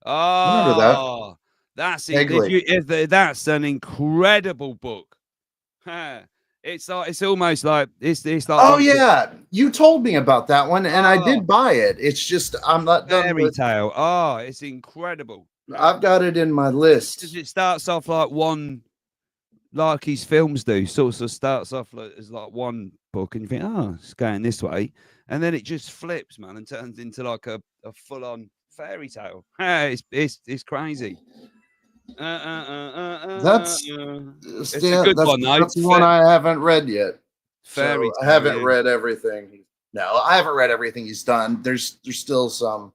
Oh, that's an incredible book. It's almost like it's like. Oh yeah, you told me about that one, and I did buy it. It's just I'm not done Fairy with Tale. Oh, it's incredible. I've got it in my list. It starts off like his films do. Sort of starts off as like one book, and you think, oh, it's going this way, and then it just flips, man, and turns into like a full-on fairy tale. It's crazy. That's a good one, though. That's one I haven't read yet. Fairy Tale, I haven't read everything. No, I haven't read everything he's done. There's still some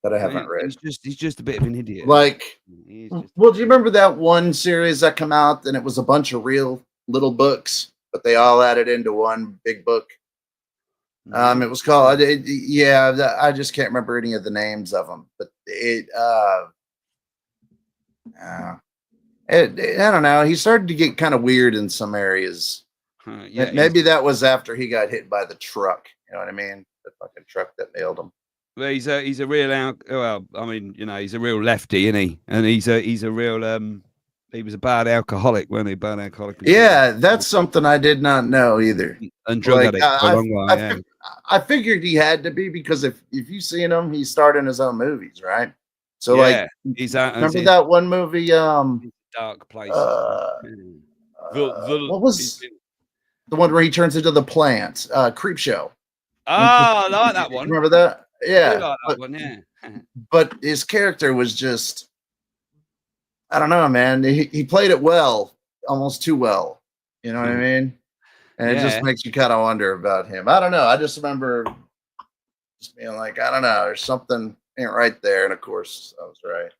that I haven't read. He's just a bit of an idiot. Like, well, do you remember that one series that came out and it was a bunch of real little books, but they all added into one big book? It was called, I just can't remember any of the names of them, but I don't know. He started to get kind of weird in some areas. Maybe that was after he got hit by the truck. You know what I mean? The fucking truck that nailed him. Well, he's a real he's a real lefty, isn't he? And he's a real he was a bad alcoholic, wasn't he? Bad alcoholic. Yeah, that's something I did not know either. And drug addict for a long while. I figured he had to be, because if you've seen him, he's starring his own movies, right? So he's remember that one movie? Dark Place. What was the one where he turns into the plant? Creep Show. Oh, I like that one. Remember that? Yeah, like that one, yeah. But his character was just, I don't know, man. He played it well, almost too well. You know what I mean? And it just makes you kind of wonder about him. I don't know. I just remember just being like, I don't know, there's something ain't right there. And of course, I was right.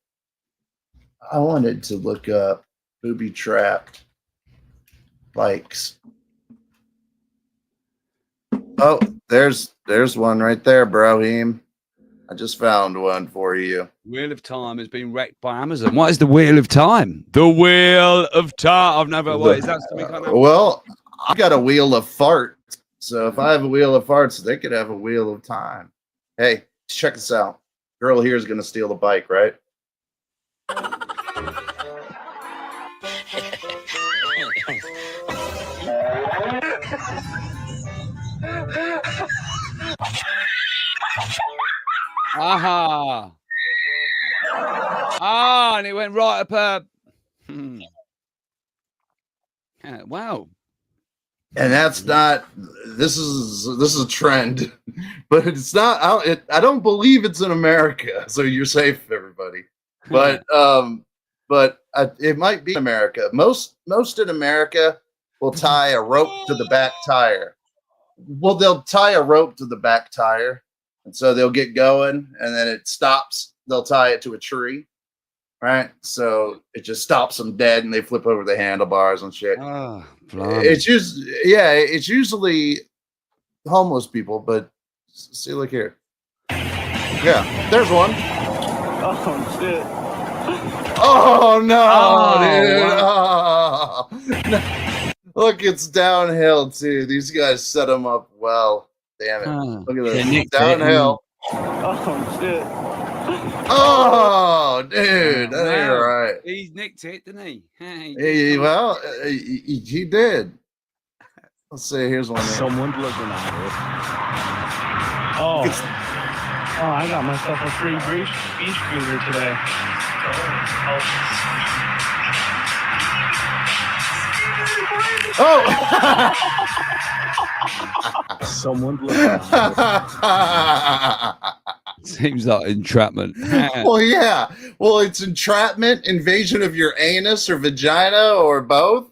I wanted to look up booby trapped bikes. Oh, there's one right there, Brohim. I just found one for you. Wheel of Time has been wrecked by Amazon. What is the Wheel of Time? The Wheel of Time. I've never. What is that? Something kind of? Well, I got a wheel of fart. So if I have a wheel of farts, they could have a wheel of time. Hey, check this out. Girl here is gonna steal the bike, right? Aha! Ah, and it went right up her. Wow. And that's not. This is a trend, but it's not. I don't believe it's in America. So you're safe, everybody. But it might be in America. Most in America will tie a rope to the back tire. Well, they'll tie a rope to the back tire, and so they'll get going, and then it stops. They'll tie it to a tree, right? So it just stops them dead, and they flip over the handlebars and shit. Oh, it's usually homeless people, but see, look here. Yeah, there's one. Oh shit. Oh no, dude. Wow. No. Look, it's downhill too. These guys set them up well. Damn it. Look at this. Downhill. Oh shit. Oh, dude. That ain't right. He nicked it, didn't he? He did. Let's see. Here's one. Someone's looking at it. Oh, I got myself a free beach scooter today. Oh. Someone look. Seems like entrapment. Well, yeah. Well, it's entrapment, invasion of your anus or vagina or both.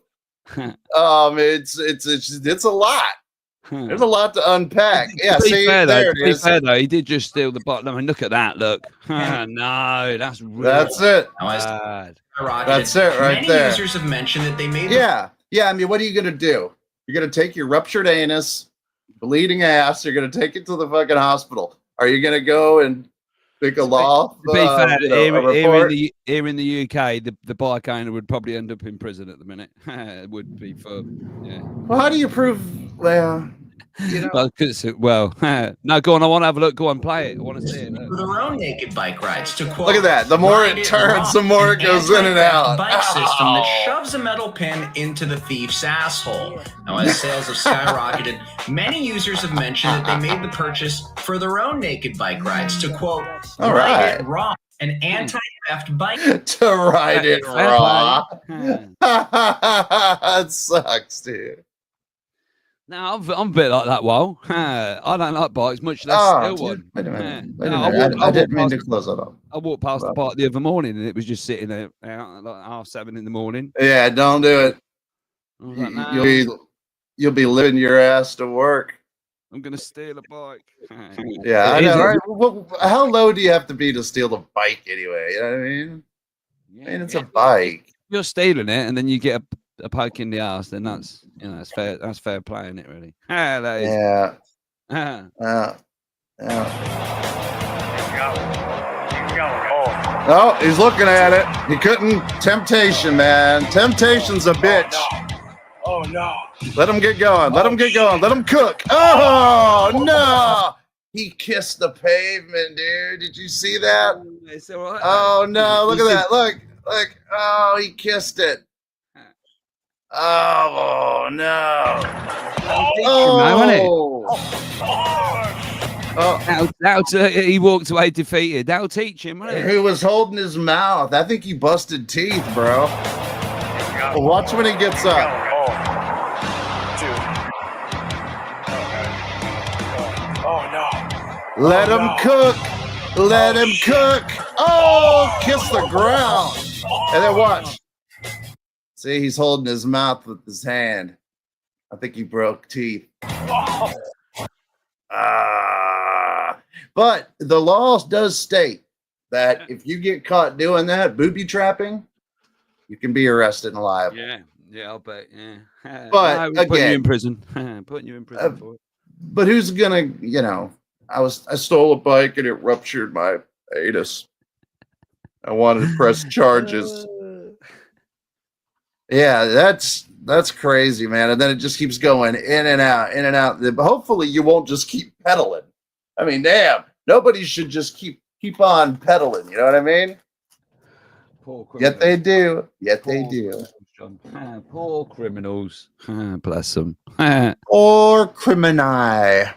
It's a lot. There's a lot to unpack. Yeah, see, there it is. Fair though, he did just steal the bottom. I mean, look at that. Look. No, that's real That's it. bad. That's it right Many there. users have mentioned that they made. Yeah. I mean, what are you gonna do? You're gonna take your ruptured anus, bleeding ass. You're gonna take it to the fucking hospital. Are you gonna go and make a law? To be fair, here in the UK, the bike owner would probably end up in prison at the minute. It would be for Well, how do you prove? Well, you know. Well, no, go on. I want to have a look. Go on, play it. I want to see it. For their own naked bike rides. To quote, Look at that. The more it turns, the more it goes in and out. Bike system that shoves a metal pin into the thief's asshole. Now, as sales have skyrocketed, many users have mentioned that they made the purchase for their own naked bike rides. To quote, all right, it raw, an anti-theft bike. To ride it raw. That sucks, dude. No, I'm a bit like that. Well, I don't like bikes, much less steal one. Wait a minute. I didn't mean to close it up. I walked past the bike the other morning, and it was just sitting there at like 7:30 in the morning. Yeah, don't do it. Like, nah, you'll be living your ass to work. I'm gonna steal a bike. Yeah, I know. Right? Well, how low do you have to be to steal the bike anyway? You know what I mean? Yeah, I mean, it's a bike. If you're stealing it, and then you get a poke in the ass, then that's that's fair. That's fair play, isn't it? Really? That is. Yeah. Oh, he's looking at it. He couldn't. Temptation, man. Temptation's a bitch. Oh no. Let him get going. Let him get going. Let him cook. Oh no. He kissed the pavement, dude. Did you see that? Oh no. Look at that. Look. Oh, he kissed it. Oh no. He walked away defeated. That'll teach him, won't it? He was holding his mouth. I think he busted teeth, bro. Watch when he gets up. Oh no. Let him cook. Let him cook. Oh, kiss the ground. And then watch. See, he's holding his mouth with his hand. I think he broke teeth. But the law does state that if you get caught doing that, booby trapping, you can be arrested and liable. Yeah, I'll bet. Yeah, but again, putting you in prison. Putting you in prison for it. But who's gonna? I stole a bike and it ruptured my anus. I wanted to press charges. Yeah, that's crazy, man. And then it just keeps going in and out, in and out. But hopefully you won't just keep pedaling. I mean, damn, nobody should just keep on pedaling. You know what I mean? Yet they do. Poor criminals. Bless them. Or criminal. I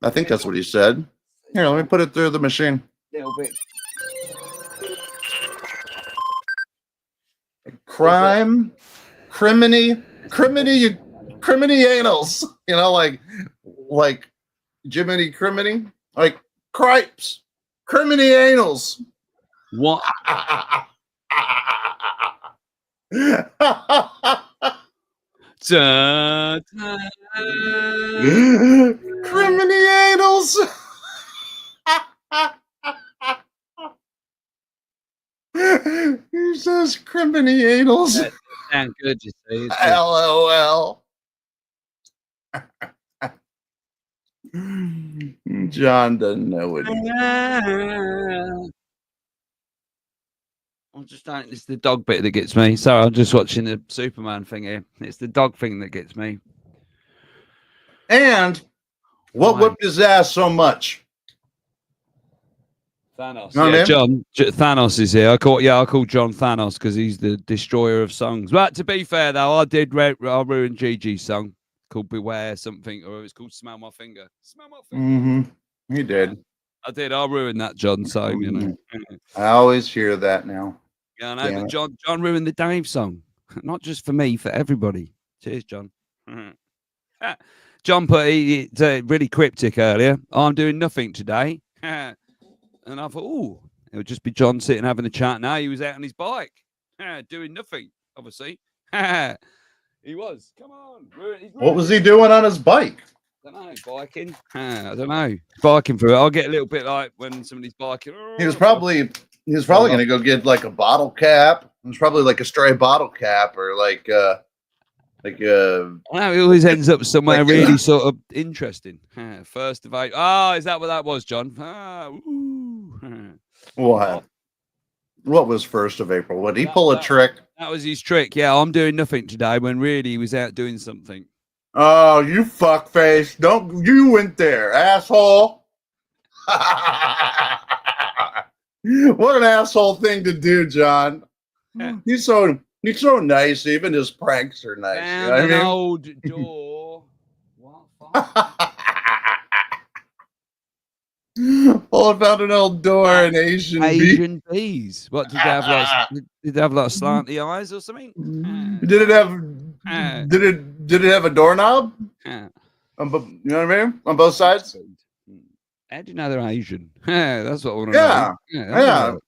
think that's what he said. Here, let me put it through the machine. Little bit. Crime, criminy anals. You know, like Jiminy Criminy, like cripes, criminy anals. What? Criminy anals. He says criminy anals. That sounds good, you see. LOL. John doesn't know it. I'm just don't. It's the dog bit that gets me. Sorry, I'm just watching the Superman thing here. It's the dog thing that gets me. And what whipped his ass so much? Thanos. No, yeah, John. Thanos is here. I call John Thanos because he's the destroyer of songs. But to be fair, though, I ruined Gigi's song called "Beware" something, or it's called "Smell My Finger." Smell my finger. Mm-hmm. He did. I did. I ruined that, John. So you know. I always hear that now. Yeah, I know. But John ruined the Dave song. not just for me, for everybody. Cheers, John. John put it's really cryptic earlier. I'm doing nothing today. And I thought, oh, it would just be John sitting having a chat. Now he was out on his bike, doing nothing, obviously. He was. Come on. What was he doing on his bike? I don't know. Biking. I don't know. Biking through it. I'll get a little bit like when somebody's biking. He was probably going to go get like a bottle cap. It was probably like a stray bottle cap or like no, it always ends up somewhere like, really sort of interesting. First of April. Oh, is that what that was, John? What? What was 1st of April? Would he pull a trick? That was his trick. Yeah, I'm doing nothing today when really he was out doing something. Oh, you fuckface. You went there, asshole. What an asshole thing to do, John. He's so nice. Even his pranks are nice. Found you know what an I mean? old door. Oh, I found an old door in Asian bees. What did they have? Like, did they have like slanty eyes or something? Did it have? Did it have a doorknob? You know what I mean? On both sides. How do you know they're Asian? That's what I want to Yeah, know.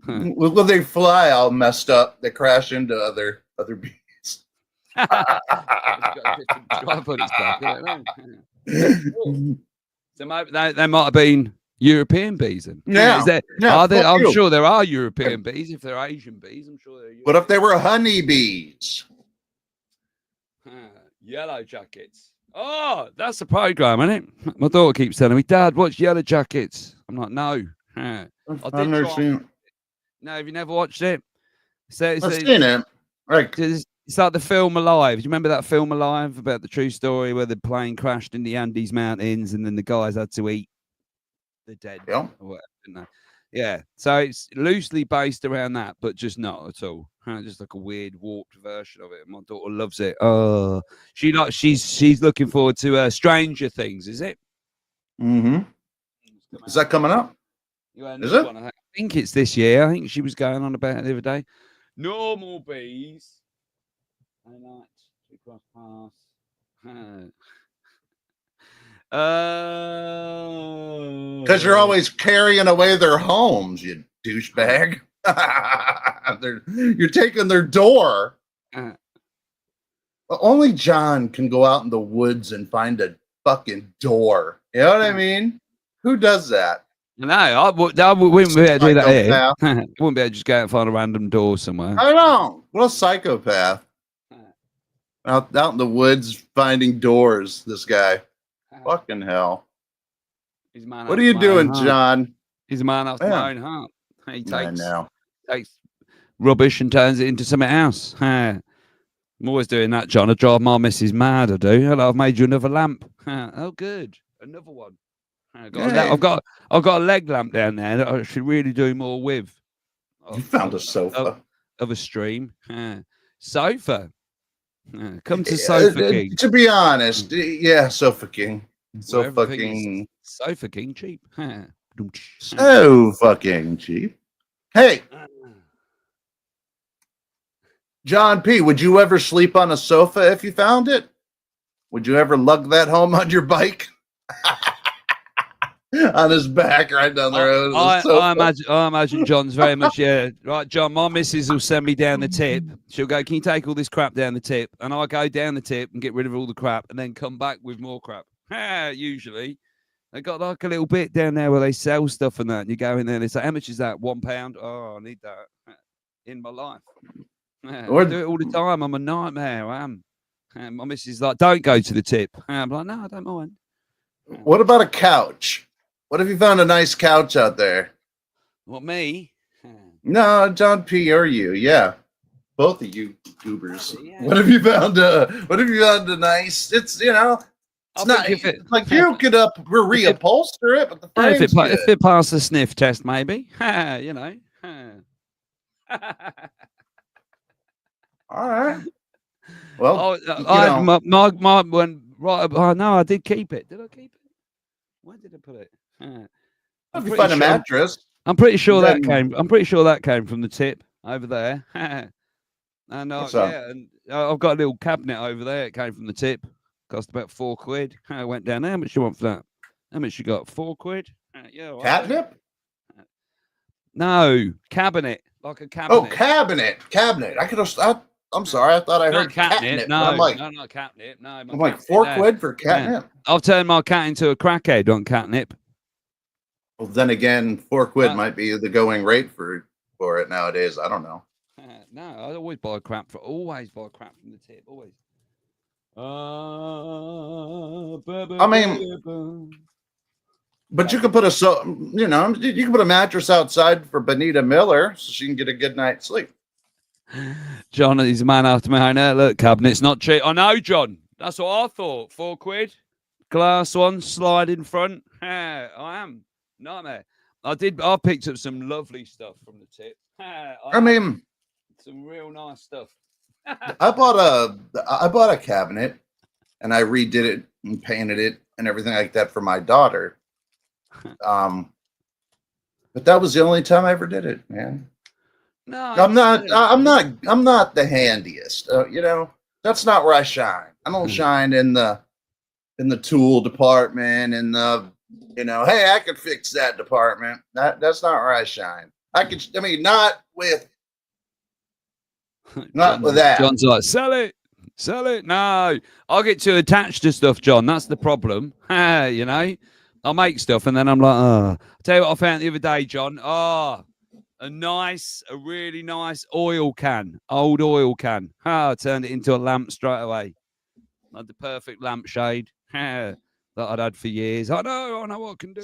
yeah. When they fly all messed up, they crash into other bees. So they might have been European bees. Then. Yeah, I'm sure there are European bees. If they're Asian bees, I'm sure they're. What if they were honeybees? Yellow Jackets. Oh, that's the program, isn't it? My daughter keeps telling me, Dad, watch Yellow Jackets. I'm like, no. I did never try. seen it. No, have you never watched it? I've seen it. Right. It's like the film Alive. Do you remember that film Alive about the true story where the plane crashed in the Andes Mountains and then the guys had to eat the dead? Yeah. Or whatever, didn't they? Yeah. So it's loosely based around that, but just not at all. Just like a weird warped version of it. My daughter loves it. Oh, she's looking forward to Stranger Things. Is it? Mm-hmm. Is that coming up? Is it? I think it's this year. I think she was going on about it the other day. Normal bees. I like to cross paths. Because you're always carrying away their homes, you douchebag. You're taking their door. Only John can go out in the woods and find a fucking door. You know what I mean? Who does that? No, I wouldn't be able to do that here. I wouldn't be able to just go out and find a random door somewhere. I know. What a psychopath. Out in the woods finding doors, this guy. Fucking hell. What are you doing, John? He's a man after my own heart. He takes takes rubbish and turns it into something else. I'm always doing that, John. I drive my missus mad, I do. Hello, I've made you another lamp. Oh, good. Another one. I've got a leg lamp down there that I should really do more with. You found a sofa. Of a stream. Sofa. Come to Sofa King. To be honest, yeah, Sofa King. So fucking Sofa King cheap. So fucking cheap. Hey, John P., would you ever sleep on a sofa if you found it? Would you ever lug that home on your bike? On his back right down the road. I imagine John's very much, yeah. Right, John, my missus will send me down the tip. She'll go, can you take all this crap down the tip? And I'll go down the tip and get rid of all the crap and then come back with more crap. Usually. They got like a little bit down there where they sell stuff and that. And you go in there and they say, how much is that? £1? Oh, I need that in my life. I do it all the time. I'm a nightmare. I am. And my missus is like, don't go to the tip. And I'm like, no, I don't mind. What about a couch? What if you found a nice couch out there? What, me? No, John P. or you. Yeah. Both of you goobers. Yeah. What if you found a nice, it's, you know, it's not like you could reupholster it, but the frame's if it passed the sniff test, maybe. You know. All right. Well, I did keep it. Did I keep it? Where did I put it? If you find a mattress. I'm pretty sure that came from the tip over there. And What's up? yeah, and I've got a little cabinet over there. It came from the tip. Cost about £4. I went down. How much you want for that? How much you got? £4? Yeah. Well, Catnip? No, cabinet. Like a cabinet. Oh, cabinet. I could have. I'm sorry. I thought I Not heard catnip. No, I'm like, no, not catnip. No, I'm like £4 for catnip. Yeah. I've turned my cat into a crackhead on catnip. Well, then again, £4 might be the going rate for it nowadays. I don't know. No, I always buy crap from the tip. Always. I mean, but you could put you can put a mattress outside for Benita Miller so she can get a good night's sleep. John is a man after my own heart. Look, cabinet's not cheap. I know, John. That's what I thought. £4. Glass one, slide in front. I am. Nightmare. I picked up some lovely stuff from the tip. I mean, some real nice stuff. I bought a cabinet and I redid it and painted it and everything like that for my daughter. But that was the only time I ever did it, man. No, I'm not the handiest. That's not where I shine. I don't shine in the tool department and hey, I could fix that department. That's not where I shine. Not with that. John's like, sell it. No, I'll get too attached to stuff, John. That's the problem. I'll make stuff and then I'm like, I'll tell you what I found the other day, John. A really nice old oil can. I turned it into a lamp straight away. I had the perfect lampshade that I'd had for years. I know what I can do.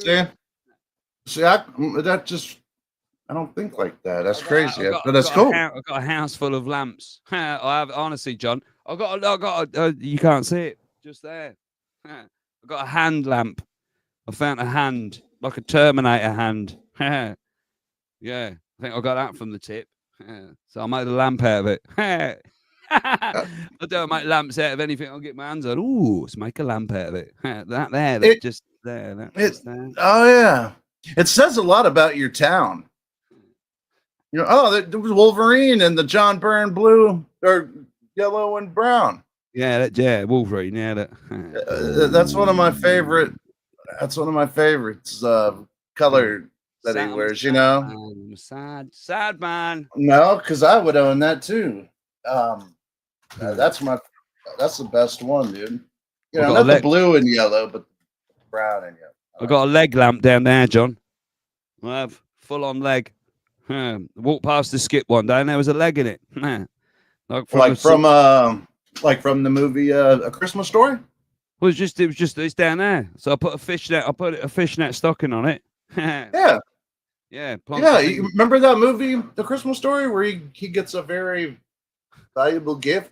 See, I don't think like that. That's crazy, but that's cool. I've got a house full of lamps. I have, honestly, John. I got you can't see it just there. I've got a hand lamp. I found a hand, like a Terminator hand. Yeah, I think I got that from the tip. So I made a lamp out of it. I don't make lamps out of anything I'll get my hands on. Ooh, let's make a lamp out of it. Just there. Oh, yeah. It says a lot about your town. There was Wolverine and the John Byrne blue or yellow and brown. Yeah, Wolverine. Yeah, that's one of my favorite. That's one of my favorites. Color that he wears. Sad man. No, because I would own that too. That's the best one, dude. Not the blue and yellow, but brown and yellow. I got a leg lamp down there, John. I have full on leg. Walked past the skip one day and there was a leg in it. Like from the movie A Christmas Story. It's down there. So I put a fishnet stocking on it. Yeah. Yeah. You remember that movie, The Christmas Story, where he gets a very valuable gift,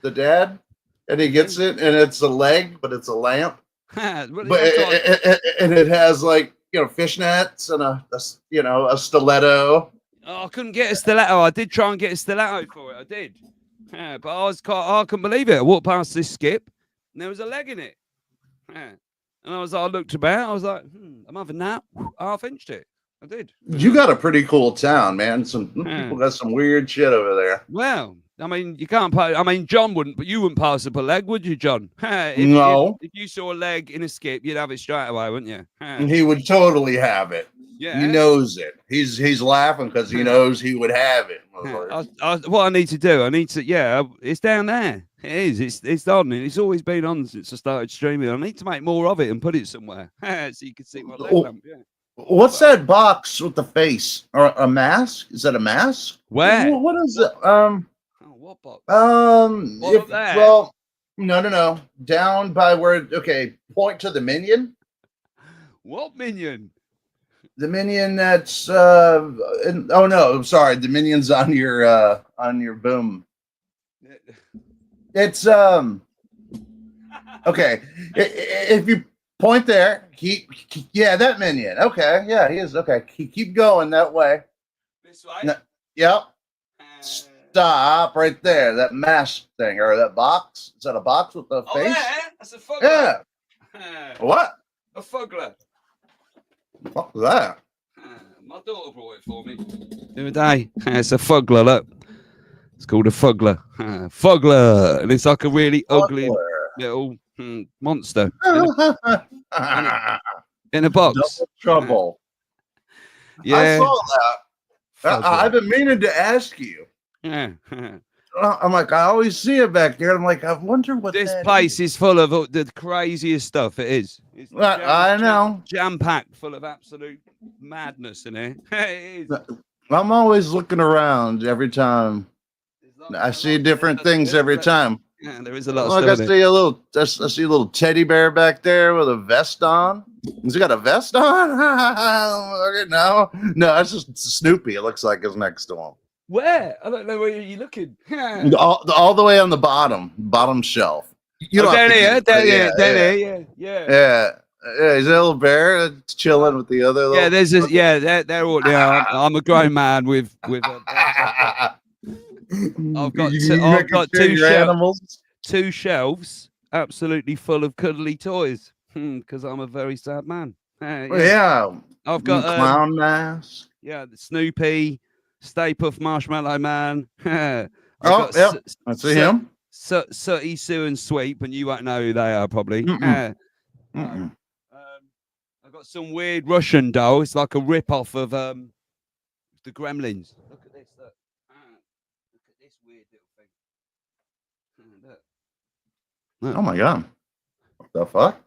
the dad, and he gets it, and it's a leg, but it's a lamp. And it has fishnets and a stiletto. Oh, I couldn't get a stiletto. I did try and get a stiletto for it. I did. Yeah, but I couldn't believe it. I walked past this skip and there was a leg in it. Yeah. And I looked about. I was like, I'm having that. Half inched it. I did. You got a pretty cool town, man. Some people got some weird shit over there. Well, you can't John wouldn't, but you wouldn't pass up a leg, would you, John? No. If you saw a leg in a skip, you'd have it straight away, wouldn't you? He would totally have it. Yeah. He knows it. He's laughing because he knows he would have it. What I need to do, it's down there. It is. It's on. It's always been on since I started streaming. I need to make more of it and put it somewhere so you can see my leg lamp. Yeah. What's that box with the face or a mask? Is that a mask? Where? What is it? What box? No. Down by where? Okay, point to the minion. What minion? The minion that's the minion's on your boom. It's okay. If you point there, that minion. Okay, yeah, he is. Okay, keep going that way. This way. No, yep. Stop right there. That mask thing or that box. Is that a box with the face? That's a fuggler. Yeah. What? A fuggler. What was that? My daughter brought it for me the other day. It's a fuggler, look. It's called a fuggler. Fuggler, and it's like a really ugly little monster in a box. Double trouble. Yeah, I saw that. I've been meaning to ask you. Yeah. I'm like, I always see it back there. I'm like, I wonder what this place is full of the craziest stuff. It is. It's I know. Jam packed, full of absolute madness in here. It is. I'm always looking around every time. I see different things every time. Yeah, there is a lot of stuff. I see a little teddy bear back there with a vest on. Has he got a vest on? No, that's just Snoopy. It looks like is next to him. Where? I don't know where you're looking. all the way on the bottom shelf. Down here. Yeah. He's a little bear chilling with the other. Yeah, they're all. Yeah, I'm a grown man with. I've got two shelves absolutely full of cuddly toys because I'm a very sad man. Yeah. I've got clown mask. Yeah, the Snoopy, Stay Puft Marshmallow Man. I see him. Sooty, Sue, and Sweep, and you won't know who they are probably. I've got some weird Russian doll. It's like a rip-off of the Gremlins. Look at this. Look at this weird little thing. Oh my god! What the fuck?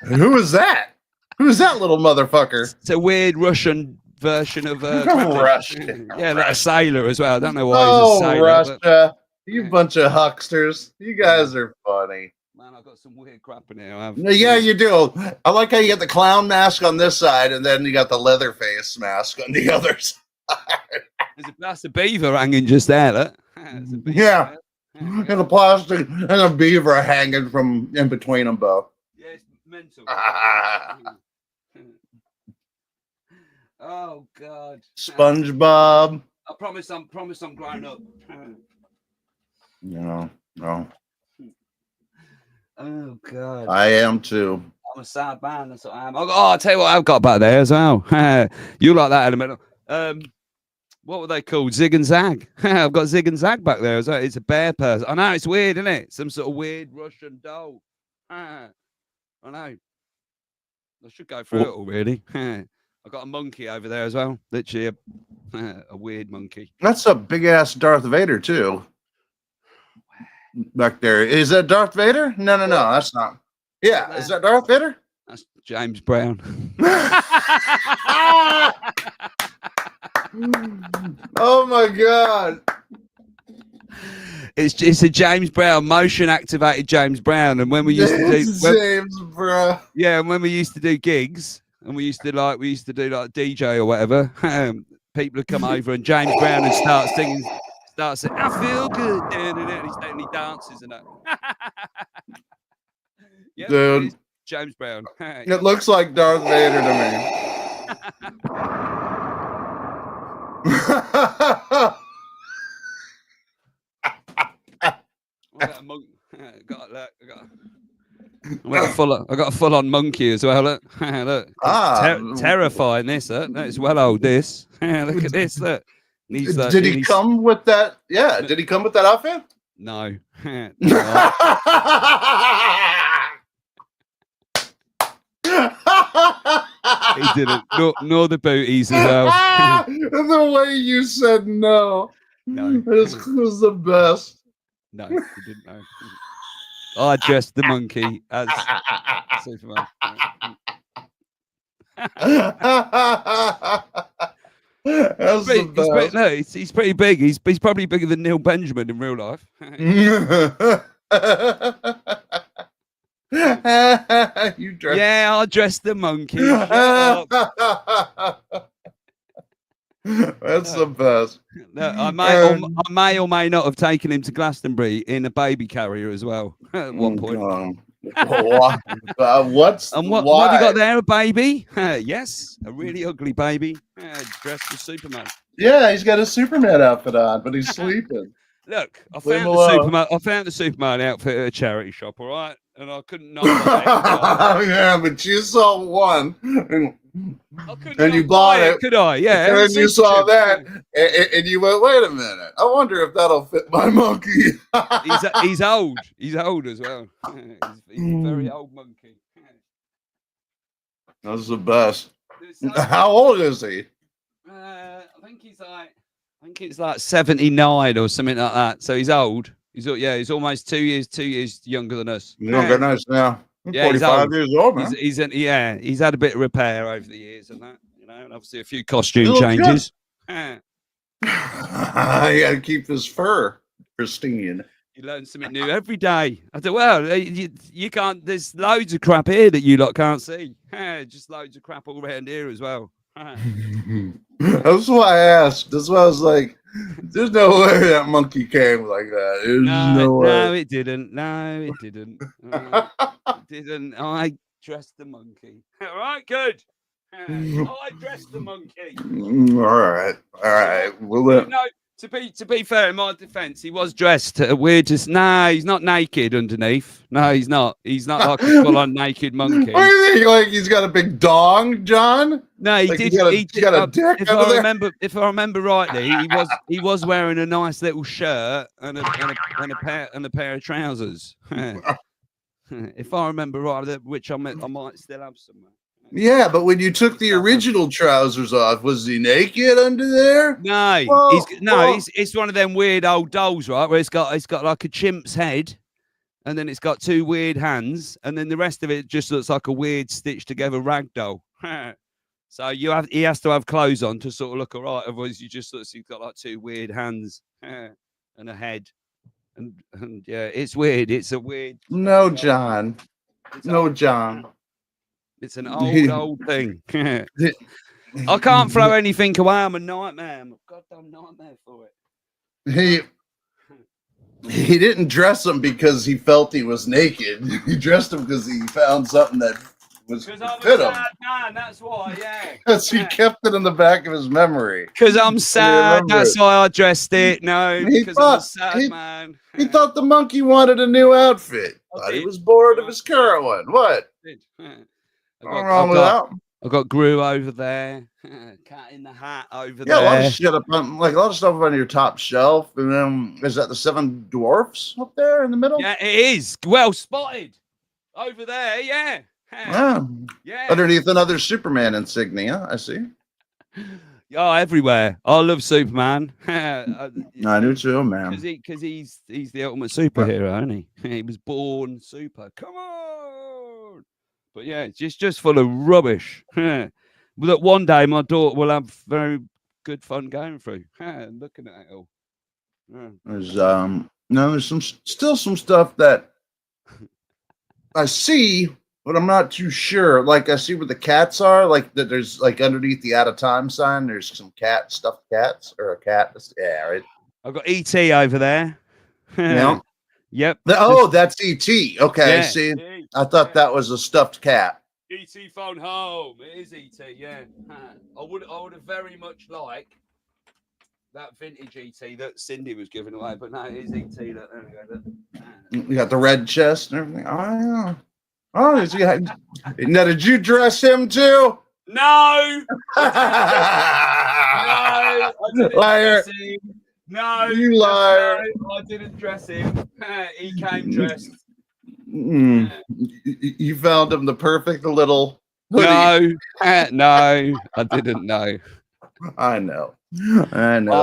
Who is that? Who's that little motherfucker? It's a weird Russian version of Russian. Yeah, like a sailor as well. I don't know why he's a sailor. Russia! You bunch of hucksters. You guys are funny. Man, I've got some weird crap in here. Yeah, you do. I like how you got the clown mask on this side, and then you got the leather face mask on the other side. That's a beaver hanging just there. Look. Yeah. And a plastic and a beaver hanging from in between them both. Yeah, it's mental. Oh God. SpongeBob. I promise I'm grown up. No. Oh God. I am too. I'm a sad man. That's what I am. I'll tell you what I've got back there as well. You like that elemental? What were they called? Zig and Zag. I've got Zig and Zag back there as well. It's a bear person. I know it's weird, isn't it? Some sort of weird Russian doll. I know. I should go through it all, really. I've got a monkey over there as well. Literally a weird monkey. That's a big ass Darth Vader too. Back there. Is that Darth Vader? No, that's not. Yeah, is that Darth Vader? That's James Brown. Oh my god. It's a James Brown, motion activated James Brown. And when we used to do James Brown. Yeah, and when we used to do gigs and we used to do like DJ or whatever, people would come over and James Brown would start singing, I feel good. And he dances and that. Yeah, dude. James Brown. It looks like Darth Vader to me. I got a full on monkey as well. Look, look, terrifying. This, it's well old. This, look at this. Look, did he come with that? Yeah, did he come with that outfit? No. He didn't. Nor the booties as well. The way you said no. No. It was the best. No, he didn't know. I dressed the monkey as Superman. He's pretty big. He's probably bigger than Neil Benjamin in real life. Yeah, I'll dress the monkey. That's the best. No, I may or may not have taken him to Glastonbury in a baby carrier as well at one point. What have you got there? A baby? Yes, a really ugly baby dressed as Superman. Yeah, he's got a Superman outfit on, but he's sleeping. Look, I Leave found him the alone. Superman. I found the Superman outfit at a charity shop. All right, and I couldn't not buy it. Yeah, but you saw one, I couldn't and not you bought buy it. could I? Yeah. And then you saw that, Yeah. and you went, "Wait a minute! I wonder if that'll fit my monkey." He's old. He's old as well. He's a very old monkey. That's the best. How old is he? I think it's like 79 or something like that. So he's old. He's almost 2 years younger than us. Younger than us now. Yeah, 45 years old, man. He's had a bit of repair over the years and that, and obviously a few costume looks changes. You got to keep his fur pristine. You learn something new every day. I thought, well, you can't. There's loads of crap here that you lot can't see. Just loads of crap all around here as well. That's why I asked. That's why I was like, "There's no way that monkey came like that." There's no way. No, it didn't. No, it didn't. It didn't. I dressed the monkey. All right, good. I dressed the monkey. All right. Well, No, to be fair, in my defence, he was dressed. We're just he's not naked underneath. No, he's not. He's not like a full-on naked monkey. What do you think? Like he's got a big dong, John? No, he like did. He's got a dick if under I there? remember, if I remember rightly, he was wearing a nice little shirt and a pair of trousers. If I remember right, which I might still have somewhere. Yeah, but when you took the original trousers off, was he naked under there? No, Whoa. it's one of them weird old dolls, right? Where it's got like a chimp's head, and then it's got two weird hands, and then the rest of it just looks like a weird stitched together rag doll. So he has to have clothes on to sort of look alright, otherwise you just sort of see he's got like two weird hands and a head, and yeah, it's weird. It's a weird. No, John. No, John. It's an old thing. I can't throw anything away. I'm a nightmare. I'm a goddamn nightmare for it. He didn't dress him because he felt he was naked. He dressed him because he found something that was fit him. Man, that's why, yeah. Because he kept it in the back of his memory. Because I'm sad. That's why I dressed it. No, because I'm a sad man. He thought the monkey wanted a new outfit. Thought he was bored of his current one. What? What's wrong with that? I've got Gru over there. Cat in the Hat over Yeah, there. a lot of shit up on, like a lot of stuff on your top shelf. And then is that the Seven Dwarfs up there in the middle? Yeah, it is. Well spotted. Over there, yeah. Yeah. Underneath another Superman insignia, I see. Oh, everywhere. I love Superman. I do too, man. Because he's the ultimate superhero, isn't he? He was born super. Come on. But yeah, it's just full of rubbish. Look, one day my daughter will have very good fun going through. Looking at it all. There's still some stuff that I see, but I'm not too sure. Like I see where the cats are, like that. There's like underneath the out of time sign. There's some stuffed cats or a cat. Yeah, right. I've got ET over there. Yeah. Yep. That's ET. Okay, Yeah. see, I thought that was a stuffed cat. ET phone home. It is ET. Yeah. I would have very much liked that vintage ET that Cindy was giving away, but no, it is ET. You got the red chest and everything. Oh yeah. Oh, now did you dress him too? No. Liar. No, you liar. No, I didn't dress him. He came dressed. You found him the perfect little hoodie. No, I didn't know. I know.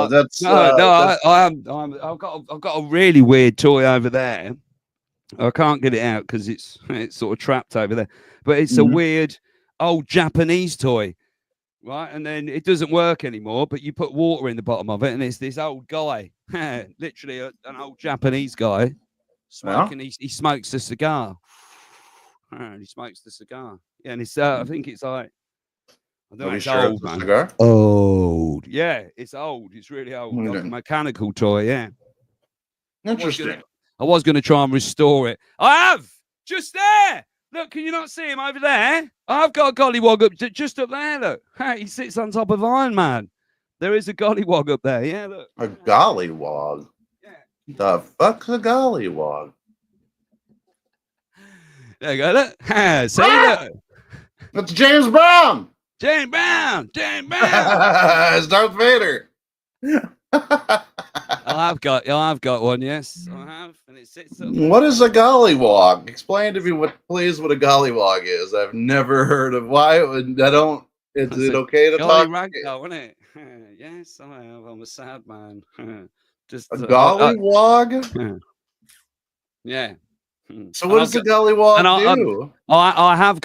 That's I've got a really weird toy over there. I can't get it out because it's sort of trapped over there. But it's a weird old Japanese toy. Right, and then it doesn't work anymore, but you put water in the bottom of it, and it's this old guy, literally an old Japanese guy, smoking. He smokes a cigar. He smokes the cigar. Yeah, and it's I think it's like I don't know. It's old, man. Cigar? Old. Yeah, it's old. It's really old. Like a mechanical toy. Yeah. Interesting. I was going to try and restore it. I have just there. Look, can you not see him over there? I've got a gollywog up just up there. Look, he sits on top of Iron Man. There is a gollywog up there. Yeah, look. A gollywog. Yeah, The fuck's a gollywog? There you go. Look. See, look. It's James Brown. James Brown. James Brown. It's Darth Vader. I've got one. Yes, I have, and it sits up. What is a gollywog? Explain to me, please, what a gollywog is. I've never heard of. Why? I don't. Is it okay to talk? Ragdoll, isn't it? Yes, I have. I'm a sad man. Just a gollywog. Yeah. So what does the gollywog do? I have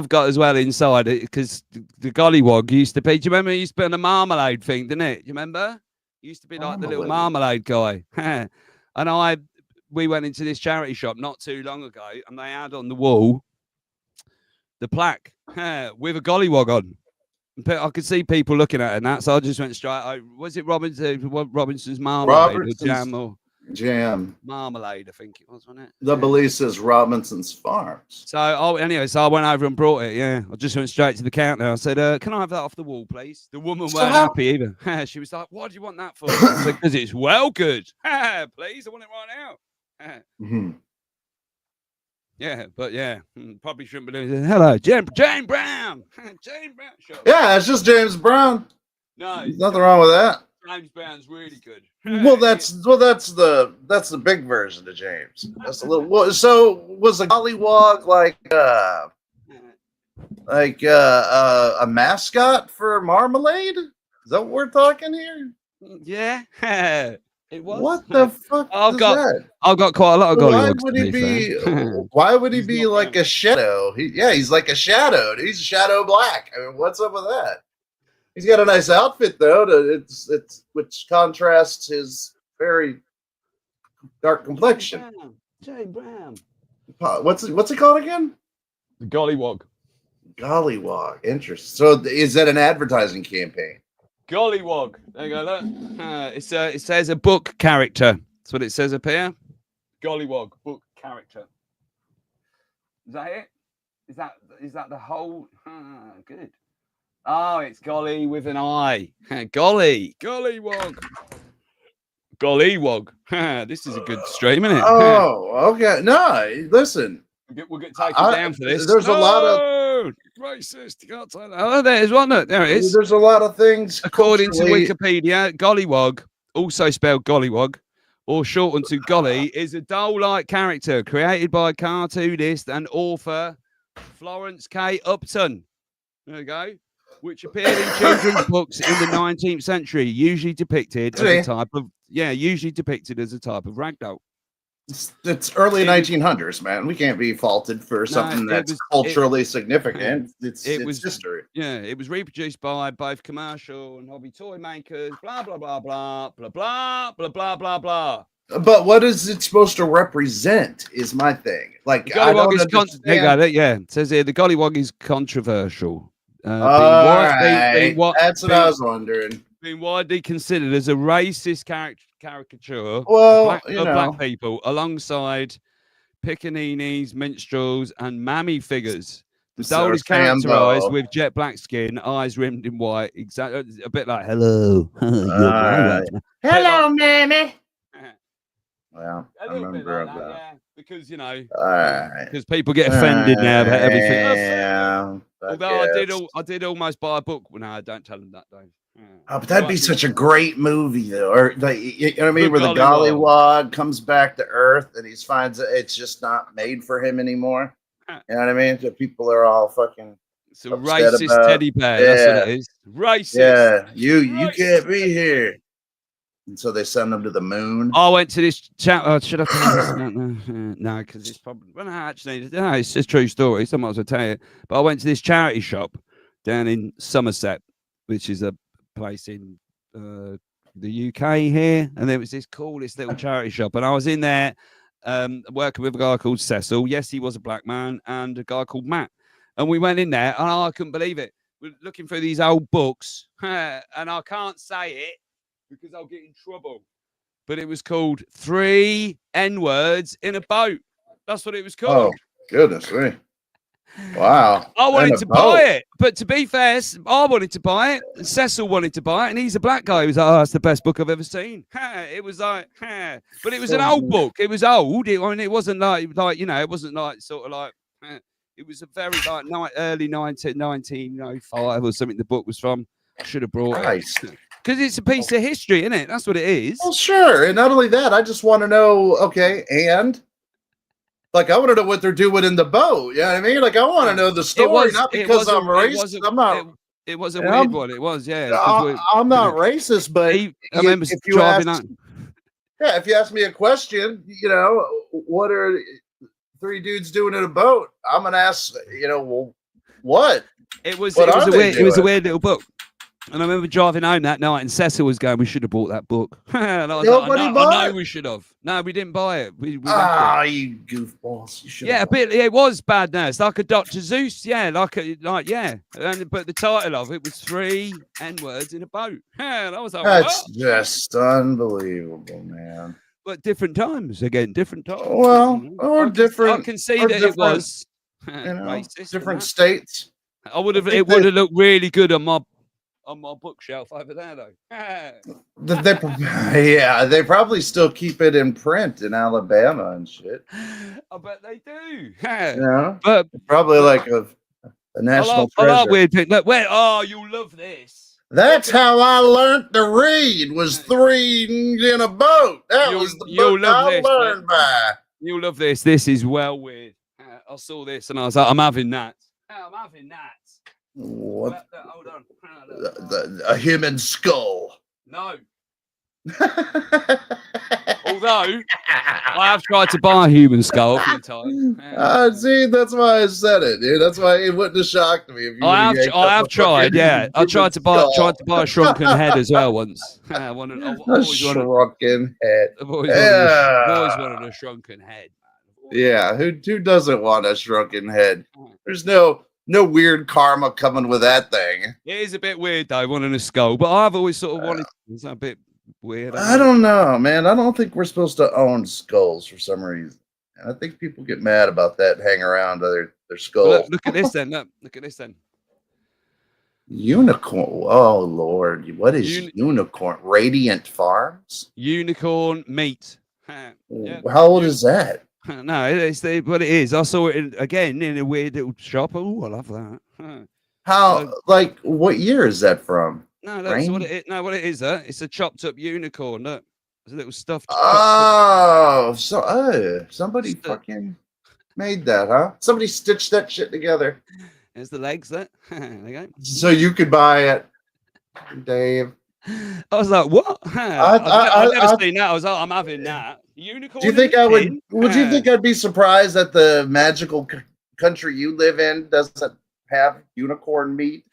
got as well inside it, because the gollywog used to be. Do you remember? It used to be on the marmalade thing, didn't it? Do you remember? It used to be like the little marmalade guy. And we went into this charity shop not too long ago, and they had on the wall the plaque with a gollywog on. I could see people looking at it, and that, so I just went straight. Was it Robinson's marmalade or jam or jam marmalade? I think it was, wasn't it? The belief says Robinson's Farms. So anyway, so I went over and brought it. Yeah, I just went straight to the counter. I said, "Can I have that off the wall, please?" The woman weren't happy either. She was like, "What do you want that for?" Because it's well good. Please, I want it right now. Mm-hmm. Yeah, but probably shouldn't be doing this. Hello, James Brown. James Brown. Sure. Yeah, it's just James Brown. No, there's nothing wrong with that. James Brown's really good. Well, that's the big version of James. That's a little. So was a gollywog like a mascot for marmalade? Is that what we're talking here? Yeah. It was. What the fuck is that? I've got quite a lot of gollywogs. Why would he be like a shadow? He's like a shadow. He's shadow black. I mean, what's up with that? He's got a nice outfit though. Which contrasts his very dark complexion. James Brown. What's it called again? The gollywog. Gollywog. Interesting. So is that an advertising campaign? Gollywog. There you go. Look. It says a book character. That's what it says up here. Gollywog book character. Is that it? Is that the whole? Good. Oh, it's golly with an I. Gollywog. Gollywog. This is a good stream, isn't it? Oh, okay. No, listen. We'll get taken down for this. There's a lot of racist. You can't say that. Oh, there's one. There it is. There's a lot of things. According to Wikipedia, gollywog, also spelled gollywog, or shortened to golly, is a doll-like character created by cartoonist and author Florence K. Upton. There you go. Which appeared in children's books in the 19th century, usually depicted as a type of ragdoll. It's early 1900s, man. We can't be faulted for something that's culturally significant. It's history. Yeah, it was reproduced by both commercial and hobby toy makers. Blah blah blah blah blah blah blah blah blah blah. But what is it supposed to represent? Is my thing. Like I don't understand. It says here the gollywog is controversial. That's what I was wondering. Being widely considered as a racist caricature of black people, alongside pickaninnies, minstrels, and mammy figures. The doll is characterized with jet black skin, eyes rimmed in white, a bit like hello, hello, mammy. Well, I remember that. Yeah, because because people get offended now about everything. Yeah. Although I did almost buy a book. Well, no, I don't tell them that though. Oh, but that'd be such a great movie, though. Or like, you know what I mean, where the gollywog comes back to Earth and he finds that it's just not made for him anymore. You know what I mean? So people are all fucking. It's a racist teddy bear. Yeah. That's what it is. Racist. Yeah, you can't be here. And so they send them to the moon. I went to this chat. Should I tell this? No, because it's probably. Well, no, actually, no, it's a true story. So I might as well tell you. But I went to this charity shop down in Somerset, which is a place in the UK here, and there was this coolest little charity shop, and I was in there working with a guy called Cecil. Yes, he was a black man, and a guy called Matt, and we went in there, and I couldn't believe it. We're looking through these old books, and I can't say it because I'll get in trouble, but it was called 3 N-words in a boat. That's what it was called. Oh, goodness me. Wow. I And wanted a to boat. buy it, but to be fair, I wanted to buy it. And Cecil wanted to buy it, and he's a black guy. He was like, "Oh, that's the best book I've ever seen." It was like, but it was an old book. It was old. I mean, it wasn't like it wasn't like sort of like. It was a very like early 1905 or something. The book was from. I should have brought it because it's a piece of history, isn't it? That's what it is. Well, sure. And not only that, I just want to know. Okay, and. Like, I want to know what they're doing in the boat. You know what I mean? Like, I want to know the story, not because I'm racist. I'm not. It was a weird one. It was, yeah. I'm not racist, but I remember if you driving ask, on. yeah, if you ask me a question, what are three dudes doing in a boat? I'm gonna ask, well, what? It was a weird little book. And I remember driving home that night, and Cecil was going, "We should have bought that book." And I was Nobody like, bought I it? know we should have. No, we didn't buy it. We you goofballs! You should. Yeah, a bit. It was bad. Now it's like a Dr. Zeus. Yeah, yeah. But the title of it was 3 N-words in a boat. And I was like, That's what? just unbelievable, man. But different times again, different times. Well, or different. I can see that it was racist. Different states. I would have. It would have looked really good on my bookshelf over there, though. They probably still keep it in print in Alabama and shit. I bet they do. Yeah, but probably like a national treasure. I like weird things. Look, you'll love this. That's how I learned to read. Was 3 in a boat. That was the book I learned by. You'll love this. This is well weird. I saw this and I was like, I'm having that. I'm having that. What? Hold on. A human skull. No. Although I have tried to buy a human skull a few times. See, that's why I said it, dude. That's why it wouldn't have shocked me if you. I have tried. Yeah, I tried to buy a shrunken head as well once. A shrunken head. I've always wanted a shrunken head. Yeah, who doesn't want a shrunken head? There's no weird karma coming with that thing. It is a bit weird though, wanting a skull, but I've always sort of wanted. It's a bit weird. I don't know, man. I don't think we're supposed to own skulls for some reason. And I think people get mad about that, hang around their skull. Well, look at this then. Look at this then. Unicorn. Oh Lord, what is unicorn? Radiant Farms. Unicorn meat. Yeah. How old is that? No, it's what it is. I saw it again in a weird little shop. Oh, I love that. How? Like, what year is that from? No, that's what it is. No, what it is. It's a chopped up unicorn. Look, it's a little stuffed. Somebody fucking made that, huh? Somebody stitched that shit together. There's the legs. There you go. So you could buy it, Dave. I was like, what? I've never seen that. I was like, I'm having that. Unicorn. Do you think I would? Would you think I'd be surprised that the magical country you live in doesn't have unicorn meat?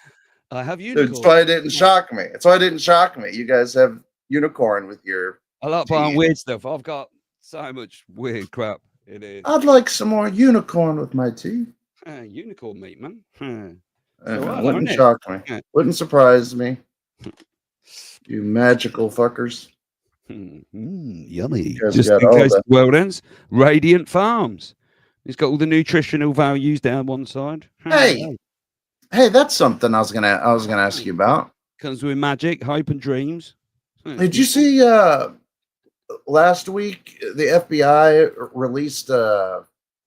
I have unicorn. That's why it didn't shock me. That's why it didn't shock me. You guys have unicorn with your. I like buying weird stuff. I've got so much weird crap. It is. I'd like some more unicorn with my tea. Unicorn meat, man. Wouldn't shock me. Wouldn't surprise me. You magical fuckers. Yummy. Just in case the world ends. Radiant Farms. It's got all the nutritional values down one side. Hey, that's something I was gonna ask you about. Comes with magic, hope, and dreams. Did you see last week the FBI released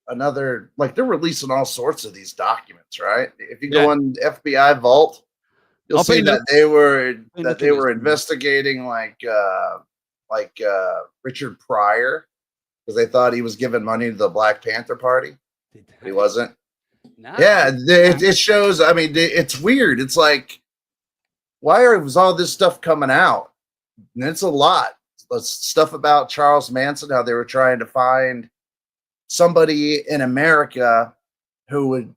another, like, they're releasing all sorts of these documents, right? If you go on the FBI vault, you'll see that they were investigating like Richard Pryor because they thought he was giving money to the Black Panther Party. But he wasn't. No. Yeah, it shows. I mean, it's weird. It's like, why was all this stuff coming out? And it's a lot. Stuff about Charles Manson, how they were trying to find somebody in America who would,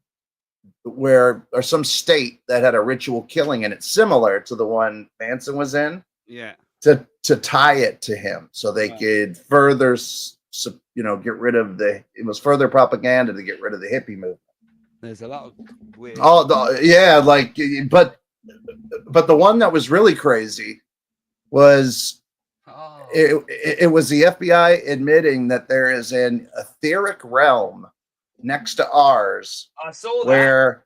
or some state that had a ritual killing in it similar to the one Manson was in. Yeah. To tie it to him so they could further, get rid of it was further propaganda to get rid of the hippie movement. There's a lot of weird. But the one that was really crazy was it was the FBI admitting that there is an etheric realm next to ours, I saw where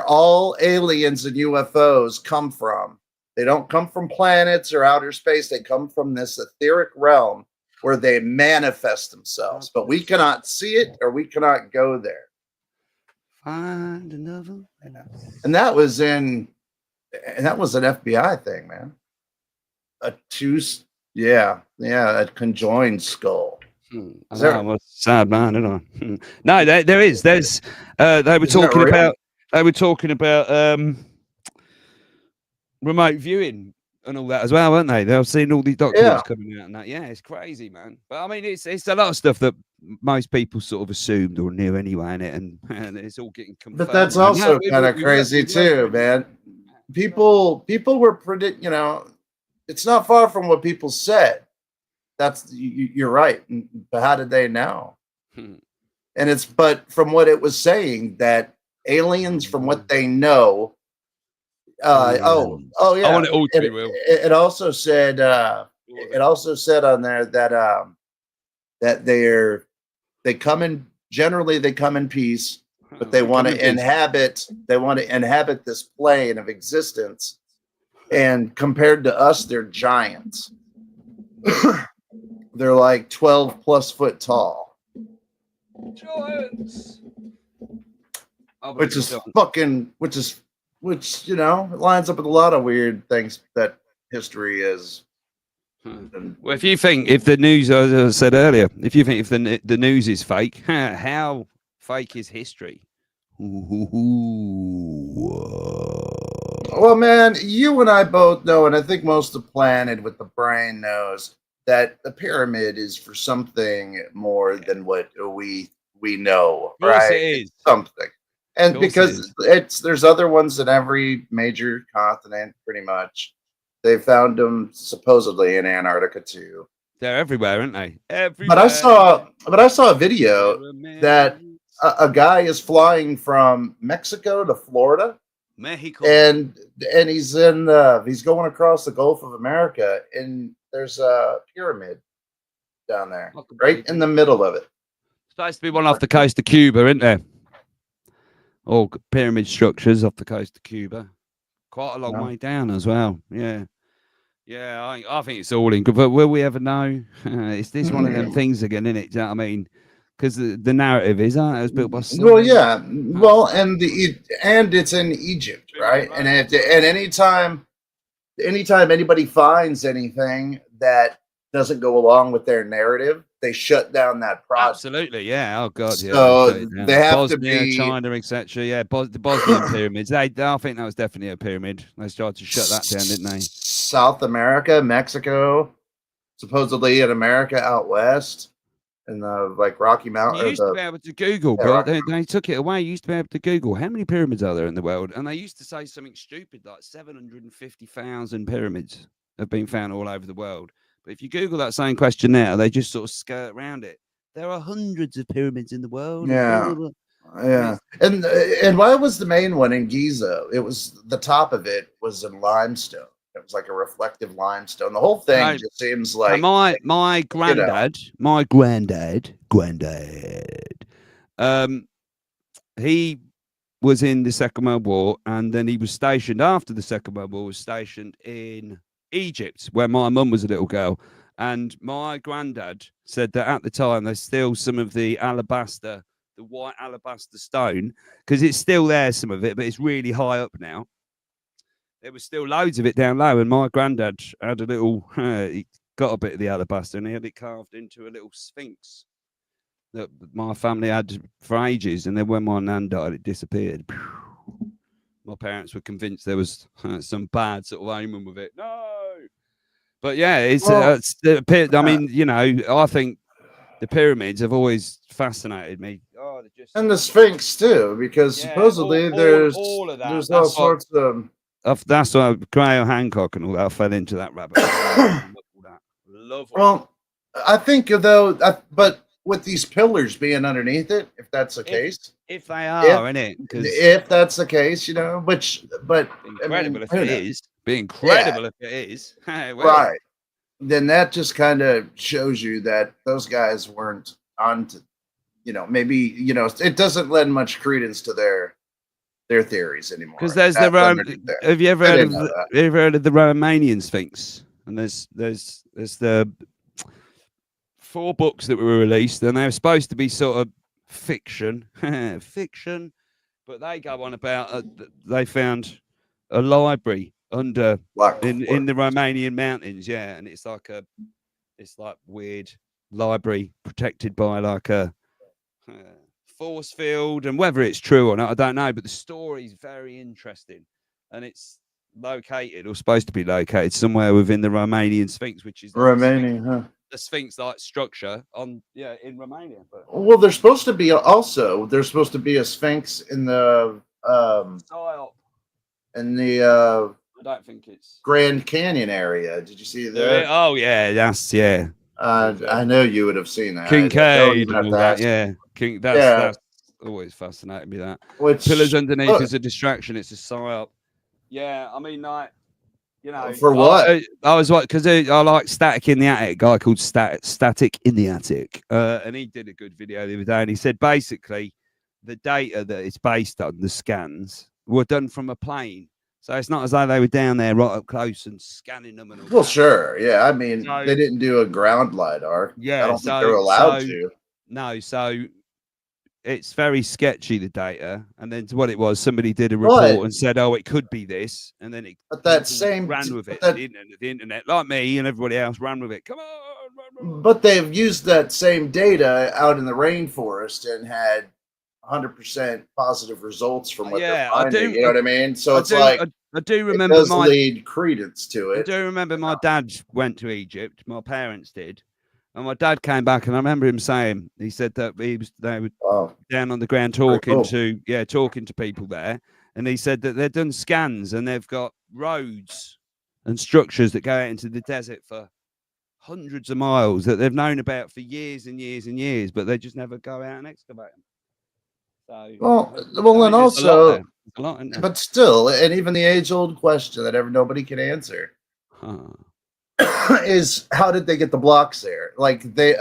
all aliens and UFOs come from. They don't come from planets or outer space. They come from this etheric realm where they manifest themselves, but we cannot see it or we cannot go there. Find another. And that was an FBI thing, man. A conjoined skull. I was sad man, didn't I? No, there is. There's. They were talking about. They were talking about remote viewing and all that as well, weren't they? They've seen all these documents coming out and that. Yeah, it's crazy, man. But I mean, it's a lot of stuff that most people sort of assumed or knew anyway, in it, and it's all getting confirmed. But that's also kind of crazy too, man. People were predict. You know, it's not far from what people said. That's you're right. But how did they know? And but from what it was saying that aliens, from what they know. Yeah. I want it all to be real. It also said. It also said on there that that they come in. Generally, they come in peace, but they want to inhabit. They want to inhabit this plane of existence, and compared to us, they're giants. They're like 12+ foot tall. Giants. Which you know, it lines up with a lot of weird things that history is. Well, if the news, as I said earlier, if the news is fake, how fake is history? Well, man, you and I both know, and I think most of the planet with the brain knows that the pyramid is for something more than what we know, right? It is something. And because there's other ones in every major continent, pretty much. They found them supposedly in Antarctica too. They're everywhere, aren't they? Everywhere. But I saw a video that a guy is flying from Mexico to Florida, Mexico, and he's going across the Gulf of America, and there's a pyramid down there, right in the middle of it. Supposed to be one off the coast of Cuba, isn't there? All pyramid structures off the coast of Cuba. Quite a long way down as well. Yeah. I think it's all in good. But will we ever know? It's this one of them things again, isn't it? Do you know what I mean? Because the narrative is, it was built by. Well, yeah. Well, and it's in Egypt, right? And anytime anybody finds anything that doesn't go along with their narrative, they shut down that project. Absolutely, yeah. Oh god, yeah. So they have Bosnia, to be China, etc. Yeah, the Bosnian pyramids. I think that was definitely a pyramid. They tried to shut that down, didn't they? South America, Mexico, supposedly in America out west, in the Rocky Mountains. You used to be able to Google, but they took it away. You used to be able to Google how many pyramids are there in the world, and they used to say something stupid like 750,000 pyramids have been found all over the world. But if you Google that same question now, they just sort of skirt around it. There are hundreds of pyramids in the world. Yeah. Yeah. And why was the main one in Giza? It was the top of it was in limestone. It was like a reflective limestone. The whole thing just seems like my granddad, he was in the Second World War, and then he was stationed after the Second World War. Was stationed in Egypt, where my mum was a little girl, and my granddad said that at the time there's still some of the alabaster, the white alabaster stone, because it's still there, some of it, but it's really high up now. There was still loads of it down low, and my granddad had a little, he got a bit of the alabaster, and he had it carved into a little sphinx that my family had for ages, and then when my nan died, it disappeared. My parents were convinced there was some bad sort of omen with it. No, but yeah, I mean, you know, I think the pyramids have always fascinated me. And the Sphinx too, because supposedly there's all sorts of. That's why Graham Hancock and all that. I fell into that rabbit hole. Love that. Well, I think though, but with these pillars being underneath it, if that's the case, if they are in it, if that's the case, you know, but incredible if it is, be incredible if it is, right? Then that just kind of shows you that those guys weren't onto maybe it doesn't lend much credence to their theories anymore. Because there's the have you ever heard of the Romanian Sphinx? And there's the 4 books that were released, and they're supposed to be sort of fiction, but they go on about they found a library under in the Romanian mountains, and it's like weird library protected by like a force field, and whether it's true or not, I don't know. But the story is very interesting, and it's located or supposed to be located somewhere within the Romanian Sphinx, which is like Romania, the Sphinx-like structure in Romania. But well, there's supposed to be a Sphinx in the I don't think it's Grand Canyon area. Did you see that? Oh yeah, yeah. I know you would have seen that. Kincaid and all that. Yeah, that's always fascinated me. That pillars underneath is a distraction. It's a psyop. Yeah, I mean, like, for what? I was like, because I like Static in the Attic, a guy called Static in the Attic, and he did a good video the other day, and he said basically the data that it's based on, the scans, were done from a plane. So it's not as though they were down there right up close and scanning them. And all that. Sure. Yeah. I mean, they didn't do a ground LiDAR. Yeah. I don't think they're allowed to. No. So it's very sketchy, the data. And then what it was, somebody did a report and said, oh, it could be this. And then ran with it. The internet, like me and everybody else, ran with it. Come on. But they've used that same data out in the rainforest and had 100% positive results from what they're finding. You know what I mean? So I do remember it does lead credence to it. I do remember my dad went to Egypt. My parents did, and my dad came back, and I remember him saying, he said that they were down on the ground talking to people there, and he said that they've done scans and they've got roads and structures that go out into the desert for hundreds of miles that they've known about for years and years and years, but they just never go out and excavate them. So, and also, but still, and even the age-old question that nobody can answer is how did they get the blocks there? Like they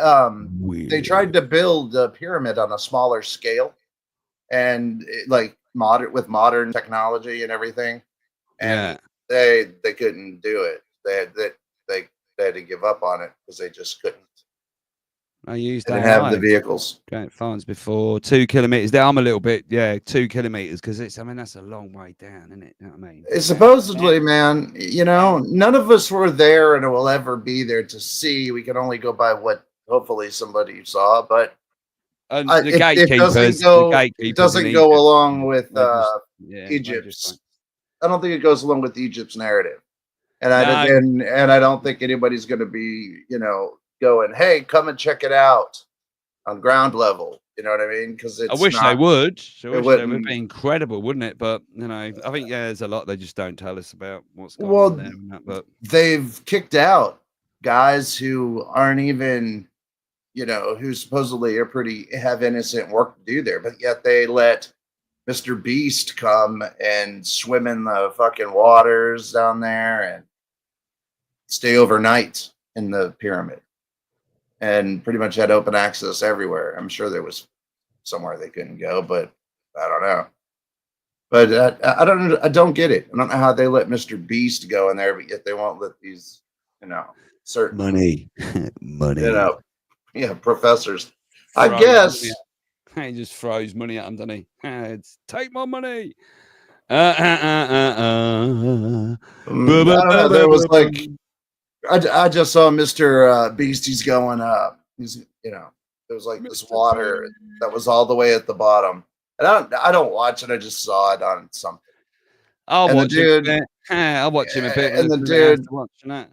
tried to build a pyramid on a smaller scale, and with modern technology and everything, and they couldn't do it. They had to give up on it because they just couldn't. I used to have the vehicles. Great finds before 2 kilometers down. I'm a little bit, 2 kilometers because that's a long way down, isn't it? You know what I mean? It's supposedly, man, none of us were there and will ever be there to see. We can only go by what hopefully somebody saw, but the gatekeepers, it doesn't go along with Egypt's. I don't think it goes along with Egypt's narrative, and I don't think anybody's going to be, going, hey, come and check it out on ground level. You know what I mean? Because I wish they would. It would be incredible, wouldn't it? But I think there's a lot they just don't tell us about what's going on there. And that, but they've kicked out guys who aren't even, who supposedly have innocent work to do there, but yet they let Mr. Beast come and swim in the fucking waters down there and stay overnight in the pyramid. And pretty much had open access everywhere. I'm sure there was somewhere they couldn't go, but I don't know. But I don't get it. I don't know how they let Mr. Beast go in there, but yet they won't let these, certain money, professors. I guess he just throws money at them, doesn't he? It's take my money. I don't know. There was I just saw Mr. Beastie's going up. He's, there was this water that was all the way at the bottom. And I don't watch it. I just saw it on something. I'll watch him a bit. And the dude watching that,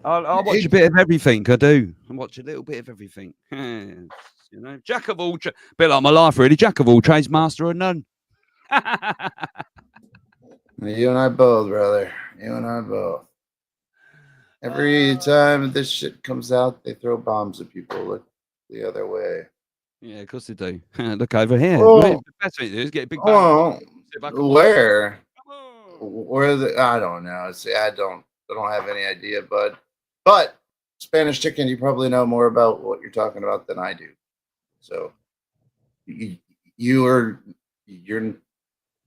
I'll watch a bit of everything. I do. I watch a little bit of everything. Jack of all, bit like my life, really. Jack of all trades, master of none. You and I both, brother. You and I both. Every time this shit comes out, they throw bombs at people. Look the other way. Yeah, of course they do. Look over here. The best thing to do is get a big bang. Where? Where? I don't know. See, I don't have any idea, but Spanish Chicken, you probably know more about what you're talking about than I do. So you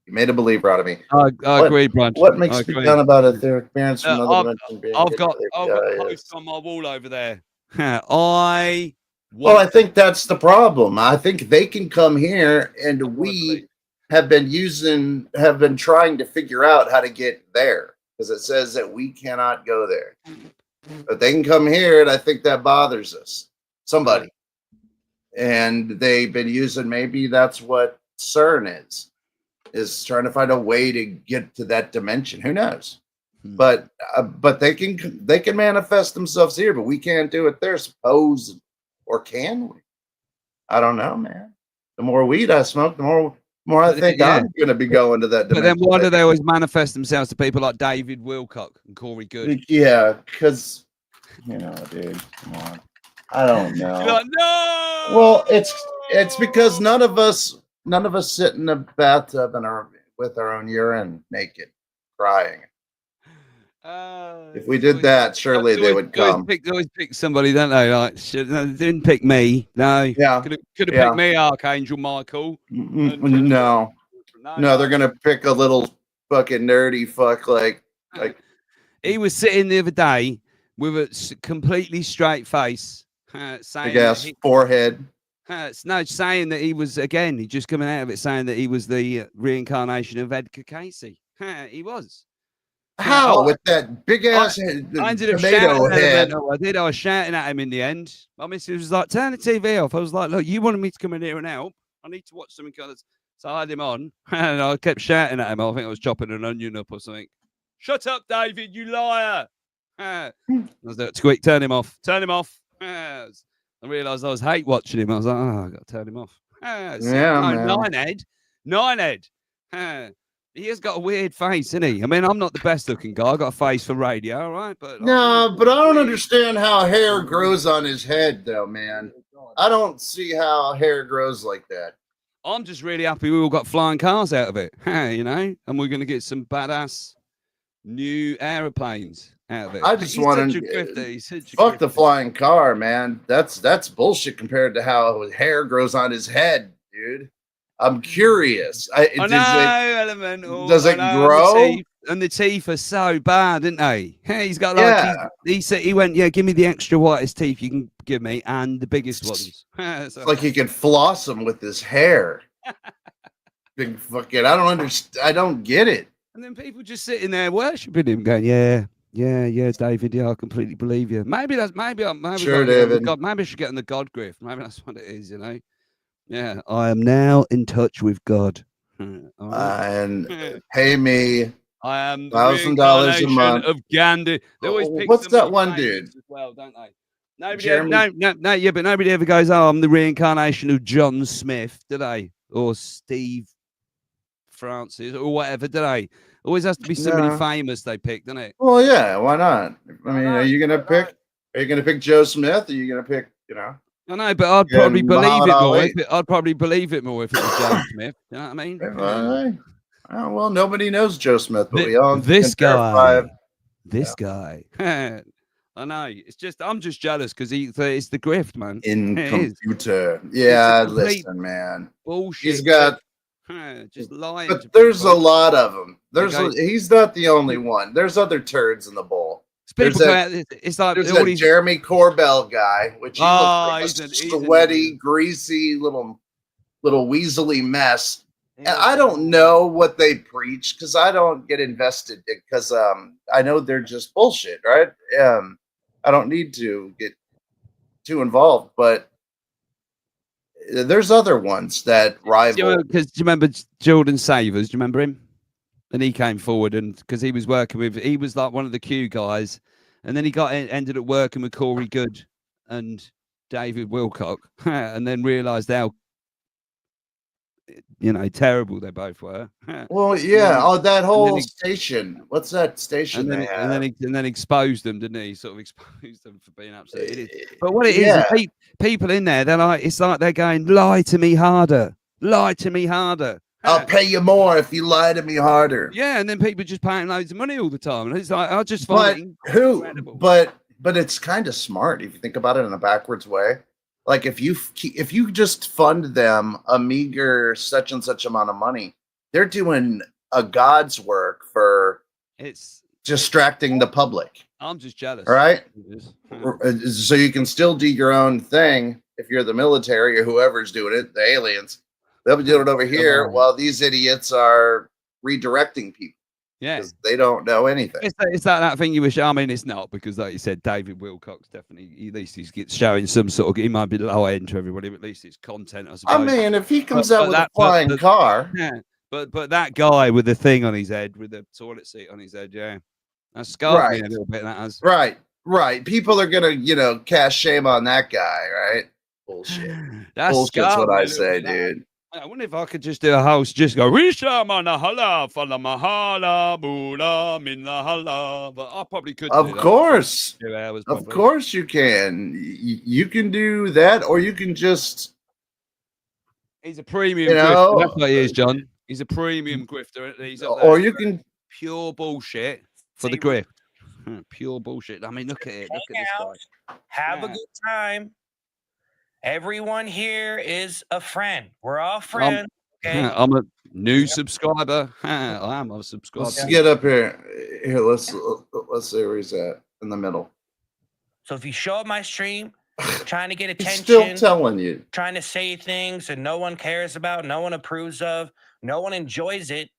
made a believer out of me. I agree, Brad. What makes me done about it? Their experience from another dimension being I've good got for their posts on my wall over there. I think that's the problem. I think they can come here, and we have been trying to figure out how to get there because it says that we cannot go there. But they can come here, and I think that bothers us. Somebody. And they've been using, maybe that's what C.U.N. is trying to find a way to get to that dimension. Who knows? But they can manifest themselves here, but we can't do it there, suppose, or can we? I don't know, man. The more weed I smoke, the more I think I'm going to be going to that dimension. But then why do they always manifest themselves to people like David Wilcock and Corey Good? Yeah, because dude, come on. I don't know. You're like, no. Well, it's because none of us sit in a bathtub with our own urine naked, crying. If we did that, surely they would come. Always pick somebody, don't they? Like, they didn't pick me. No. Yeah. Could have picked me, Archangel Michael. No, they're gonna pick a little fucking nerdy fuck like. He was sitting the other day with a completely straight face, saying, I guess, forehead. Saying that he was, again, he just coming out of it saying that he was the reincarnation of Edgar Casey. He was. How? With that big ass tomato head. I was shouting at him in the end. My missus was like, turn the TV off. I was like, look, you wanted me to come in here and help. I need to watch something. So I had him on, and I kept shouting at him. I think I was chopping an onion up or something. Shut up, David, you liar. I was like, quick, turn him off. Turn him off. I realised I was hate watching him. I was like, oh, I got to turn him off. Ninehead. He has got a weird face, isn't he? I mean, I'm not the best looking guy. I got a face for radio, all right? But no, but I don't understand how hair grows on his head, though, man. I don't see how hair grows like that. I'm just really happy we all got flying cars out of it, and we're going to get some badass new aeroplanes out of it. I just want to fuck the flying car, man. That's bullshit compared to how hair grows on his head, dude. I'm curious. Does it grow? And the teeth are so bad, aren't they? He's got like he said he went, give me the extra whitest teeth you can give me and the biggest ones. It's like he could floss them with his hair. Big fucking. I don't understand. I don't get it. And then people just sitting there worshiping him, going, yeah, David, I completely believe you. Maybe sure, David. Maybe I should get on the God grift. Maybe that's what it is, Yeah, I am now in touch with God. And pay me I am $1,000 a month of Gandhi. They always pick what's that one dude? As well, don't they? But nobody ever goes, oh, I'm the reincarnation of John Smith, do they? Or Steve Francis or whatever, do they? Always has to be somebody famous they pick, doesn't it? Well, yeah, why not? I mean, are you gonna pick Joe Smith? Or are you gonna pick, I know, but I'd probably believe it more. I'd probably believe it more if it was Joe Smith. You know what I mean? Oh, well, nobody knows Joe Smith, but we all this guy. I know. It's just I'm just jealous because it's the grift, man. In computer, listen, man. Bullshit. He's got just lying. But there's a lot of them. He's not the only one. There's other turds in the bowl. It's like there's a Jeremy Corbell guy, which he looks like a sweaty, greasy little weaselly mess. And I don't know what they preach because I don't get invested because I know they're just bullshit, right? I don't need to get too involved, but there's other ones that rival. Because do you remember Jordan Savers? Do you remember him? And he came forward, and because he was like one of the Q guys, and then he ended up working with Corey Good and David Wilcock, and then realised how terrible they both were. Well, yeah. That whole station. What's that station? And then exposed them, didn't he? Sort of exposed them for being absolute idiots. But what it is, people in there, it's like they're going, lie to me harder. Lie to me harder. I'll pay you more if you lie to me harder. Yeah, and then people just paying loads of money all the time. And it's like, I just find it incredible. But it's kind of smart if you think about it in a backwards way. like if you just fund them a meager such and such amount of money, they're doing a God's work for It's distracting the public. I'm just jealous. All right. So you can still do your own thing if you're the military or whoever's doing it, the aliens. They'll be doing it over here while these idiots are redirecting people. Yeah, because they don't know anything. It's that thing you wish. I mean, it's not, because, like you said, David Wilcox definitely, at least he's showing some sort of. He might be low end to everybody, but at least it's content. I suppose. I mean, if he comes out with a flying car, yeah. But that guy with the thing on his head, with the toilet seat on his head, yeah, that scarred me a little bit. That has. Right. People are gonna, cast shame on that guy, right? Bullshit. Bullshit's what I say, dude. I wonder if I could just do a house, just go, Risha Manahala, Fala Mahala, Bula, Minahala. But I probably could. Of course. Of course you can. You can do that, or you can just. He's a premium grifter. That's what he is, John. He's a premium grifter. He's up there. Or you can. Pure bullshit for the grift. Pure bullshit. I mean, look at it. Look at this guy. Have a good time. Everyone here is a friend. We're all friends. Okay? I'm a new subscriber. I am a subscriber. Let's get up here. Here, let's see where he's at in the middle. So if you show up my stream, trying to get attention, still telling you, trying to say things that no one cares about, no one approves of, no one enjoys it,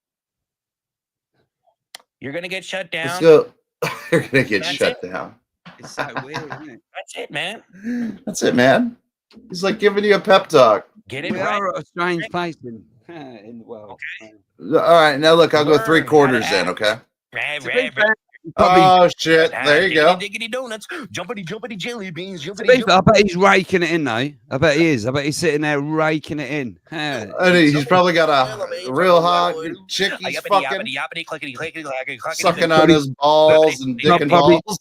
you're gonna get shut down. You're gonna get shut down. It's so weird, isn't it? That's it, man. That's it, man. He's like giving you a pep talk. Get it we right. are at a strange place in the world. Okay. All right, now look, I'll go 3/4 in, okay? Oh shit! There you go. Diggity donuts, jumpity jelly beans, I bet he's raking it in, though. I bet he is. I bet he's sitting there raking it in. And he's probably got a real hot chick. He's fucking sucking on his balls and dick and balls.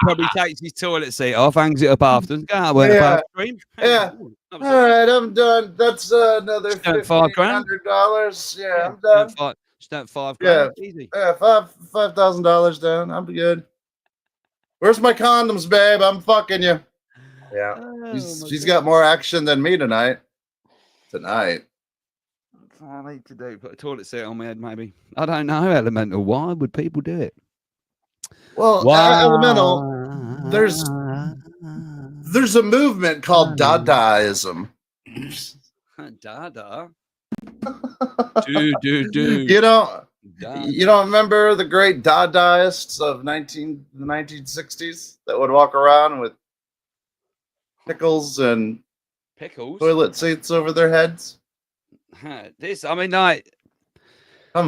Probably takes his toilet seat off, hangs it up after. Yeah. All right, I'm done. That's another $1,500. Yeah, I'm done. Spent $5,000. Easy. Yeah, $5,000 down. I'm good. Where's my condoms, babe? I'm fucking you. Yeah. She's got more action than me tonight. I need to do put a toilet seat on my head, maybe. I don't know, Elemental. Why would people do it? Well, Elemental, there's a movement called Dadaism. Dada. Dude. You don't remember the great Dadaists of the 1960s that would walk around with pickles and toilet seats over their heads? Come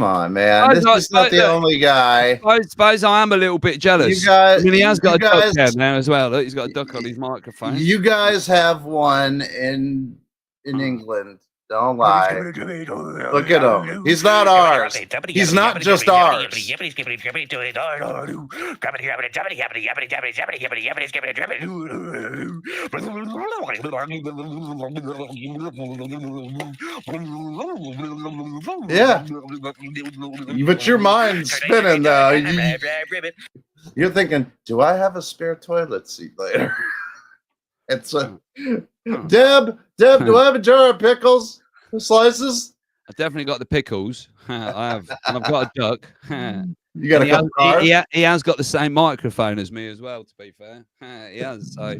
on, man. This is not the only guy. I suppose I am a little bit jealous. He has got a duck head now as well. Look, he's got a duck on his microphone. You guys have one in England. Don't lie. Look at him. He's not ours. He's not just ours. Yeah. But your mind's spinning, though. You're thinking, do I have a spare toilet seat later? It's Deb, do I have a jar of pickles? Slices? I've definitely got the pickles. I have, and I've got a duck. You got a couple cars? He has got the same microphone as me as well, to be fair. He has. So.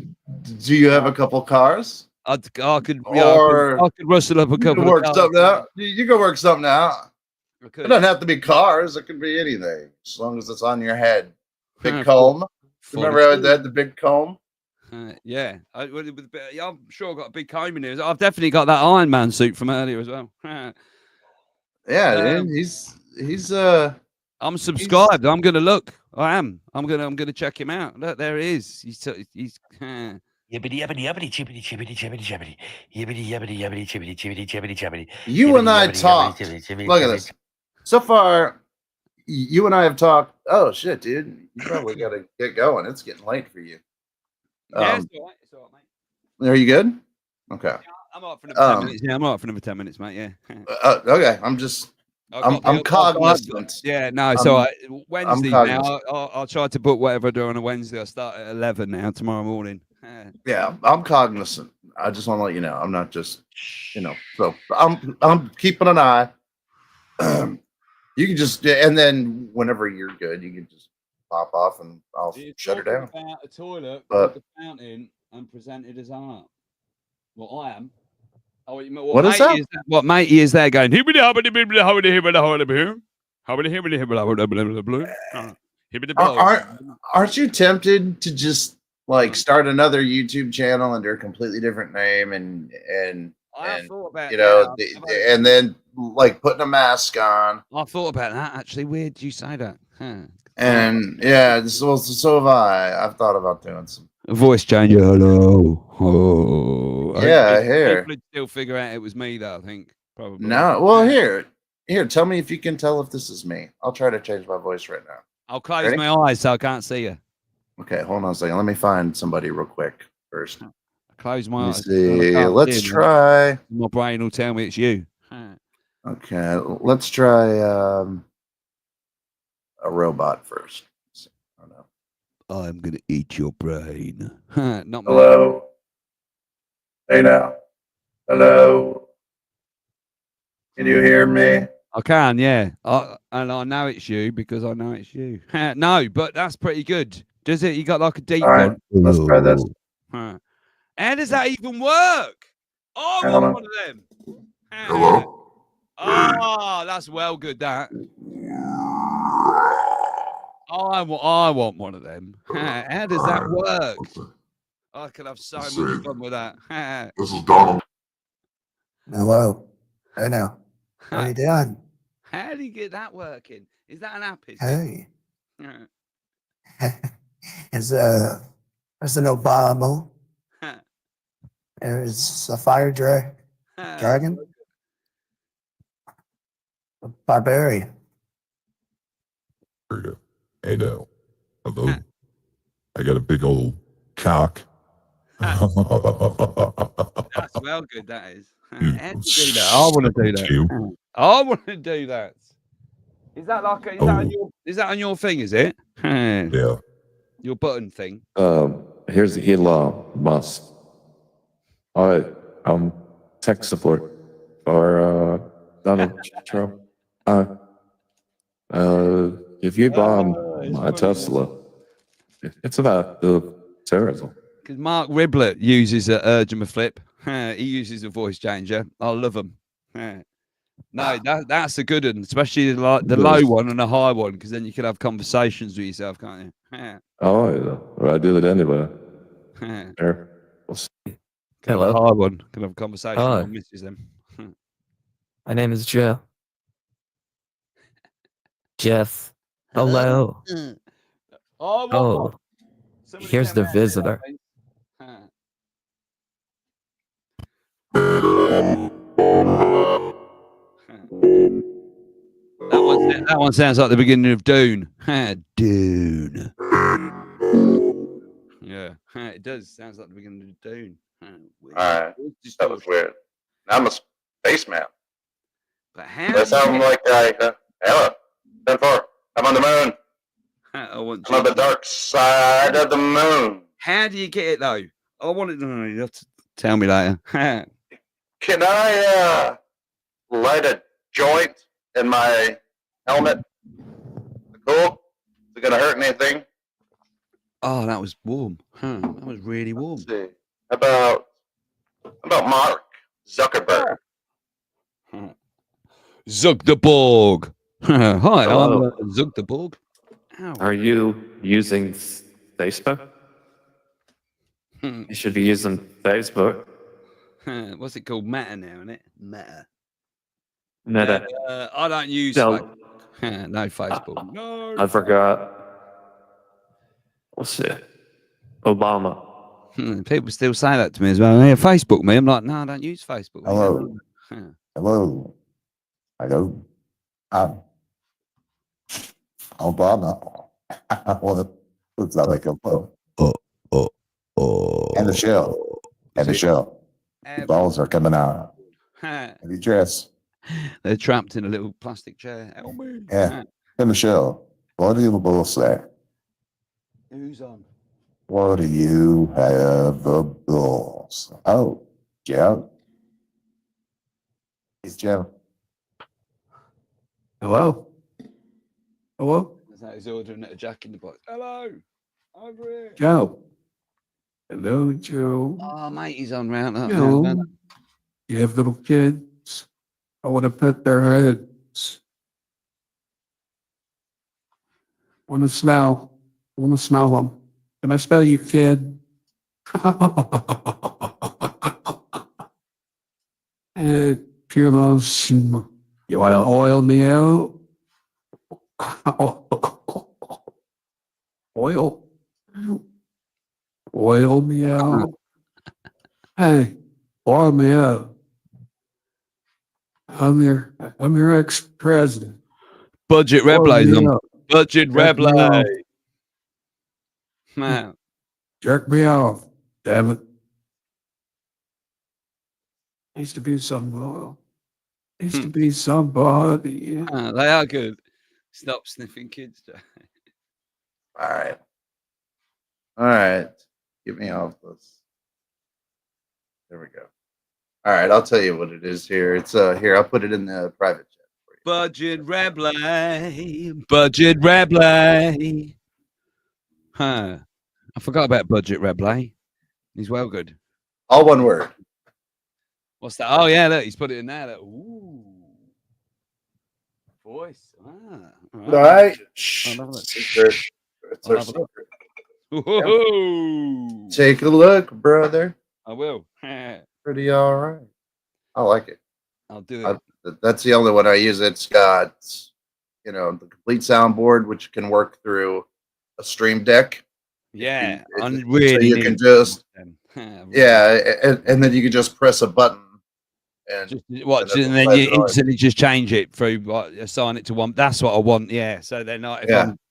Do you have a couple cars? I could rustle up a couple work of cars. Something out. You can work something out. It doesn't have to be cars. It can be anything, as long as it's on your head. Big comb. Remember how I had the big comb? Yeah, I'm sure I've got a big comb in here. I've definitely got that Iron Man suit from earlier as well. Yeah, dude, he's I'm subscribed. I'm gonna look. I am. I'm gonna check him out. Look, there he is. He's yibbity yibbity yibbity chibbity chibbity chibbity chibbity yibbity yibbity yibbity chibbity chibbity chibbity chibbity. You and I talked. Look at this. So far, you and I have talked. Oh shit, dude! You probably gotta get going. It's getting late for you. Yeah, it's all right, mate. Are you good? Okay. Yeah, I'm up for another 10 minutes. Yeah, I'm up for another 10 minutes, mate. Yeah. Okay. I'm cognizant. Yeah, no, so Wednesday now. I'll try to book whatever I do on a Wednesday. I start at 11 now tomorrow morning. Yeah, I'm cognizant. I just want to let you know, I'm not just, so I'm keeping an eye. You can just, and then whenever you're good, you can just pop off and I'll shut her down. About a toilet But with the fountain and presented as art. Well, I am. Oh, what is that? What matey is there going? Aren't you tempted to just like start another YouTube channel under a completely different name and thought about and then like putting a mask on? I thought about that actually. Weird you say that. And yeah, so have I. I've thought about doing some a voice changer. Hello. Oh. Yeah, here. People would still figure out it was me though, I think. Probably. No, well, here. Tell me if you can tell if this is me. I'll try to change my voice right now. I'll close my eyes so I can't see you. Okay, hold on a second. Let me find somebody real quick first. Close my eyes. See, let's try. My brain will tell me it's you. Okay, let's try a robot first. I don't know. I'm gonna eat your brain. Not Hello. Hey now. Hello. Can you hear me? I can, yeah. And I know it's you because I know it's you. No, but that's pretty good. Does it? You got like a deep one. Let's try this. How does that even work? Oh, I want one of them. Hello? Oh, that's well good, that. I want one of them. How does that work? I could have so much fun with that. This is Donald. Hello. Hey now. How you doing? How do you get that working? Is that an app? Hey. It's President Obama. There's a fire dragon. A barbarian. Hey now. Hello. I got a big old cock. That's well good, that is. How do you do that? I want to do that. I want to do that. Is that like is that on your thing, is it? Yeah. Your button thing. Here's Elon Musk. I'm tech support for Donald Trump. If you bomb my Tesla, it's about the terrorism. Because Mark Riblet uses a Urgent-a-Flip. He uses a voice changer. I love him. No, that's a good one, especially like the low one and the high one, because then you can have conversations with yourself, can't you? Oh, yeah. Well, I do it anyway. There. We'll see. Hello. Have a high one. Can have a conversation. Hi. I misses them. My name is Jeff. Jeff. Hello. Oh, here's the visitor. That one sounds like the beginning of Dune. Dune. Yeah, it does. Sounds like the beginning of Dune. All right, that was weird. I'm a spaceman. But how? That sounds like hello, 10-4. I'm on the moon. I'm on the dark side of the moon. How do you get it though? I want it. No, you have to tell me later. Can I light a joint in my helmet? Cool. Is it gonna hurt anything? Oh, that was warm. That was really warm. Let's see. How about Mark Zuckerberg? Zuckerberg. Hi, Hello. I'm Zuckerberg. Ow. Are you using Facebook? You should be using Facebook. What's it called? Meta now, isn't it? Meta. Meta. I don't use Facebook. No Facebook. No. I forgot. What's it? Obama. People still say that to me as well. Yeah, Facebook me. I'm like, no, I don't use Facebook. Hello. Hello. Hello. Obama. Looks like a phone. And the shell. And the shell. The balls are coming out. Have you dressed? They're trapped in a little plastic chair. Help me. Yeah. And the shell. What do you both say? Who's on? What do you have the balls? Oh, Joe. It's Joe. Hello? Hello? That's how he's ordering a Jack in the Box. Hello. Over here. Joe. Hello, Joe. Oh, mate, he's on round up Joe. now. You have little kids. I want to pet their heads. Want to smell them. Can I smell you, kid? And pure love. You want to oil me out? Oil me out. Hey, oil me out. I'm your ex-president. Budget Reblaze on. Budget Reblaze. Man. Jerk me off, damn it. Needs to be somebody. Needs to be somebody. They are good. Stop sniffing kids. All right. All right. Get me off this. There we go. All right. I'll tell you what it is here. It's here. I'll put it in the private chat for you. Budget Reblaze. Budget Reblaze. Huh. I forgot about Budget Reblaze. He's well good. All one word. What's that? Oh, yeah. Look, he's put it in there. Look. Ooh. Voice. All right. Secret. It's our secret. Yep. Take a look, brother. I will. Pretty all right. I like it. I'll do it. That's the only one I use. It's got, the complete soundboard, which can work through a Stream Deck. Yeah. So you can just, and then you can just press a button. And then you instantly just change it through assign it to one. That's what I want. Yeah. So then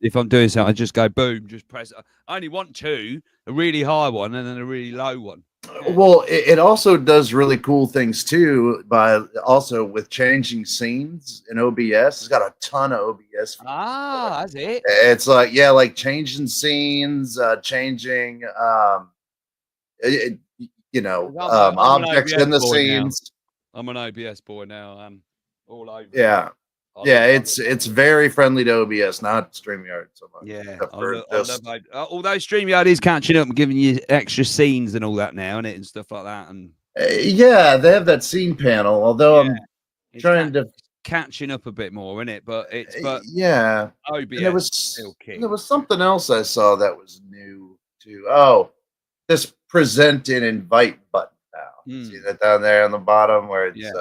if I'm doing something, I just go boom, just press. I only want two, a really high one and then a really low one. Well, it also does really cool things too by also with changing scenes in OBS. It's got a ton of OBS. That's it. It's like changing scenes, changing objects in the scenes. I'm an OBS boy now. I'm all over. Yeah. It's very friendly to OBS, not StreamYard so much. Yeah. Although StreamYard is catching up and giving you extra scenes and all that now, and stuff like that. And yeah, they have that scene panel. Although I'm trying to catching up a bit more, isn't it? But yeah. OBS there was something else I saw that was new too. Oh, this present and invite button now. See that down there on the bottom where it's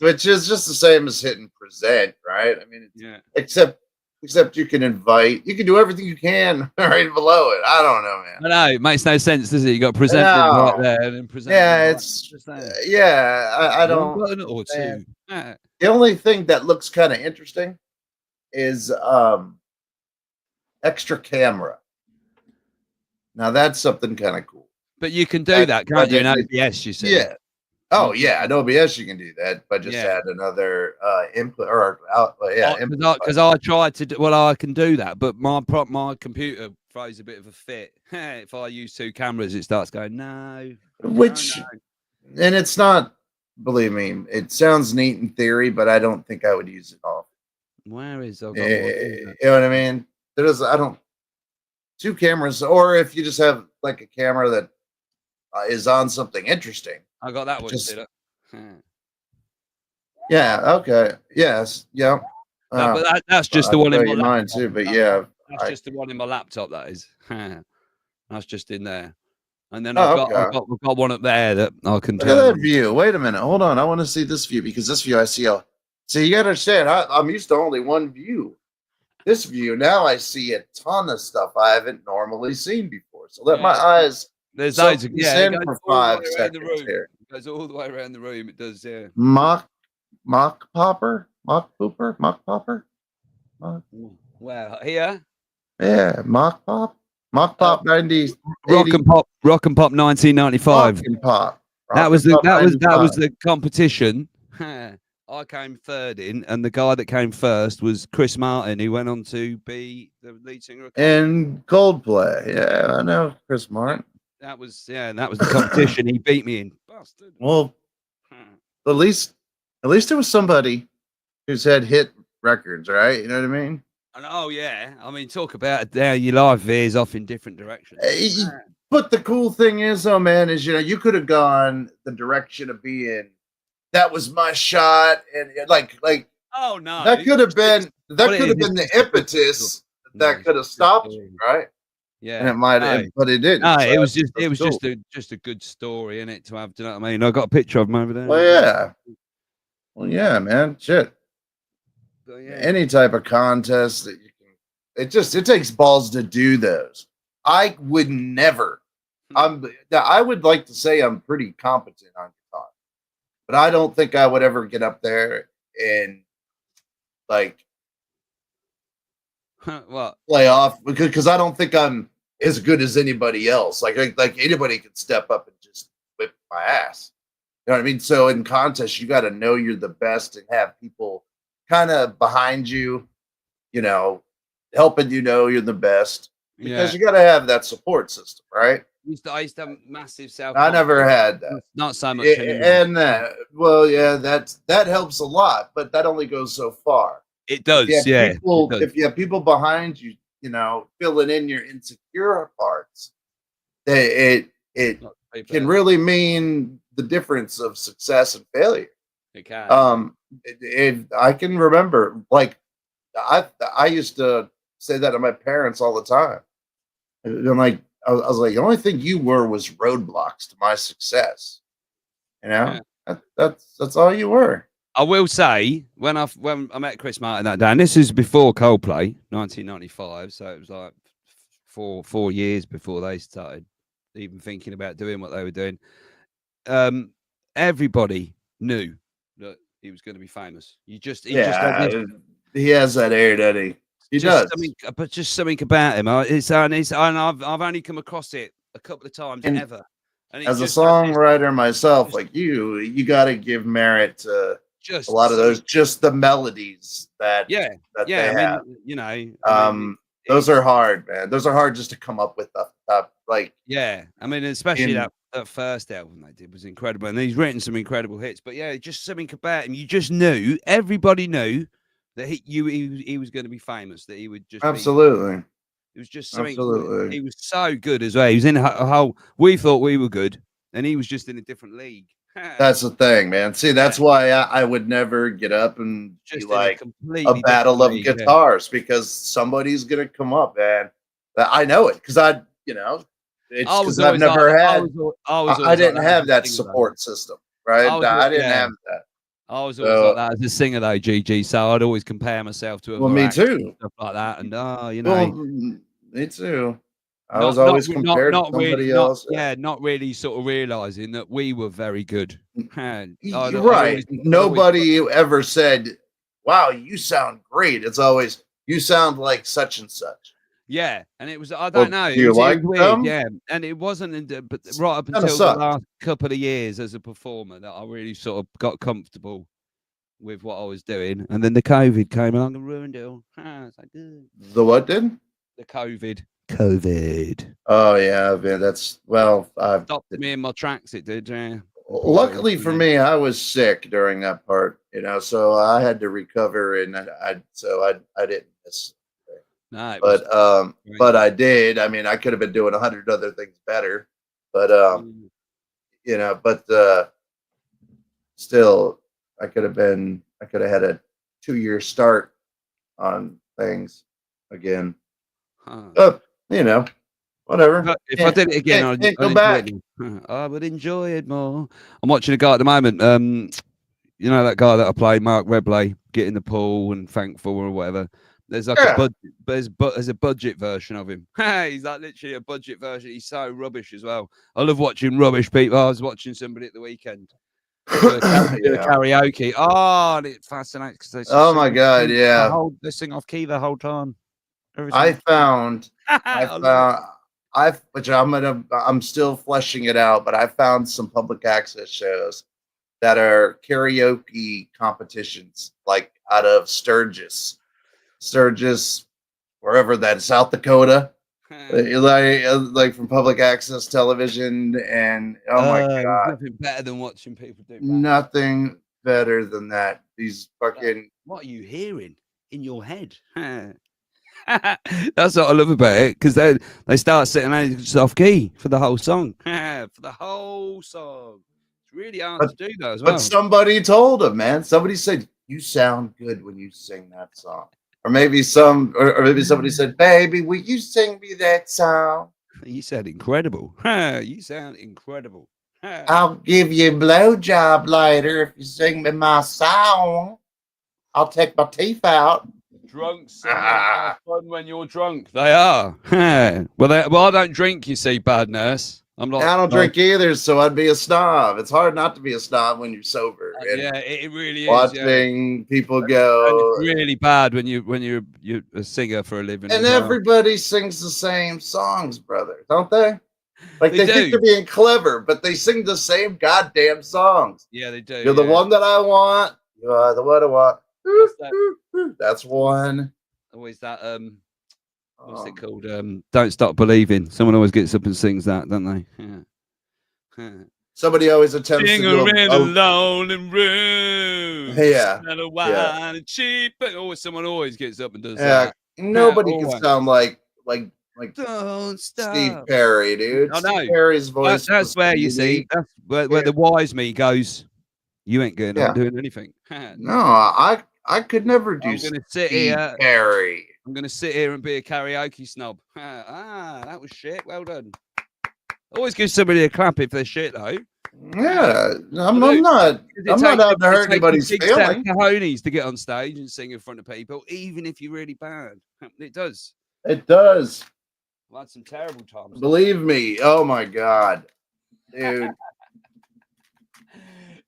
which is just the same as hitting present, right? I mean, except you can invite, you can do everything you can right below it. I don't know, man. I know it makes no sense, does it? You got present right there and then present. Yeah, I don't. One button or two. The only thing that looks kind of interesting is extra camera. Now that's something kind of cool. But you can do that, can't you? In OBS, you said. Yeah. Oh yeah, in OBS you can do that, but just add another input or out. Because I tried to do. Well, I can do that, but my computer throws a bit of a fit. If I use two cameras, it starts going no. And it's not. Believe me, it sounds neat in theory, but I don't think I would use it often. Where is? You know what I mean? Two cameras, or if you just have like a camera that is on something interesting. I got that one. Yeah. Okay. Yes. Yeah. No, but that's just the one in my mine too. But yeah, that's just the one in my laptop. That is. That's just in there. And then I've got one up there that I can. Look at that view. Wait a minute. Hold on. I want to see this view because this view I see. See, you got to understand. I'm used to only one view. This view now I see a ton of stuff I haven't normally seen before. So let my eyes. There's loads of for 5 seconds here. It goes all the way around the room. It does, yeah. Mock popper. Wow, here. Yeah, mock pop 90s. Rock and pop 1995. Rock and pop. That was the competition I came third in, and the guy that came first was Chris Martin, who went on to be the lead singer of And Coldplay. Yeah, I know Chris Martin. That was the competition. He beat me in. Bastard. Well, at least there was somebody who's had hit records, right? You know what I mean? And oh yeah, I mean, talk about how your life veers off in different directions. But the cool thing is, though, man, is you could have gone the direction of being that was my shot, and like oh no, that could have been the impetus that could have stopped you, right? Yeah, and it might have, but it didn't. No, so it was cool. just a good story in it to have. Do you know what I mean? I got a picture of him over there. Well, yeah, man, shit. Any type of contest that you can, it takes balls to do those. I would never. I would like to say I'm pretty competent on guitar, but I don't think I would ever get up there and like play off because I don't think I'm as good as anybody else. Like anybody could step up and just whip my ass. You know what I mean? So in contests, you got to know you're the best and have people kind of behind you, helping you're the best because you got to have that support system, right? I used to have massive self. I never had that. Not so much anymore. And that helps a lot, but that only goes so far. It does, If you have people behind you, filling in your insecure parts, it can really mean the difference of success and failure. It can. I can remember, like, I used to say that to my parents all the time. And like, I was like, the only thing you were was roadblocks to my success. That's all you were. I will say when I met Chris Martin that day, and this is before Coldplay, 1995, so it was like four years before they started even thinking about doing what they were doing. Everybody knew that he was going to be famous. He has that air, doesn't he? He does. But just something about him. And I've only come across it a couple of times ever. And as a songwriter myself, like you got to give merit to a lot of those, just the melodies that they have. Those are hard, man. Those are hard just to come up with. Especially that first album they did was incredible, and he's written some incredible hits. But just something about him. You just knew, everybody knew that he was going to be famous. That he would just absolutely. It was just something. Absolutely. He was so good as well. He was in a whole. We thought we were good, and he was just in a different league. That's the thing, man. See, that's why I would never get up and just be like a battle of guitars because somebody's gonna come up, man. I know it because it's because I've never had. I didn't have that support system, right? I didn't have that. I was always like that as a singer, though, GG. So I'd always compare myself to me too, stuff like that, and me too. I was always compared to somebody else. Not really sort of realizing that we were very good. Right. Nobody ever said, "Wow, you sound great." It's always, "You sound like such and such." Yeah, and it was, I don't know. Do you like weird, them? yeah, and it wasn't, but right up until the last couple of years as a performer that I really sort of got comfortable with what I was doing, and then the COVID came along and ruined it all. It's like, the what did? The COVID. Oh yeah, man, that's stopped me in my tracks. It did. Yeah. Luckily for me, I was sick during that part, so I had to recover, and I didn't miss. No, but I did. I mean, I could have been doing 100 other things better, but still, I could have had a 2-year start on things again. Whatever. If I did it again, I'd go back. I would enjoy it more. I'm watching a guy at the moment. That guy that I play, Mark Reblay, get in the pool and thankful or whatever. There's like a budget, there's a budget version of him. He's like literally a budget version. He's so rubbish as well. I love watching rubbish people. I was watching somebody at the weekend do a karaoke. Oh, and it fascinates because my god, yeah. They sing off key the whole time. I'm still fleshing it out, but I found some public access shows that are karaoke competitions, like out of Sturgis, wherever that is, South Dakota, like from public access television, and oh my There's god, nothing better than watching people do. nothing better than that. These fucking. What are you hearing in your head? That's what I love about it, because they start sitting out off key for the whole song. For the whole song. It's really hard to do that as well. But somebody told him, man. Somebody said, "You sound good when you sing that song." Or maybe maybe somebody said, "Baby, will you sing me that song?" You sound incredible. You sound incredible. I'll give you a blowjob later if you sing me my song. I'll take my teeth out. Drunk singing are fun when you're drunk. They are. Well, I don't drink, you see, bad nurse. I don't drink either, so I'd be a snob. It's hard not to be a snob when you're sober. Yeah, it really is. Watching people go. And it's really bad when you're a singer for a living. And everybody sings the same songs, brother, don't they? Like they think they're being clever, but they sing the same goddamn songs. Yeah, they do. You're the one that I want. You are the one I want. That's one. Always that what's it called? Don't Stop Believing. Someone always gets up and sings that, don't they? Yeah. Somebody always attempts to do a lonely room. Yeah. And cheap. Always someone always gets up and does Yeah. that. Nobody can sound like Don't stop. Steve Perry, dude. I know. Steve Perry's voice. That's where you see. That's where the wise me goes. You ain't going on doing anything. No, I could never do. I'm gonna sit here. Perry. I'm gonna sit here and be a karaoke snob. That was shit. Well done. Always give somebody a clap if they're shit though. Yeah, I'm not out to hurt anybody's feelings. Cojones to get on stage and sing in front of people, even if you're really bad. It does. It does. I've had some terrible times. Believe me. Oh my god, dude.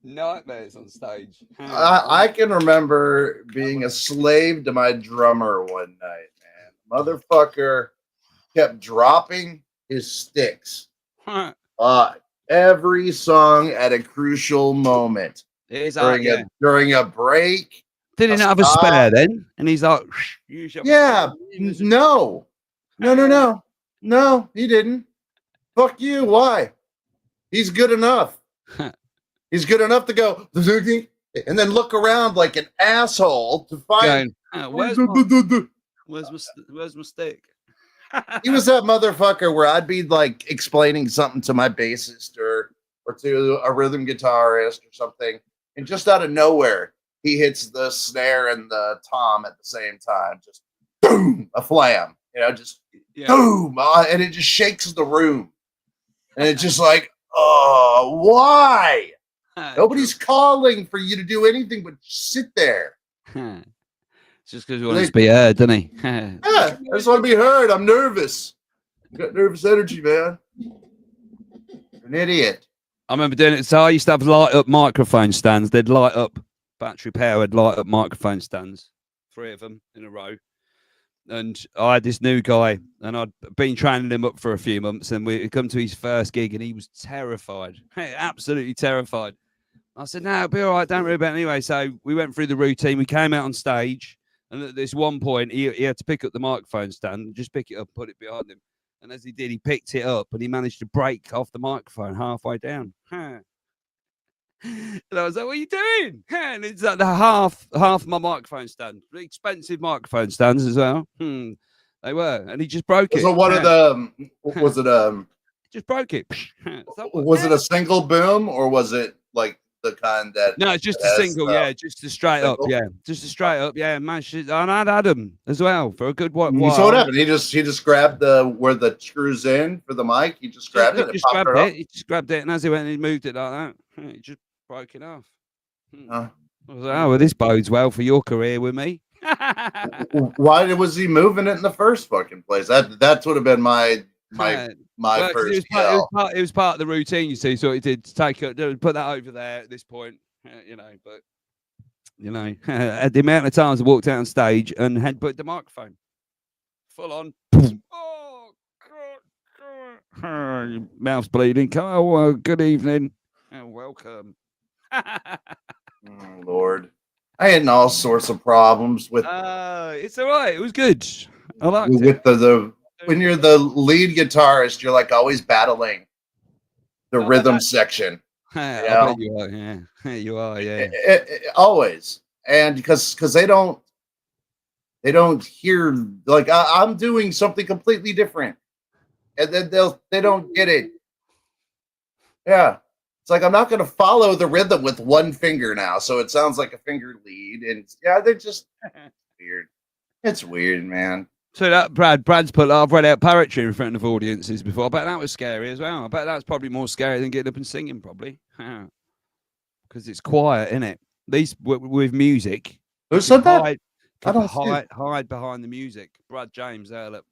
Nightmares on stage. I can remember being a slave to my drummer one night, man. Motherfucker kept dropping his sticks. Every song at a crucial moment. During a break. Did he not have a spare then? And he's like, yeah, no, he didn't. Fuck you. Why? He's good enough. He's good enough to go and then look around like an asshole to find. Where's my stick? He was that motherfucker where I'd be like explaining something to my bassist or to a rhythm guitarist or something, and just out of nowhere he hits the snare and the tom at the same time, just boom, a flam, just boom, and it just shakes the room, and it's just like, oh, why? Nobody's calling for you to do anything but sit there. It's just because you want to be heard, doesn't he? Yeah, I just want to be heard. I'm nervous. I got nervous energy, man. You're an idiot. I remember doing it. So I used to have light up microphone stands. They'd light up, battery powered light up microphone stands, 3 of them in a row. And I had this new guy, and I'd been training him up for a few months, and we'd come to his first gig, and he was terrified, absolutely terrified. I said, no, it'll be all right, don't worry about it anyway. So we went through the routine. We came out on stage, and at this one point, he had to pick up the microphone stand and just pick it up, put it behind him. And as he did, he picked it up, and he managed to break off the microphone halfway down. And I was like, what are you doing? And it's like the half my microphone stand. Expensive microphone stands as well. They were. And he just broke it. So one of the, was it just broke it. Was it a single boom, or was it like the kind that? No, it's just a single, just a straight up, just a straight up, Man, and I'd had him as well for a good while. So what happened? He just grabbed where the screws in for the mic. He just grabbed it. He just grabbed it, and as he went, he moved it like that. He just broke it off. I was like, oh, well, this bodes well for your career with me. Why was he moving it in the first fucking place? That would have been my first. It was part of the routine, you see. So he did take it, put that over there at this point, But at the amount of times I walked out on stage and had put the microphone full on. Oh God, your mouth's bleeding. Oh, well, good evening and welcome. Lord, I had all sorts of problems with. It's all right. It was good. I liked it. With the when you're the lead guitarist, you're like always battling the rhythm section. I You know? bet you are. Yeah, you are. Yeah, always. And because they don't hear, like I'm doing something completely different, and then they don't get it. Yeah, it's like I'm not going to follow the rhythm with one finger now, so it sounds like a finger lead, and yeah, they're just weird. It's weird, man. So that Brad's put, I've read out poetry in front of audiences before. I bet that was scary as well. I bet that's probably more scary than getting up and singing, probably, because it's quiet, isn't it? At least with music. Who said that? I don't hide behind the music. Brad James there, look.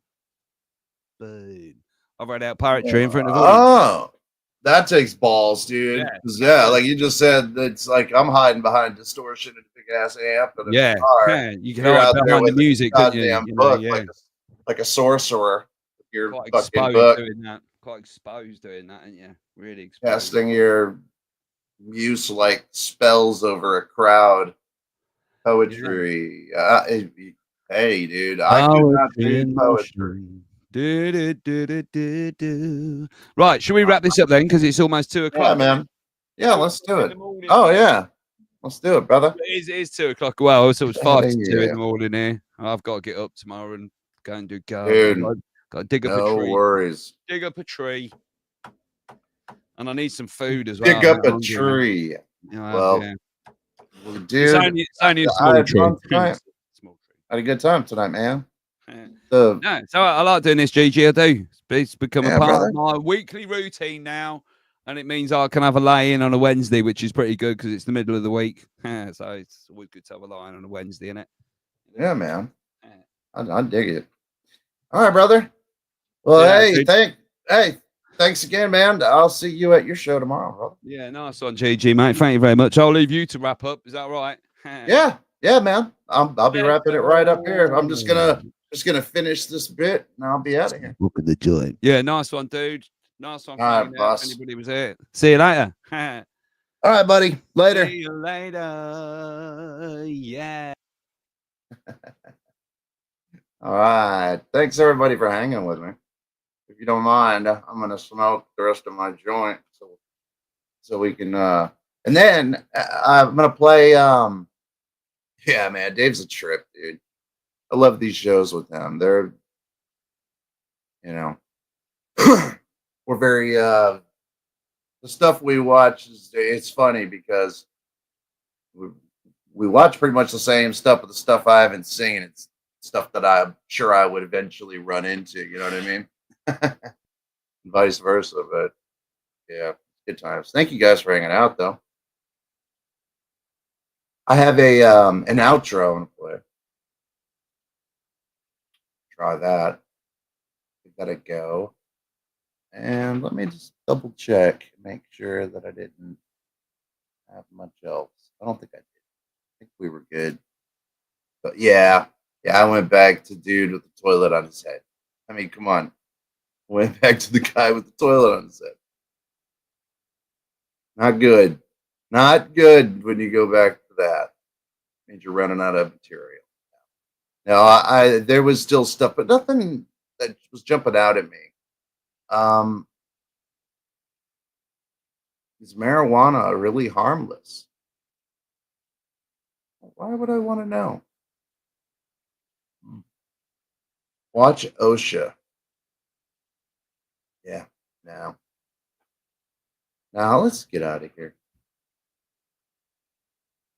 Boom. I've read out poetry in front of audiences. Oh, that takes balls, dude. Yeah, like you just said, it's like I'm hiding behind distortion and a big ass amp and a guitar. You can You're hide out there behind the with music, a couldn't you? goddamn You know, book, yeah. like a sorcerer. With your Quite fucking exposed book, doing that. Quite exposed doing that, aren't you? Really exposed. casting your muse like spells over a crowd. Poetry. Hey, dude, I could not do poetry. Right, should we wrap this up then? Because it's almost 2 o'clock. Yeah, man. Yeah, let's do it. Oh yeah, let's do it, brother. It is 2 o'clock. Well, so it's 5 to 2 yeah. in the morning here. I've got to get up tomorrow and go and do Dude, gardening. Got to dig up a no tree. worries. Dig up a tree. And I need some food as well. Dig up a tree. Well, dude, it's only a small tree. I had a good time tonight, man. No, so I like doing this, GG. I do. It's become a part of my weekly routine now, and it means I can have a lay-in on a Wednesday, which is pretty good because it's the middle of the week. So it's always good to have a lie-in on a Wednesday, isn't it? Yeah, man. I dig it. All right, brother. Well, thanks again, man. I'll see you at your show tomorrow, brother. Yeah, nice one, GG, mate. Thank you very much. I'll leave you to wrap up. Is that right? Yeah, man. I'll be wrapping it right up here. I'm just gonna finish this bit and I'll be out of here. Look at the joint. Yeah, nice one, dude. Nice one. All right, boss. Anybody was here. See you later. All right, buddy. Later. See you later. Yeah. All right. Thanks everybody for hanging with me. If you don't mind, I'm gonna smoke the rest of my joint so we can and then I'm gonna play yeah, man, Dave's a trip, dude. I love these shows with him. They're we're very the stuff we watch it's funny because we watch pretty much the same stuff, but the stuff I haven't seen, it's stuff that I'm sure I would eventually run into, you know what I mean? Vice versa, but yeah, good times. Thank you guys for hanging out though. I have a an outro to play. Try that. We gotta go. And let me just double check, make sure that I didn't have much else. I don't think I did. I think we were good. But yeah, I went back to dude with the toilet on his head. I mean, come on. Went back to the guy with the toilet on his head. Not good. Not good when you go back to that. Means you're running out of material. Now, I there was still stuff, but nothing that was jumping out at me. Is marijuana really harmless? Why would I want to know? Watch OSHA. Yeah, now let's get out of here.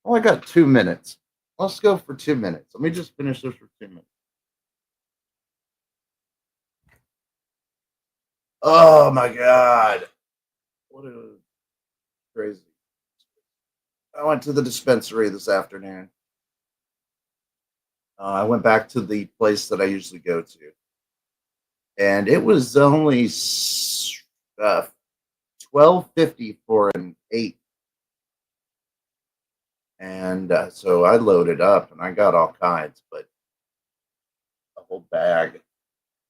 Oh, I got 2 minutes. Let's go for 2 minutes. Let me just finish this for 2 minutes. Oh my God. What a crazy. I went to the dispensary this afternoon. I went back to the place that I usually go to. And it was only $12.50 for an 8. And so I loaded up and I got all kinds, but a whole bag.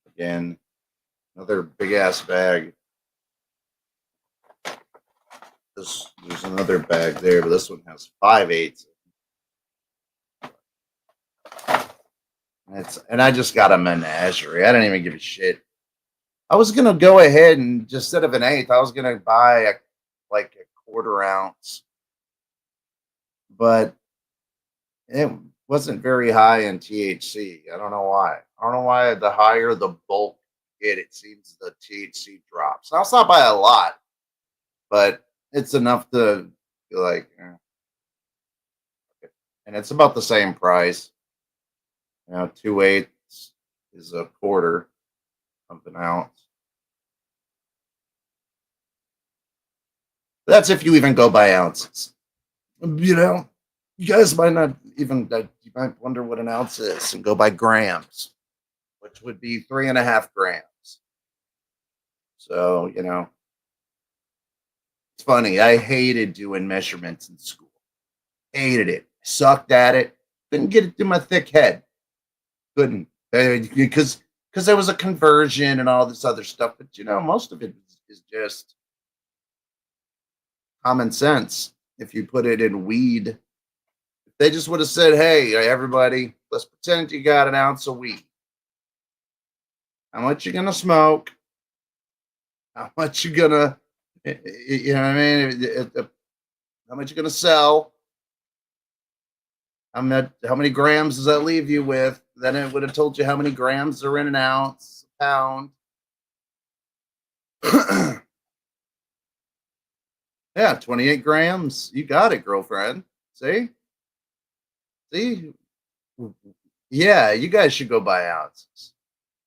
Again, another big ass bag. There's another bag there, but this one has 5/8. And I just got a menagerie. I didn't even give a shit. I was gonna go ahead and just instead of an eighth, I was gonna buy a 1/4 ounce, but it wasn't very high in THC. I don't know why. I don't know why the higher the bulk you get, it seems the THC drops. Now it's not by a lot, but it's enough to be like, and it's about the same price. 2/8 is 1/4 of an ounce. That's if you even go by ounces. You guys might not even, you might wonder what an ounce is and go by grams, which would be 3.5 grams. So, it's funny. I hated doing measurements in school. Hated it. Sucked at it. Couldn't get it through my thick head. Couldn't. Because there was a conversion and all this other stuff. But, most of it is just common sense. If you put it in weed, if they just would have said, hey, everybody, let's pretend you got an ounce of weed. How much you going to smoke? How much you going to, how much you going to sell? How many grams does that leave you with? Then it would have told you how many grams are in an ounce, a pound. Yeah, 28 grams. You got it, girlfriend. See? Yeah, you guys should go buy ounces.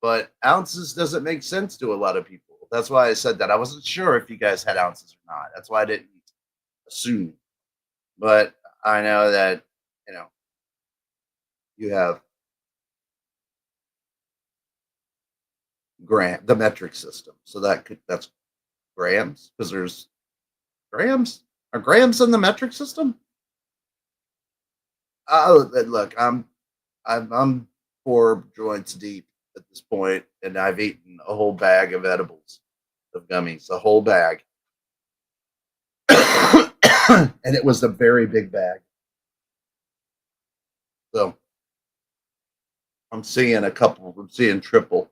But ounces doesn't make sense to a lot of people. That's why I said that. I wasn't sure if you guys had ounces or not. That's why I didn't assume. But I know that, you have the metric system. So that's grams, because there's grams. Are grams in the metric system? Oh, look, I'm 4 joints deep at this point, and I've eaten a whole bag of edibles, of gummies, a whole bag. And it was a very big bag. So I'm seeing triple,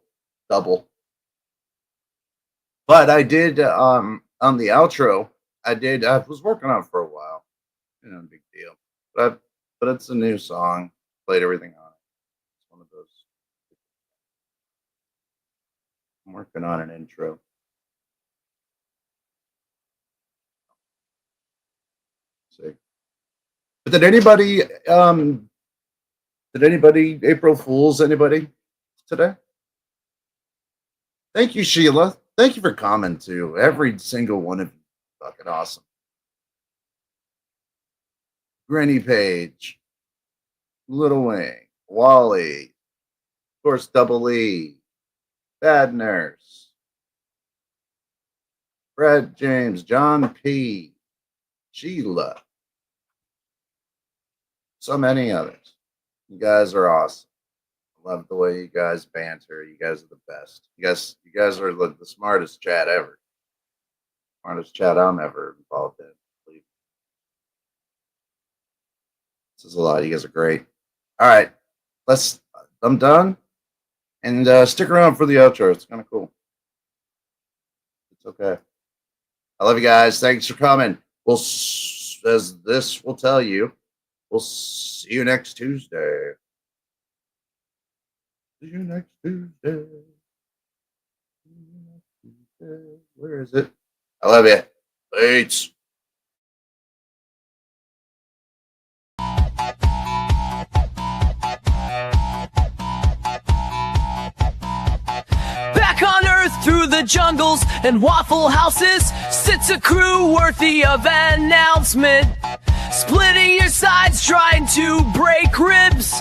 double. But I did on the outro, I was working on it for a while. Big deal. But it's a new song. Played everything on it. It's one of those. I'm working on an intro. See. But did anybody April Fools anybody today? Thank you, Sheila. Thank you for commenting too. Every single one of you. Fucking awesome. Granny Page, Little Wing, Wally, of course, Double E, Bad Nurse, Brad James, John P, Sheila, so many others. You guys are awesome. I love the way you guys banter. You guys are the best. You guys are the smartest chat ever. Smartest chat I'm ever involved in. This is a lot. You guys are great. All right. I'm done. And stick around for the outro. It's kind of cool. It's okay. I love you guys. Thanks for coming. As this will tell you, we'll see you next Tuesday. See you next Tuesday. Where is it? I love you. Thanks. Back on Earth through the jungles and waffle houses sits a crew worthy of announcement. Splitting your sides, trying to break ribs.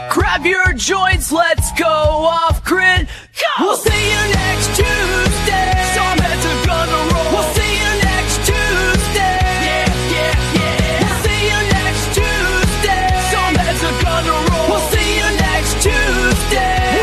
Grab your joints, let's go off grid. Go! We'll see you next Tuesday. Some heads are gonna roll. We'll see you next Tuesday. Yeah. We'll see you next Tuesday. Some heads are gonna roll. We'll see you next Tuesday.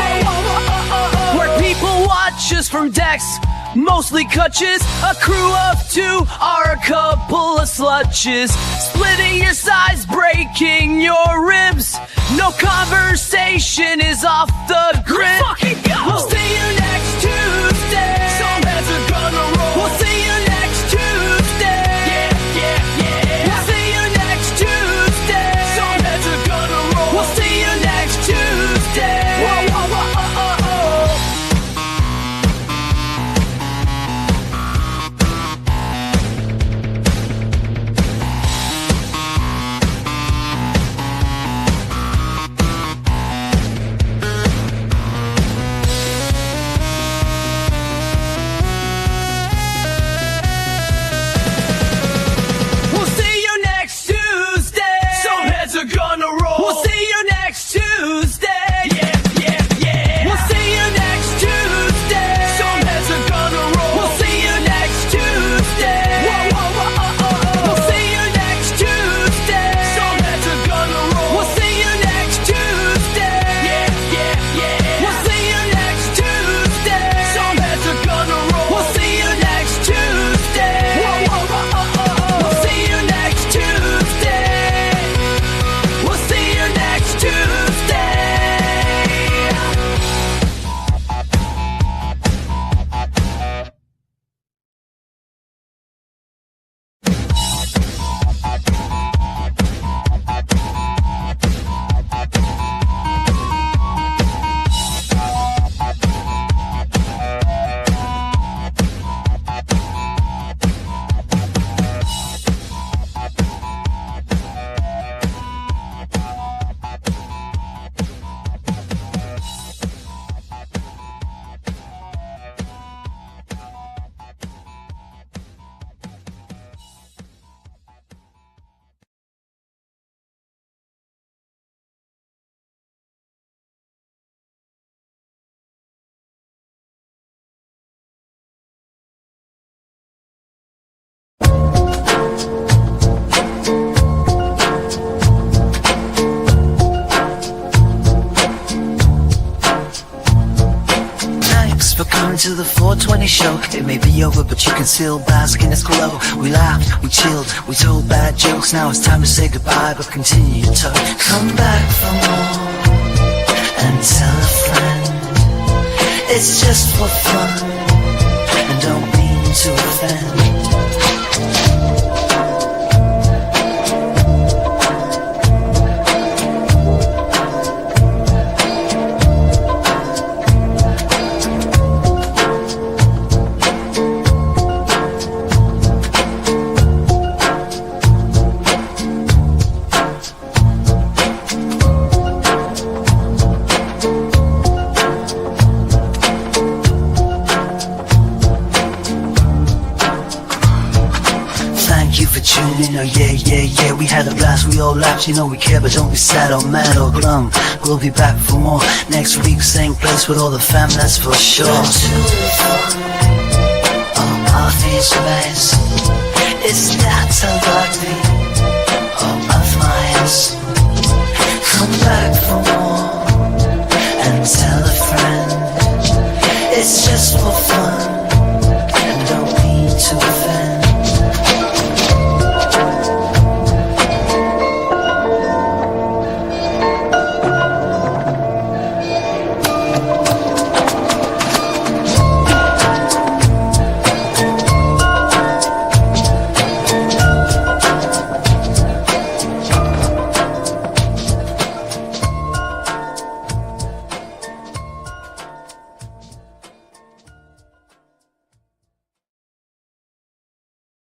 Where people watch us from decks mostly cutches. A crew of 2 are a couple of slutches, splitting your sides, breaking your ribs. No conversation is off the grid. We'll see you next Tuesday. Some heads are gonna roll. We'll see you next Tuesday. Yeah, yeah, yeah. We'll see you next Tuesday. Some heads are gonna roll. We'll see you next Tuesday. Whoa, whoa, whoa, oh, oh, oh. We'll see you next Tuesday. Some heads are gonna roll. We'll see you next Tuesday. Yeah, yeah, yeah. We'll see you next Tuesday. Some heads are gonna roll. We'll see you next Tuesday. Whoa, whoa, whoa, oh, oh, oh. We'll see you next Tuesday. Some heads are gonna roll. We'll see you next Tuesday. Yeah, yeah, yeah. We'll see you next Tuesday. Some heads are gonna roll. We'll see you next Tuesday. Whoa, whoa, whoa, oh, oh, oh. We'll see you next Tuesday. We'll see you next Tuesday. Thanks for coming to the 420 show. It may be over, but you can still bask in its glow. We laughed, we chilled, we told bad jokes. Now it's time to say goodbye, but continue to come back for more and tell a friend. It's just for fun and don't mean to offend. Thank you for tuning in, oh yeah, yeah, yeah. We had a blast, we all laughed, you know we care, but don't be sad or mad or glum. We'll be back for more next week, same place with all the fam, that's for sure. Our face space, it's that lovely, of minds. Come back for more and tell a friend. It's just for fun.